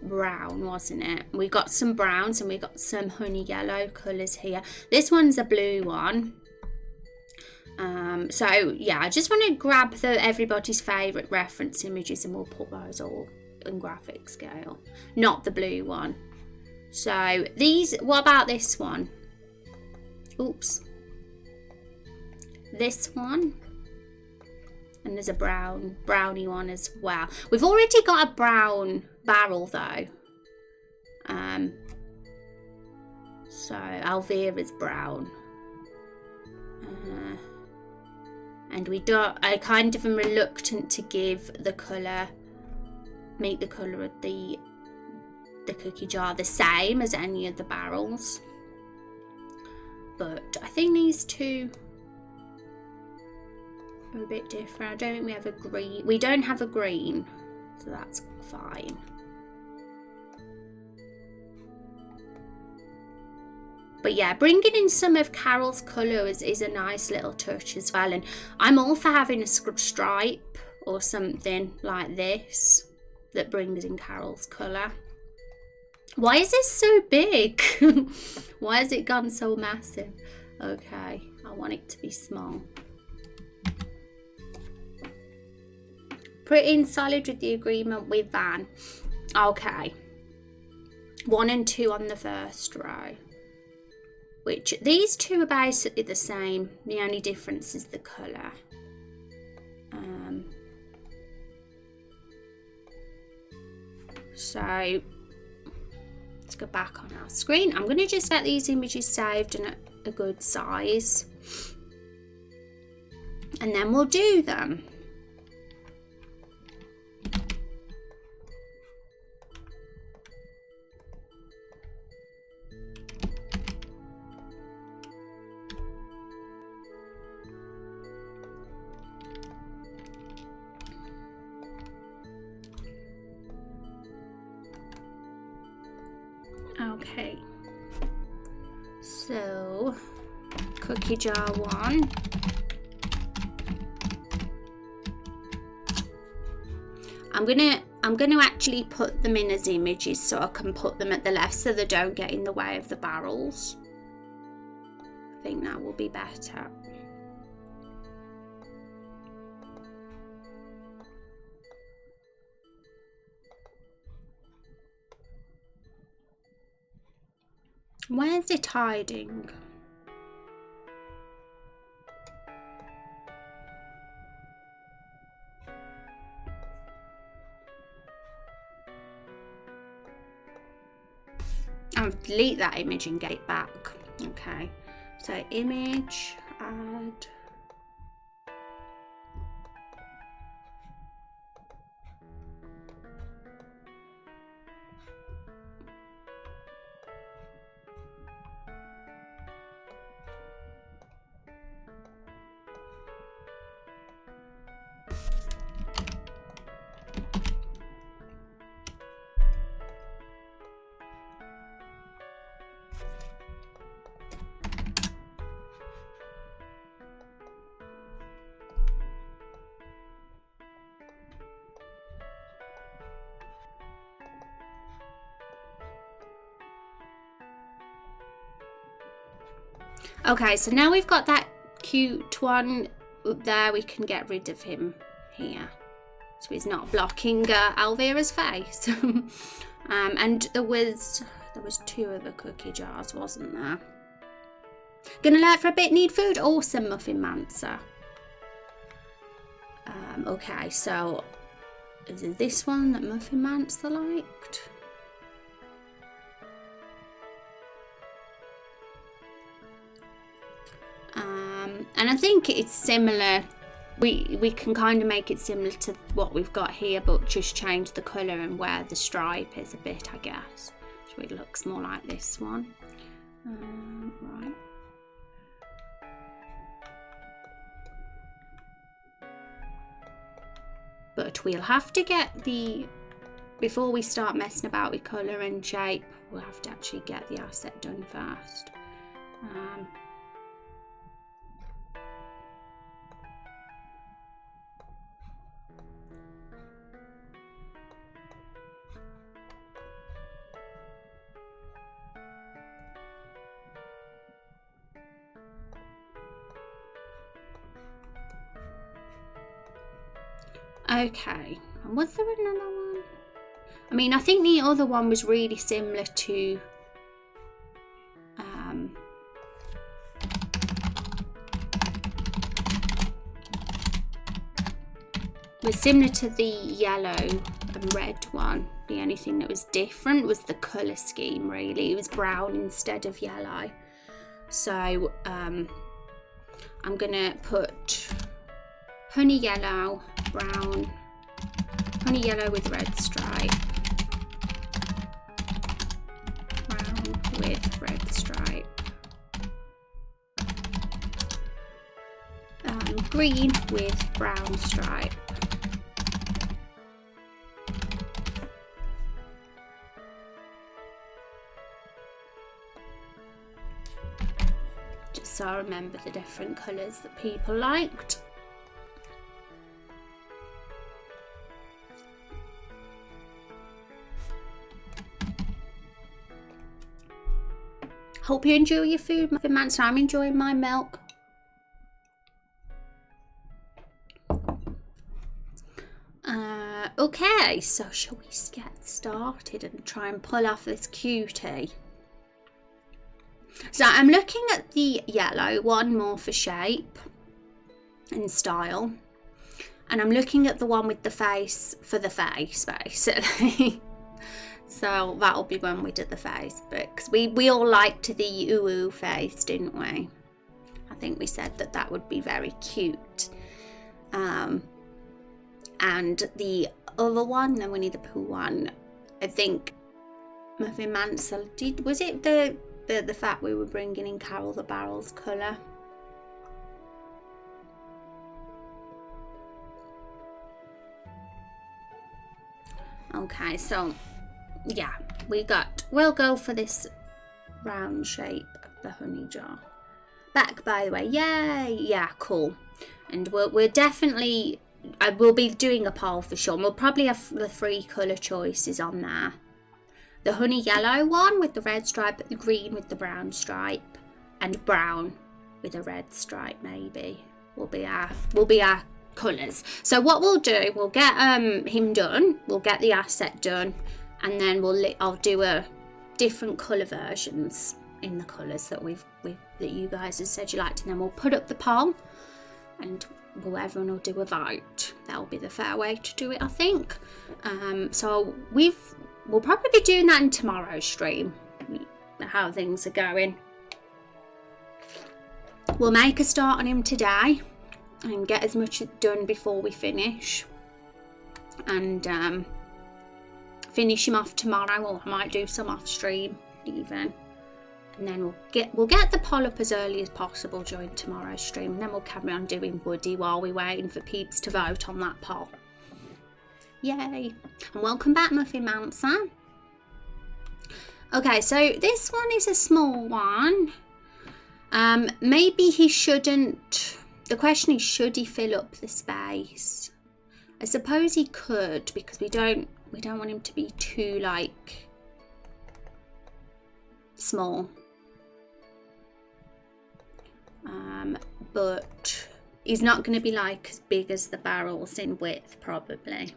Speaker 1: brown, wasn't it? We got some browns and we got some honey yellow colours here. This one's a blue one. So yeah, I just want to grab everybody's favourite reference images and we'll put those all in graphic scale. Not the blue one. So these, what about this one? Oops. This one. And there's a brownie one as well. We've already got a brown barrel though. So Alvira's brown. And I kind of am reluctant to give the colour, make the colour of the cookie jar the same as any of the barrels. But I think these two are a bit different. I don't think we have a green. We don't have a green, so that's fine. But yeah, bringing in some of Carol's colours is a nice little touch as well. And I'm all for having a stripe or something like this that brings in Carol's colour. Why is this so big? Why has it gone so massive? Okay, I want it to be small. Pretty in solid with the agreement with Van. Okay. 1 and 2 on the first row. Which these two are basically the same. The only difference is the colour. So let's go back on our screen. I'm going to just get these images saved in a good size. And then we'll do them. Okay, so cookie jar 1. I'm gonna actually put them in as images so I can put them at the left so they don't get in the way of the barrels. I think that will be better. Where's it hiding? I'll delete that image and get it back. Okay, so image, add. Okay, so now we've got that cute one up there, we can get rid of him here. So he's not blocking Alvira's face. And there was 2 other cookie jars, wasn't there? Gonna let for a bit, need food? Awesome, Muffin Mancer. Okay, so is it this one that Muffin Mancer liked? And I think it's similar. We can kind of make it similar to what we've got here, but just change the colour and where the stripe is a bit, I guess. So it looks more like this one. Right. But we'll have to get before we start messing about with colour and shape, we'll have to actually get the asset done first. Okay, and was there another one? I mean, I think the other one was really similar to the yellow and red one. The only thing that was different was the colour scheme, really. It was brown instead of yellow. So I'm gonna put honey yellow, brown, honey yellow with red stripe, brown with red stripe, green with brown stripe, just so I remember the different colours that people liked. Hope you enjoy your food, Muffin Man. So I'm enjoying my milk. Okay, so shall we get started and try and pull off this cutie? So I'm looking at the yellow one more for shape and style. And I'm looking at the one with the face for the face, basically. So that'll be when we do the face, because we all liked the ooh face, didn't we? I think we said that that would be very cute. And the other one, the Winnie the Pooh one, I think Muffin Mansell was it the fact we were bringing in Carol the Barrel's colour? Okay, so yeah, we'll go for this round shape of the honey jar. Back, by the way, yay, yeah, cool. And we're definitely, I will be doing a poll for sure. We'll probably have the 3 colour choices on there. The honey yellow one with the red stripe, the green with the brown stripe, and brown with a red stripe maybe will be our colours. So what we'll do, we'll get him done, we'll get the asset done, and then I'll do a different colour versions in the colours that that you guys have said you liked, and then we'll put up the poll and everyone will do a vote. That'll be the fair way to do it, I think. So we'll probably be doing that in tomorrow's stream, how things are going. We'll make a start on him today and get as much done before we finish, and finish him off tomorrow, or I might do some off stream even, and then we'll get the poll up as early as possible during tomorrow's stream, and then we'll carry on doing Woody while we're waiting for peeps to vote on that poll. Yay! And welcome back, Muffin Mouncer. Okay, so this one is a small one. Maybe he shouldn't. The question is, should he fill up the space? I suppose he could, because we don't want him to be too like small. But he's not going to be like as big as the barrels in width, probably.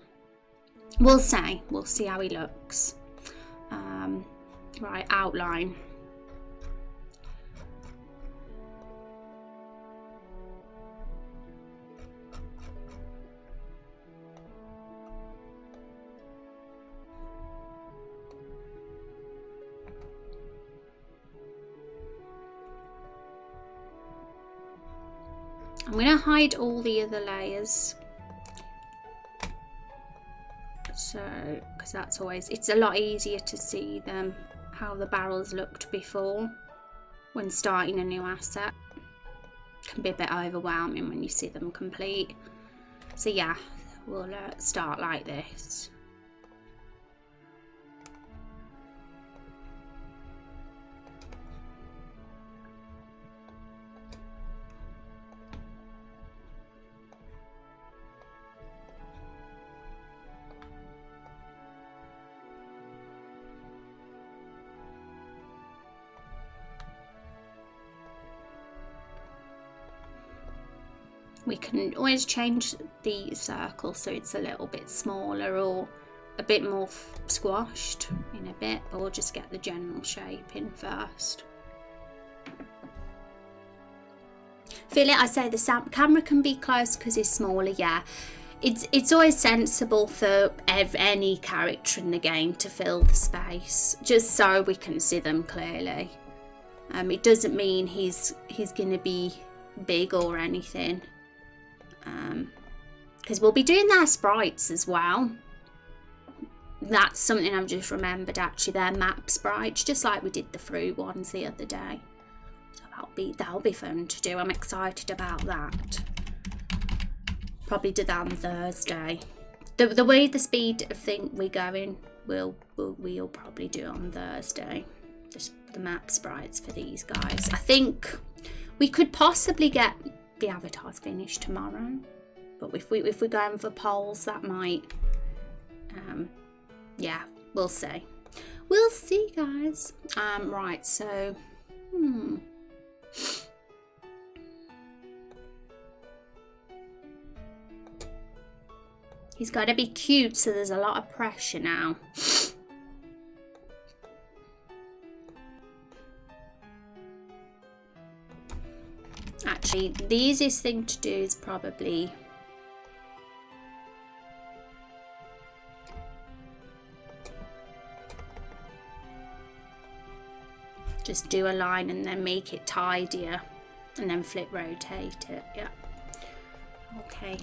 Speaker 1: We'll see how he looks. Right, outline. I'm going to hide all the other layers, so because that's always, it's a lot easier to see them, how the barrels looked before when starting a new asset. It can be a bit overwhelming when you see them complete. So yeah, we'll start like this. We can always change the circle so it's a little bit smaller or a bit more squashed in a bit, but we'll just get the general shape in first. Feel it, I say the camera can be close because it's smaller, yeah. It's always sensible for any character in the game to fill the space, just so we can see them clearly. It doesn't mean he's going to be big or anything, because we'll be doing their sprites as well. That's something I've just remembered, actually, their map sprites, just like we did the fruit ones the other day. So that'll be fun to do. I'm excited about that. Probably do that on Thursday. The way the speed of thing we're going, we'll probably do it on Thursday. Just the map sprites for these guys. I think we could possibly get the avatars finished tomorrow, but if we're going for polls, that might. Yeah, we'll see. We'll see, guys. Right. So, he's got to be cute, so there's a lot of pressure now. Actually, the easiest thing to do is probably just do a line and then make it tidier and then flip rotate it. Yeah. Okay.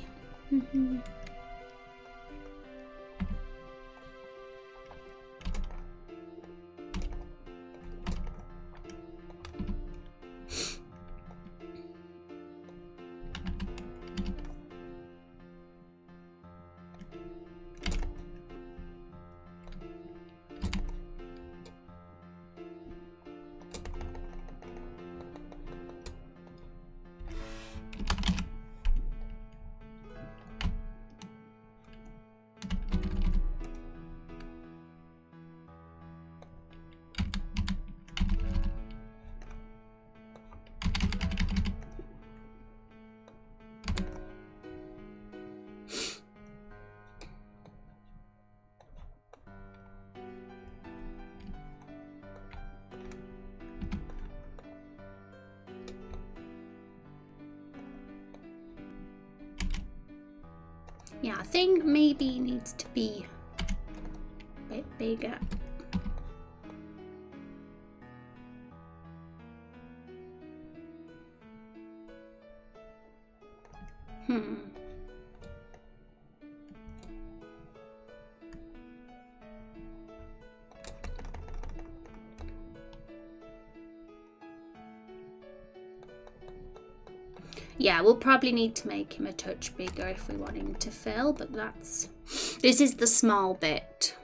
Speaker 1: Yeah, I think maybe it needs to be a bit bigger. Yeah, we'll probably need to make him a touch bigger if we want him to fill, but this is the small bit.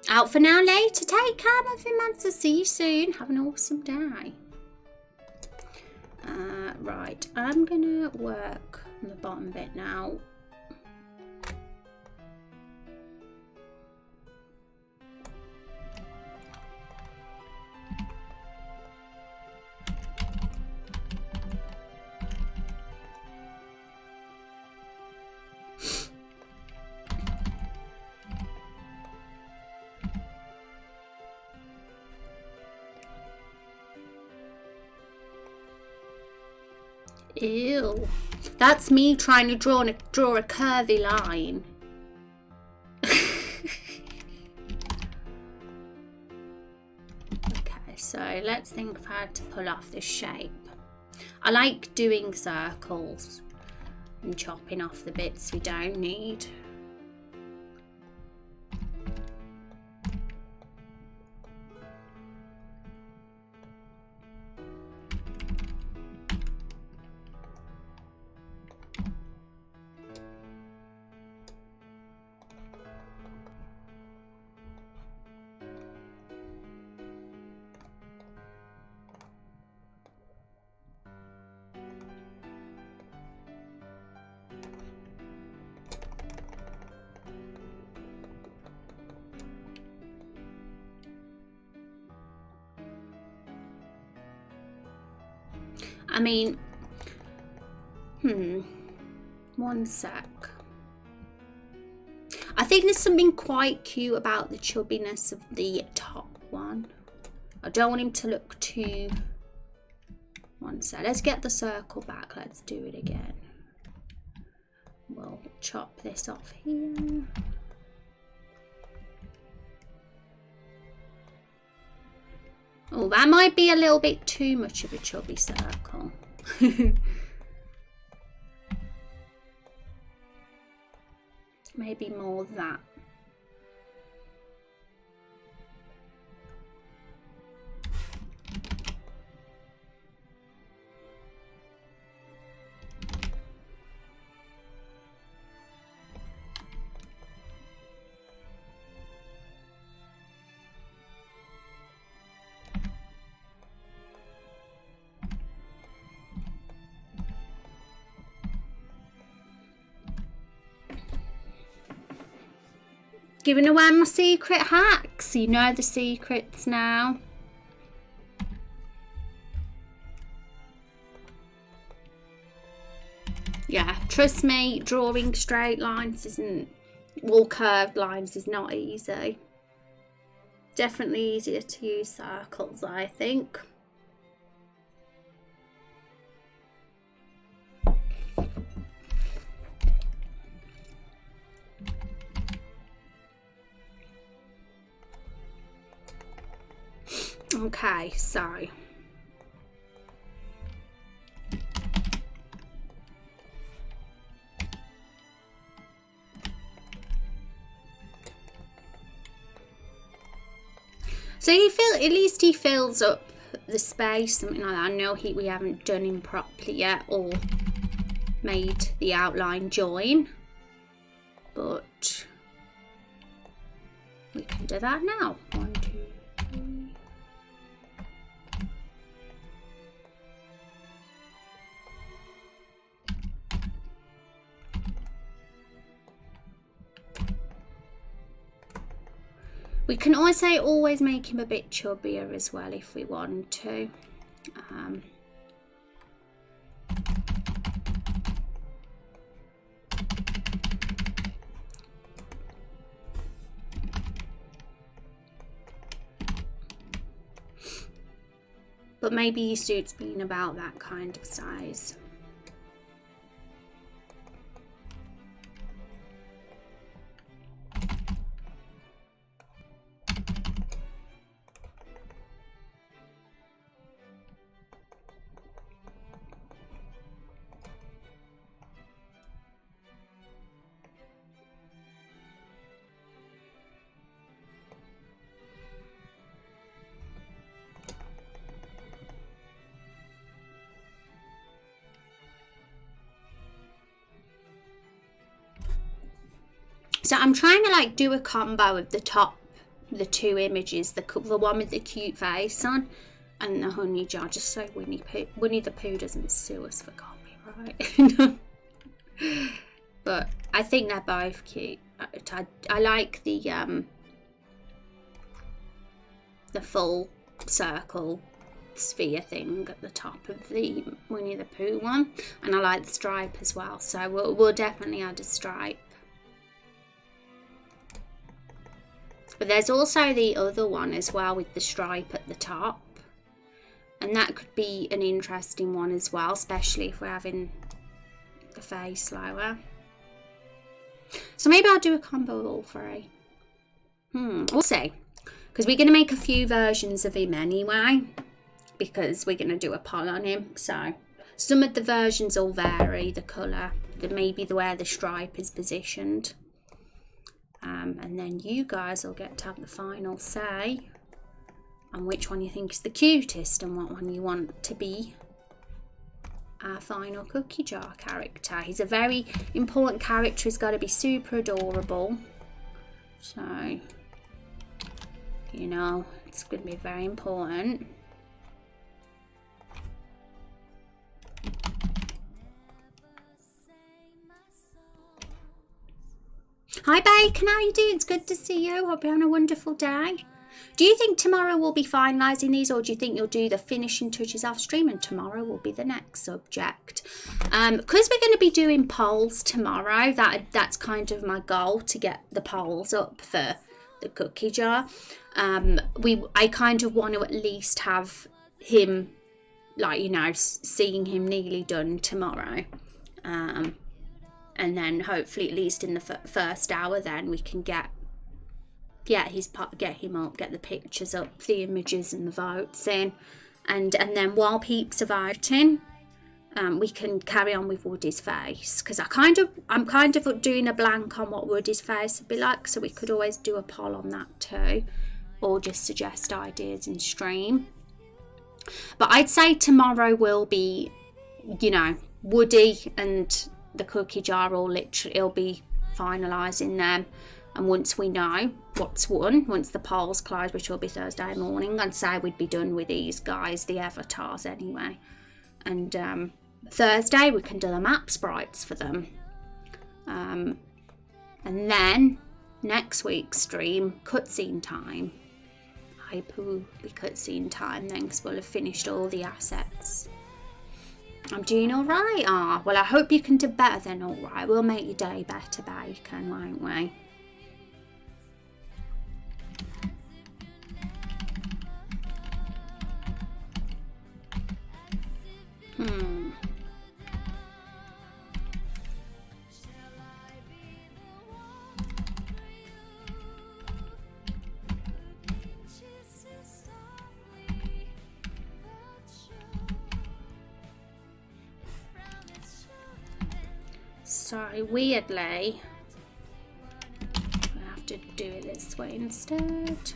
Speaker 1: Out for now, later. Take care, nothing matters. See you soon. Have an awesome day. Right, I'm gonna work on the bottom bit now. Ew, that's me trying to draw a curvy line. Okay, so let's think of how to pull off this shape. I like doing circles and chopping off the bits we don't need. I mean, one sec. I think there's something quite cute about the chubbiness of the top one. I don't want him to look too... One sec. Let's get the circle back. Let's do it again. We'll chop this off here. Oh, that might be a little bit too much of a chubby circle. Maybe more of that. Giving away my secret hacks. You know the secrets now. Yeah, trust me, drawing straight lines isn't, well, curved lines is not easy. Definitely easier to use circles, I think. Okay, so you feel, at least he fills up the space, something like that. I know we haven't done him properly yet or made the outline join, but we can do that now. 1, 2, 3. We can also always make him a bit chubbier as well if we want to. But maybe he suits being about that kind of size. So I'm trying to like do a combo of the top, the two images, the one with the cute face on and the honey jar, just so Winnie the Pooh doesn't sue us for copyright. But I think they're both cute. I like the full circle sphere thing at the top of the Winnie the Pooh one, and I like the stripe as well, so we'll definitely add a stripe. But there's also the other one as well with the stripe at the top, and that could be an interesting one as well, especially if we're having the face lower. So maybe I'll do a combo of all three. We'll see, because we're going to make a few versions of him anyway, because we're going to do a poll on him. So some of the versions will vary, the colour, maybe where the stripe is positioned. And then you guys will get to have the final say on which one you think is the cutest and what one you want to be our final cookie jar character. He's a very important character. He's got to be super adorable. So, you know, it's going to be very important. Hi Bacon, how you doing? It's good to see you. Hope you're having a wonderful day. Do you think tomorrow we'll be finalising these, or do you think you'll do the finishing touches off stream and tomorrow will be the next subject? Because we're going to be doing polls tomorrow, that's kind of my goal, to get the polls up for the cookie jar. I kind of want to at least have him, like, you know, seeing him nearly done tomorrow. And then hopefully at least in the first hour then we can get him up, get the pictures up, the images and the votes in, and then while peeps are voting, we can carry on with Woody's face, because I'm kind of doing a blank on what Woody's face would be like, so we could always do a poll on that too, or just suggest ideas in stream. But I'd say tomorrow will be, you know, Woody and the cookie jar it'll be finalising them, and once we know what's won, once the polls close, which will be Thursday morning, I'd say we'd be done with these guys, the avatars anyway, and Thursday we can do the map sprites for them, and then next week's stream, cutscene time. I hope it will be cutscene time then, because we'll have finished all the assets. I'm doing all right. Well, I hope you can do better than all right. We'll make your day better, Bacon, won't we? So weirdly, I have to do it this way instead.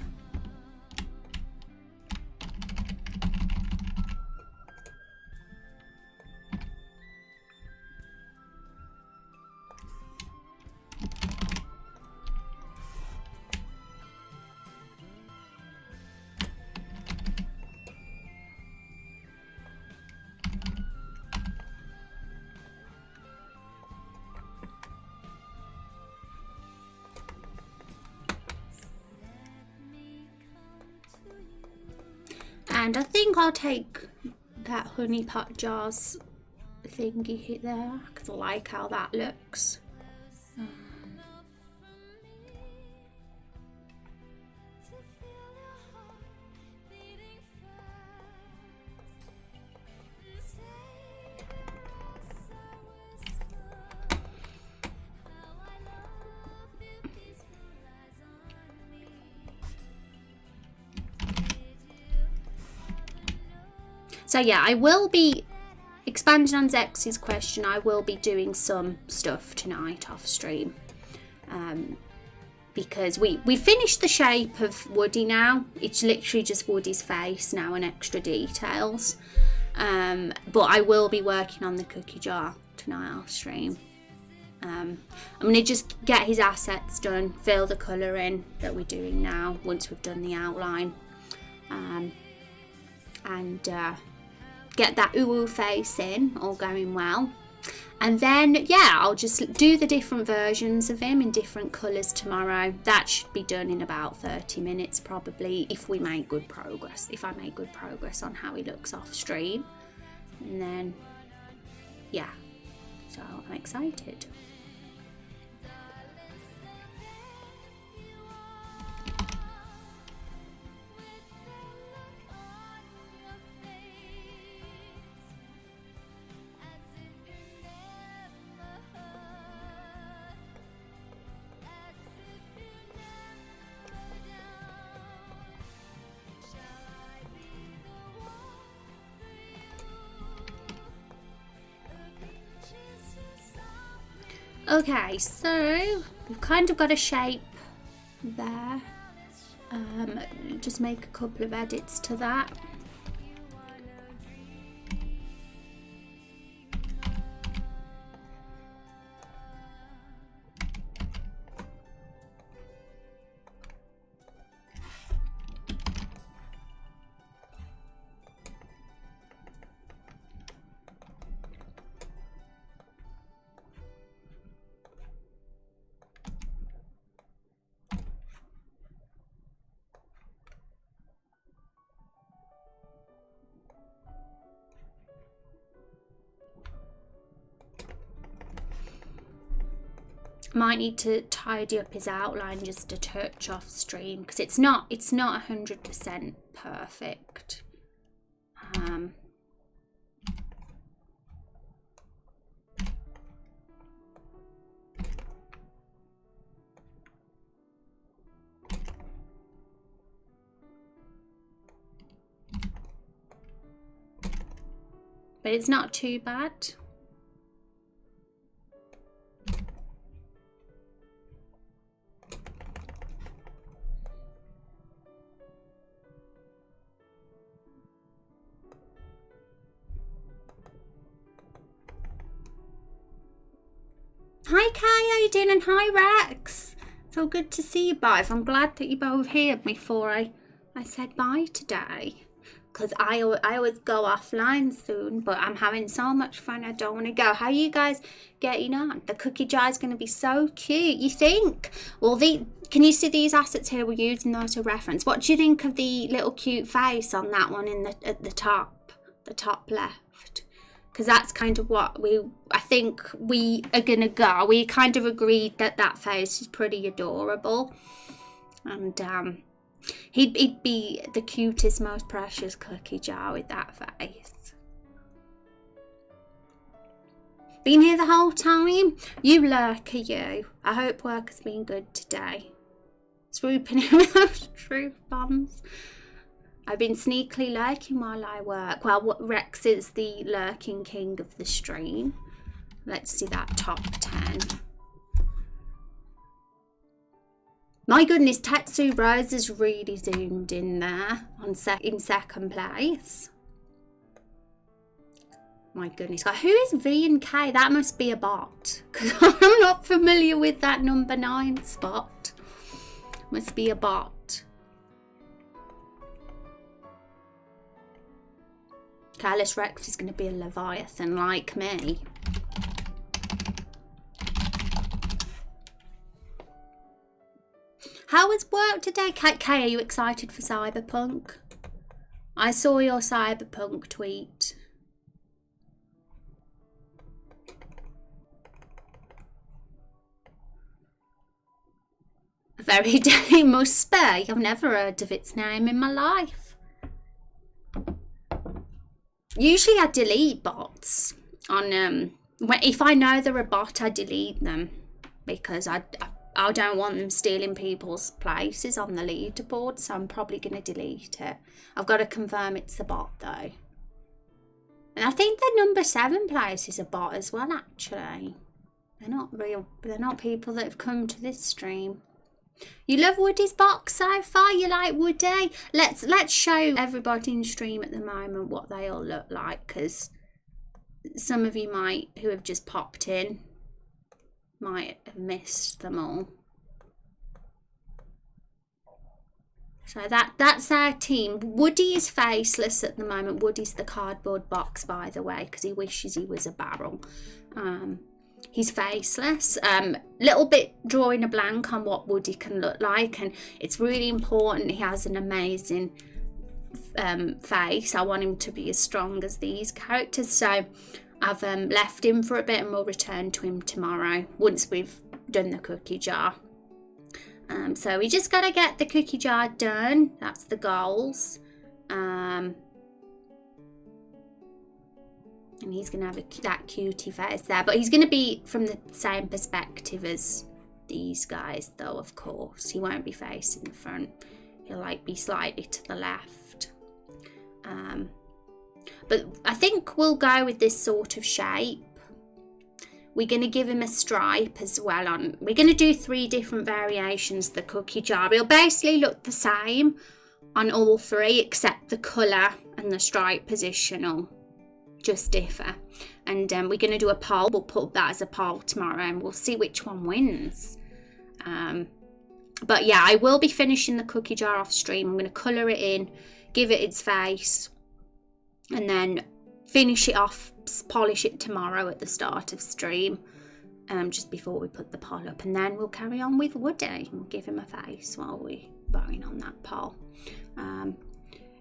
Speaker 1: And I think I'll take that honey pot jars thingy hit there, because I like how that looks. So yeah, I will be expanding on Zex's question. I will be doing some stuff tonight off stream, because we finished the shape of Woody now. It's literally just Woody's face now and extra details. But I will be working on the cookie jar tonight off stream. I'm going to just get his assets done, fill the colour in that we're doing now once we've done the outline, and get that ooh face in, all going well. And then, yeah, I'll just do the different versions of him in different colours tomorrow. That should be done in about 30 minutes probably, if we make good progress. If I make good progress on how he looks off stream. And then, yeah, so I'm excited. Okay, so we've kind of got a shape there. Just make a couple of edits to that. Might need to tidy up his outline just a touch off stream, because it's not 100% perfect. But it's not too bad. Hi Kai, how you doing? And hi Rex. So good to see you both. I'm glad that you both heard me before I said bye today. Because I always go offline soon, but I'm having so much fun I don't want to go. How are you guys getting on? The cookie jar is going to be so cute, you think? Well, can you see these assets here? We're using those as reference. What do you think of the little cute face on that one at the top left? Because that's kind of what I think we are going to go. We kind of agreed that face is pretty adorable. And he'd be the cutest, most precious cookie jar with that face. Been here the whole time? You lurker, you. I hope work has been good today. Swooping in with those truth bombs. I've been sneakily lurking while I work. Well, Rex is the lurking king of the stream. Let's see that top 10. My goodness, Tetsu Rose has really zoomed in there in second place. My goodness, who is V and K? That must be a bot, because I'm not familiar with that number 9 spot. Must be a bot. Careless Rex is going to be a Leviathan like me. How was work today? Kay, are you excited for Cyberpunk? I saw your Cyberpunk tweet. A very day must be. I've never heard of its name in my life. Usually I delete bots on if I know they're a bot, I delete them because I don't want them stealing people's places on the leaderboard, so I'm probably going to delete it. I've got to confirm it's a bot though. And I think the number 7 place is a bot as well, actually. They're not people that have come to this stream. You love Woody's box so far? You like Woody? Let's show everybody in stream at the moment what they all look like, because some of you who have just popped in might have missed them all. So that's our team. Woody is faceless at the moment. Woody's the cardboard box, by the way, because he wishes he was a barrel. He's faceless. Little bit drawing a blank on what Woody can look like, and it's really important he has an amazing face. I want him to be as strong as these characters, so I've left him for a bit and we'll return to him tomorrow once we've done the cookie jar. So we just got to get the cookie jar done. That's the goals. And he's going to have that cutie face there. But he's going to be from the same perspective as these guys, though, of course. He won't be facing the front. He'll be slightly to the left. But I think we'll go with this sort of shape. We're going to give him a stripe as well. We're going to do 3 different variations of the cookie jar. It'll basically look the same on all 3, except the colour and the stripe position will just differ. And we're going to do a poll. We'll put that as a poll tomorrow and we'll see which one wins. But yeah, I will be finishing the cookie jar off stream. I'm going to colour it in, give it its face, and then finish it off, polish it tomorrow at the start of stream, just before we put the poll up, and then we'll carry on with Woody. We'll give him a face while we're voting on that poll.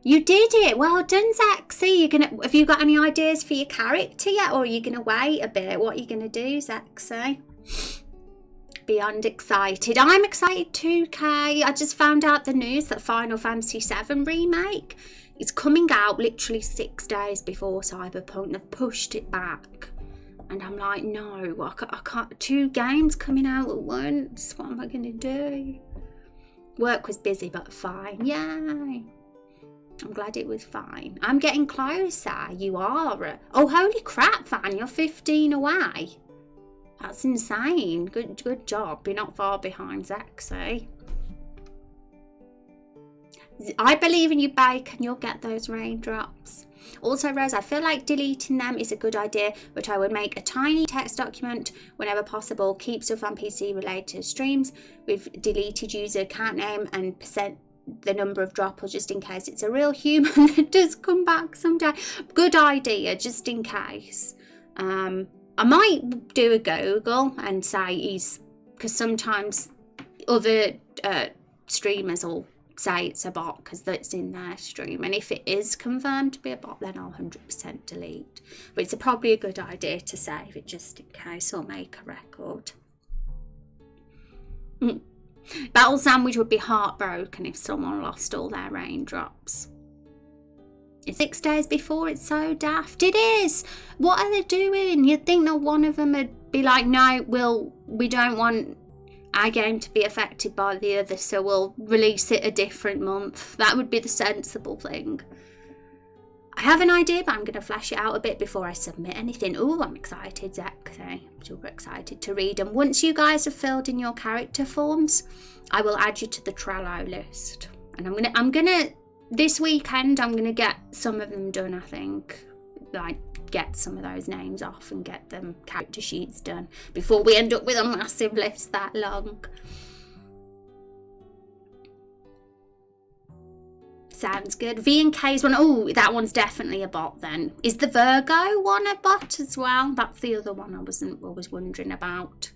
Speaker 1: You did it! Well done, Zexy. Have you got any ideas for your character yet, or are you gonna wait a bit? What are you gonna do, Zexy? beyond excited. I'm excited too, Kay. I just found out the news that Final Fantasy VII Remake is coming out literally 6 days before Cyberpunk. They've pushed it back. And I'm like, no, I can't. 2 games coming out at once. What am I going to do? Work was busy, but fine. Yay. I'm glad it was fine. I'm getting closer. You are. Oh, holy crap, Van. You're 15 away. That's insane. Good job. You're not far behind Zexy. I believe in you, Bacon. You'll get those raindrops. Also, Rose, I feel like deleting them is a good idea, but I would make a tiny text document whenever possible. Keep stuff on PC related to streams with deleted user account name and percent the number of droppers just in case it's a real human that does come back someday. Good idea, just in case. I might do a Google and say he's, because sometimes other streamers will say it's a bot because that's in their stream, and if it is confirmed to be a bot, then I'll 100% delete. But it's probably a good idea to save it just in case, or make a record. Battle Sandwich would be heartbroken if someone lost all their raindrops. It's 6 days before. It's so daft. It is. What are they doing? You'd think that one of them would be like, no, we don't want our game to be affected by the other, so we'll release it a different month. That would be the sensible thing. I have an idea, but I'm going to flesh it out a bit before I submit anything. Oh, I'm excited, Zach. I'm super excited to read them. Once you guys have filled in your character forms, I will add you to the Trello list. And I'm gonna this weekend, I'm gonna get some of them done, I think. Like, get some of those names off and get them character sheets done before we end up with a massive list that long. Sounds good. V and K's one. Oh, that one's definitely a bot then. Is the Virgo one a bot as well? That's the other one I was wondering about.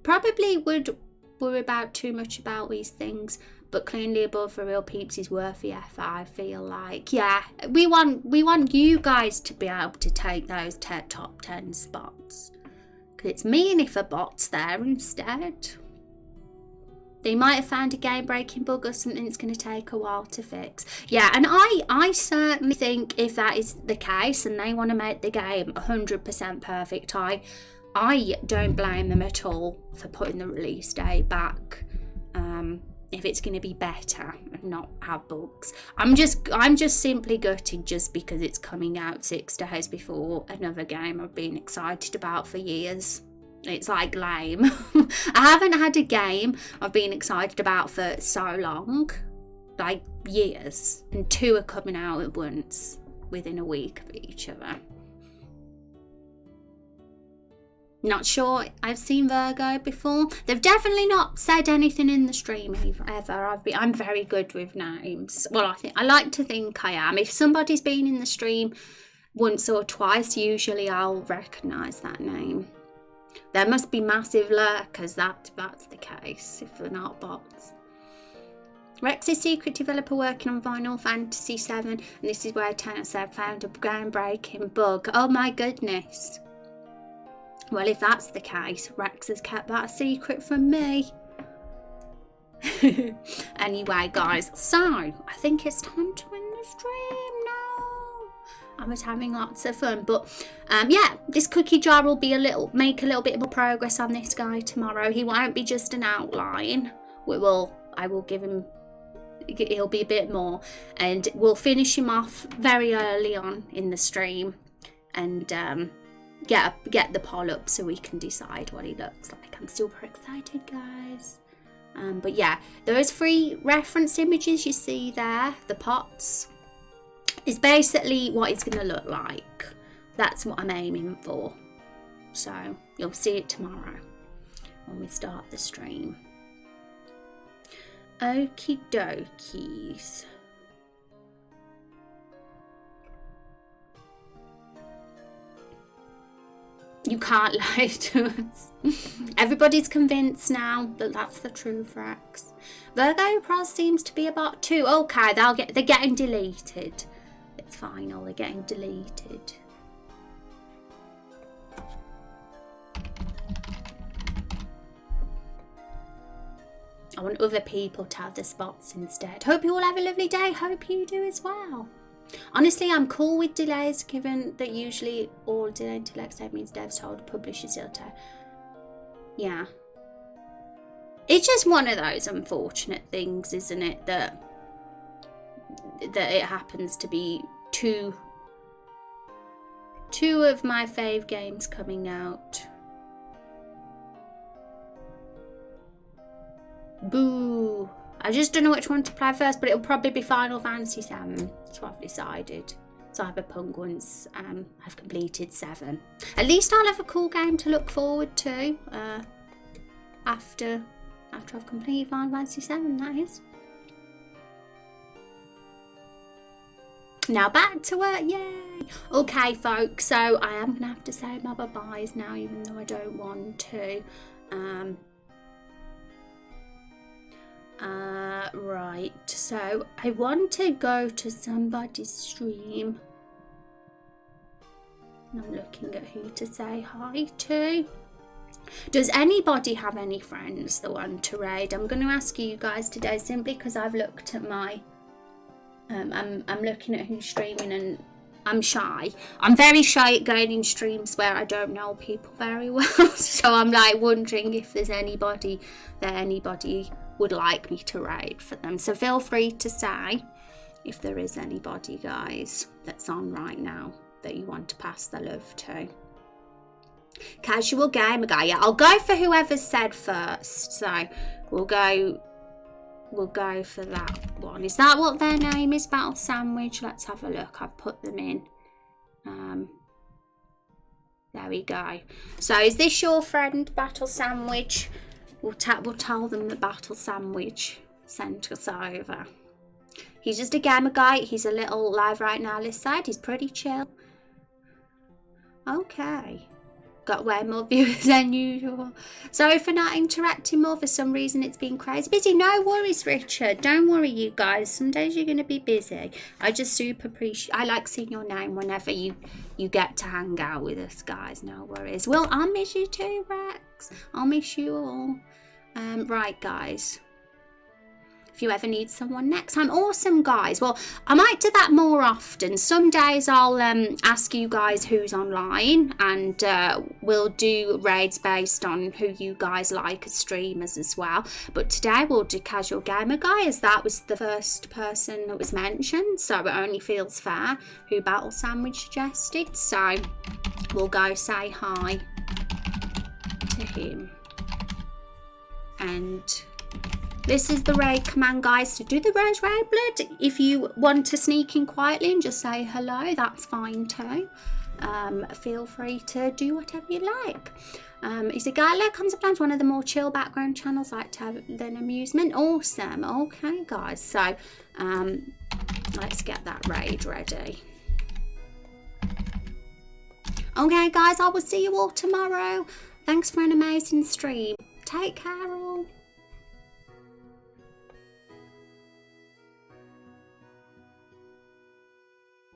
Speaker 1: Probably would worry about too much about these things, but cleanly above for real peeps is worth the effort, I feel like. Yeah, we want you guys to be able to take those top 10 spots. Because it's mean if a bot's there instead. They might have found a game-breaking bug or something that's going to take a while to fix. Yeah, and I certainly think if that is the case and they want to make the game 100% perfect, I don't blame them at all for putting the release date back. If it's going to be better and not have bugs. I'm just simply gutted just because it's coming out 6 days before another game I've been excited about for years. It's like lame. I haven't had a game I've been excited about for so long, like years, and 2 are coming out at once within a week of each other. Not sure I've seen Virgo before. They've definitely not said anything in the stream ever. I'm very good with names. Well, I like to think I am. If somebody's been in the stream once or twice, usually I'll recognise that name. There must be massive lurkers, that's the case, if they're not bots. Rex's secret developer working on Final Fantasy VII, and this is where Tennis said found a groundbreaking bug. Oh my goodness. Well, if that's the case, Rex has kept that a secret from me. Anyway, guys, so I think it's time to end the stream now. I was having lots of fun, but yeah, this cookie jar will be make a little bit more progress on this guy tomorrow. He won't be just an outline. I will give him. He'll be a bit more, and we'll finish him off very early on in the stream, and get the poll up so we can decide what he looks like. I'm super excited, guys. But yeah, those 3 reference images you see there, the pots, is basically what it's going to look like. That's what I'm aiming for. So you'll see it tomorrow when we start the stream. Okie dokies. You can't lie to us. Everybody's convinced now that that's the truth, Rex. Virgo Pros seems to be a bot too. Okay, they're getting deleted. It's fine, they're getting deleted. I want other people to have the spots instead. Hope you all have a lovely day. Hope you do as well. Honestly, I'm cool with delays, given that usually all delay until next day means devs told publishers it'll take. Yeah. It's just one of those unfortunate things, isn't it, that it happens to be two of my fave games coming out. Boo. I just don't know which one to play first, but it'll probably be Final Fantasy 7. That's what I've decided. Cyberpunk once I've completed 7. At least I'll have a cool game to look forward to after I've completed Final Fantasy 7, that is. Now back to work, yay! Okay, folks, so I am going to have to say my bye-byes now, even though I don't want to. Right, so I want to go to somebody's stream. I'm looking at who to say hi to. Does anybody have any friends that want to raid? I'm going to ask you guys today simply because I've looked at my... I'm looking at who's streaming and I'm shy. I'm very shy at going in streams where I don't know people very well. So I'm like wondering if there's anybody that anybody would like me to raid for them. So feel free to say if there is anybody, guys, that's on right now that you want to pass the love to. Casual gamer guy. Yeah, I'll go for whoever's said first. So we'll go for that one. Is that what their name is? Battle Sandwich. Let's have a look. I've put them in. There we go. So is this your friend, Battle Sandwich? We'll tell them that Battle Sandwich sent us over. He's just a gamer guy. He's a little live right now. This side, he's pretty chill. Okay. Got way more viewers than usual. Sorry for not interacting more. For some reason it's been crazy busy. No worries, Richard. Don't worry, you guys. Some days you're going to be busy. I just super appreciate... I like seeing your name whenever you get to hang out with us, guys. No worries. Well, I'll miss you too, Rex. I'll miss you all. Right, guys. If you ever need someone next time. Awesome, guys. Well, I might do that more often. Some days I'll ask you guys who's online, and we'll do raids based on who you guys like as streamers as well. But today we'll do Casual Gamer Guy, as that was the first person that was mentioned, so it only feels fair who Battle Sandwich suggested. So we'll go say hi to him. And this is the raid command, guys, to do the raid blood. If you want to sneak in quietly and just say hello, that's fine too. Feel free to do whatever you like. Is a guy like Comes Plans one of the more chill background channels like to have an amusement? Awesome. Okay, guys. So let's get that raid ready. Okay, guys, I will see you all tomorrow. Thanks for an amazing stream. Take care all.